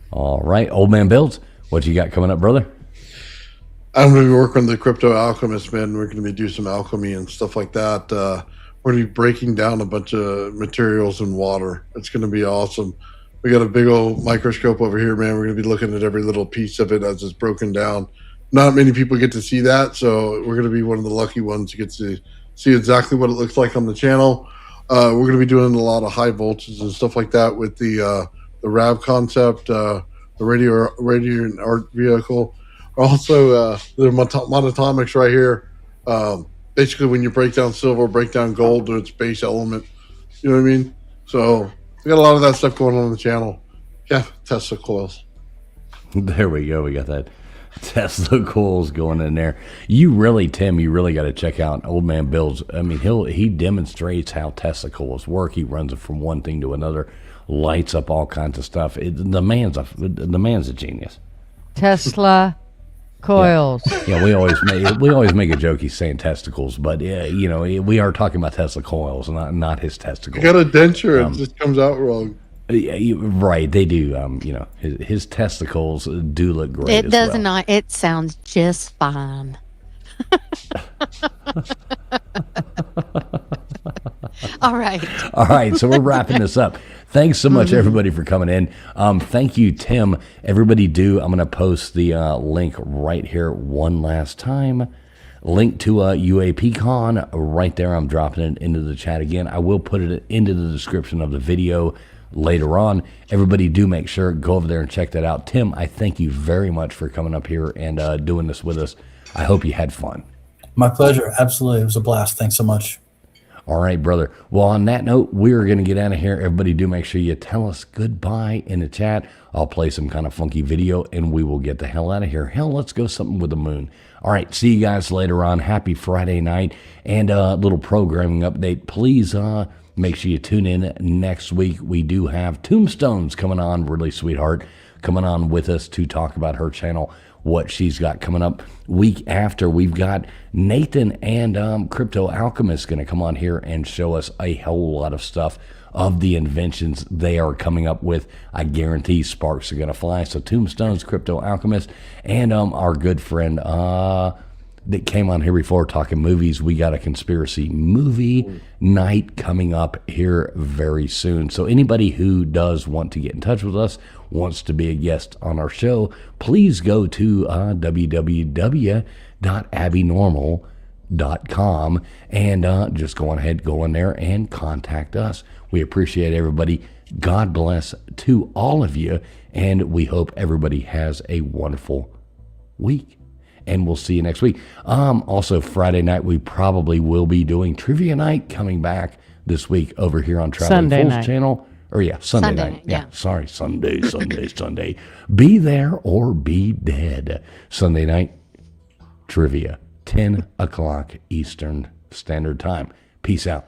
All right, Old Man Builds, what you got coming up, brother? I'm going to be working on the Crypto Alchemist, man. We're going to be doing some alchemy and stuff like that. We're going to be breaking down a bunch of materials in water. It's going to be awesome. We got a big old microscope over here, man. We're going to be looking at every little piece of it as it's broken down. Not many people get to see that, so we're going to be one of the lucky ones to get to see exactly what it looks like on the channel. We're going to be doing a lot of high voltages and stuff like that with the RAV concept, the radio and art vehicle. Also, the monatomics right here. Basically, when you break down silver, break down gold to its base element. You know what I mean? So we got a lot of that stuff going on the channel. Yeah, Tesla coils. There we go. We got that Tesla coils going in there. You really, Tim, you really got to check out Old Man Bill's. I mean, he demonstrates how Tesla coils work. He runs it from one thing to another, lights up all kinds of stuff. The man's a genius. Tesla coils. Yeah, we always make a joke. He's saying testicles, but yeah, we are talking about Tesla coils, not his I testicles. got a denture. It just comes out wrong. Yeah, right, they do. His testicles do look great. It does well. not. It sounds just fine. All right. So we're wrapping this up. Thanks so much, everybody, for coming in. Thank you, Tim. Everybody I'm going to post the link right here one last time. Link to UAPCon right there. I'm dropping it into the chat again. I will put it into the description of the video later on. Everybody do make sure, go over there and check that out. Tim, I thank you very much for coming up here and doing this with us. I hope you had fun. My pleasure. Absolutely. It was a blast. Thanks so much. All right, brother. Well, on that note, we're going to get out of here. Everybody do make sure you tell us goodbye in the chat. I'll play some kind of funky video, and we will get the hell out of here. Hell, let's go something with the moon. All right, see you guys later on. Happy Friday night. And a little programming update. Please make sure you tune in next week. We do have Tombstones coming on, really sweetheart, coming on with us to talk about her channel, what she's got coming up. Week after, we've got Nathan and Crypto Alchemist going to come on here and show us a whole lot of stuff of the inventions they are coming up with. I guarantee sparks are going to fly. So Tombstones, Crypto Alchemist, and our good friend that came on here before talking movies. We got a conspiracy movie night coming up here very soon. So anybody who does want to get in touch with us, wants to be a guest on our show, please go to www.abbinormal.com and just go in there and contact us. We appreciate everybody. God bless to all of you, and we hope everybody has a wonderful week. And we'll see you next week. Also, Friday night, we probably will be doing Trivia Night coming back this week over here on Traveling Sunday Fools night. channel. Or Sunday night. Yeah. Sorry, Sunday. Be there or be dead. Sunday night, trivia, 10 o'clock Eastern Standard Time. Peace out.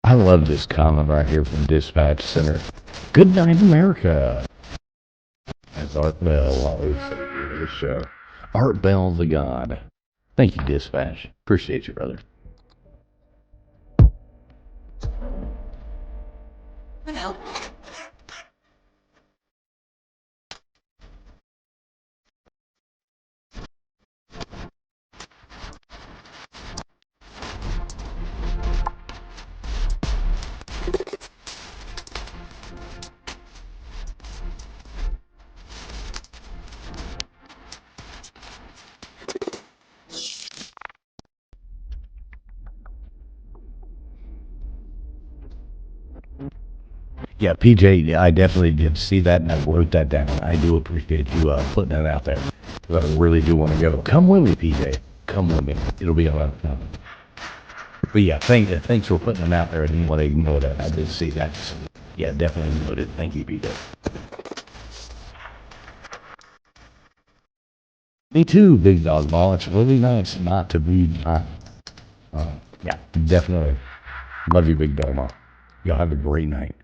I love this comment right here from Dispatch Center. Good night, America. As Art Bell always said in the show. Art Bell the God. Thank you, Dispatch. Appreciate you, brother. Yeah, PJ, I definitely did see that and I wrote that down. I do appreciate you putting that out there. 'Cause I really do want to go. Come with me, PJ. Come with me. It'll be a lot of fun. But yeah, thanks for putting it out there. I didn't want to ignore that. I did see that. So, yeah, definitely noted. Thank you, PJ. Me too, Big Dog Ball. It's really nice not to be. Yeah, definitely. Love you, Big Dog Ball. Y'all have a great night.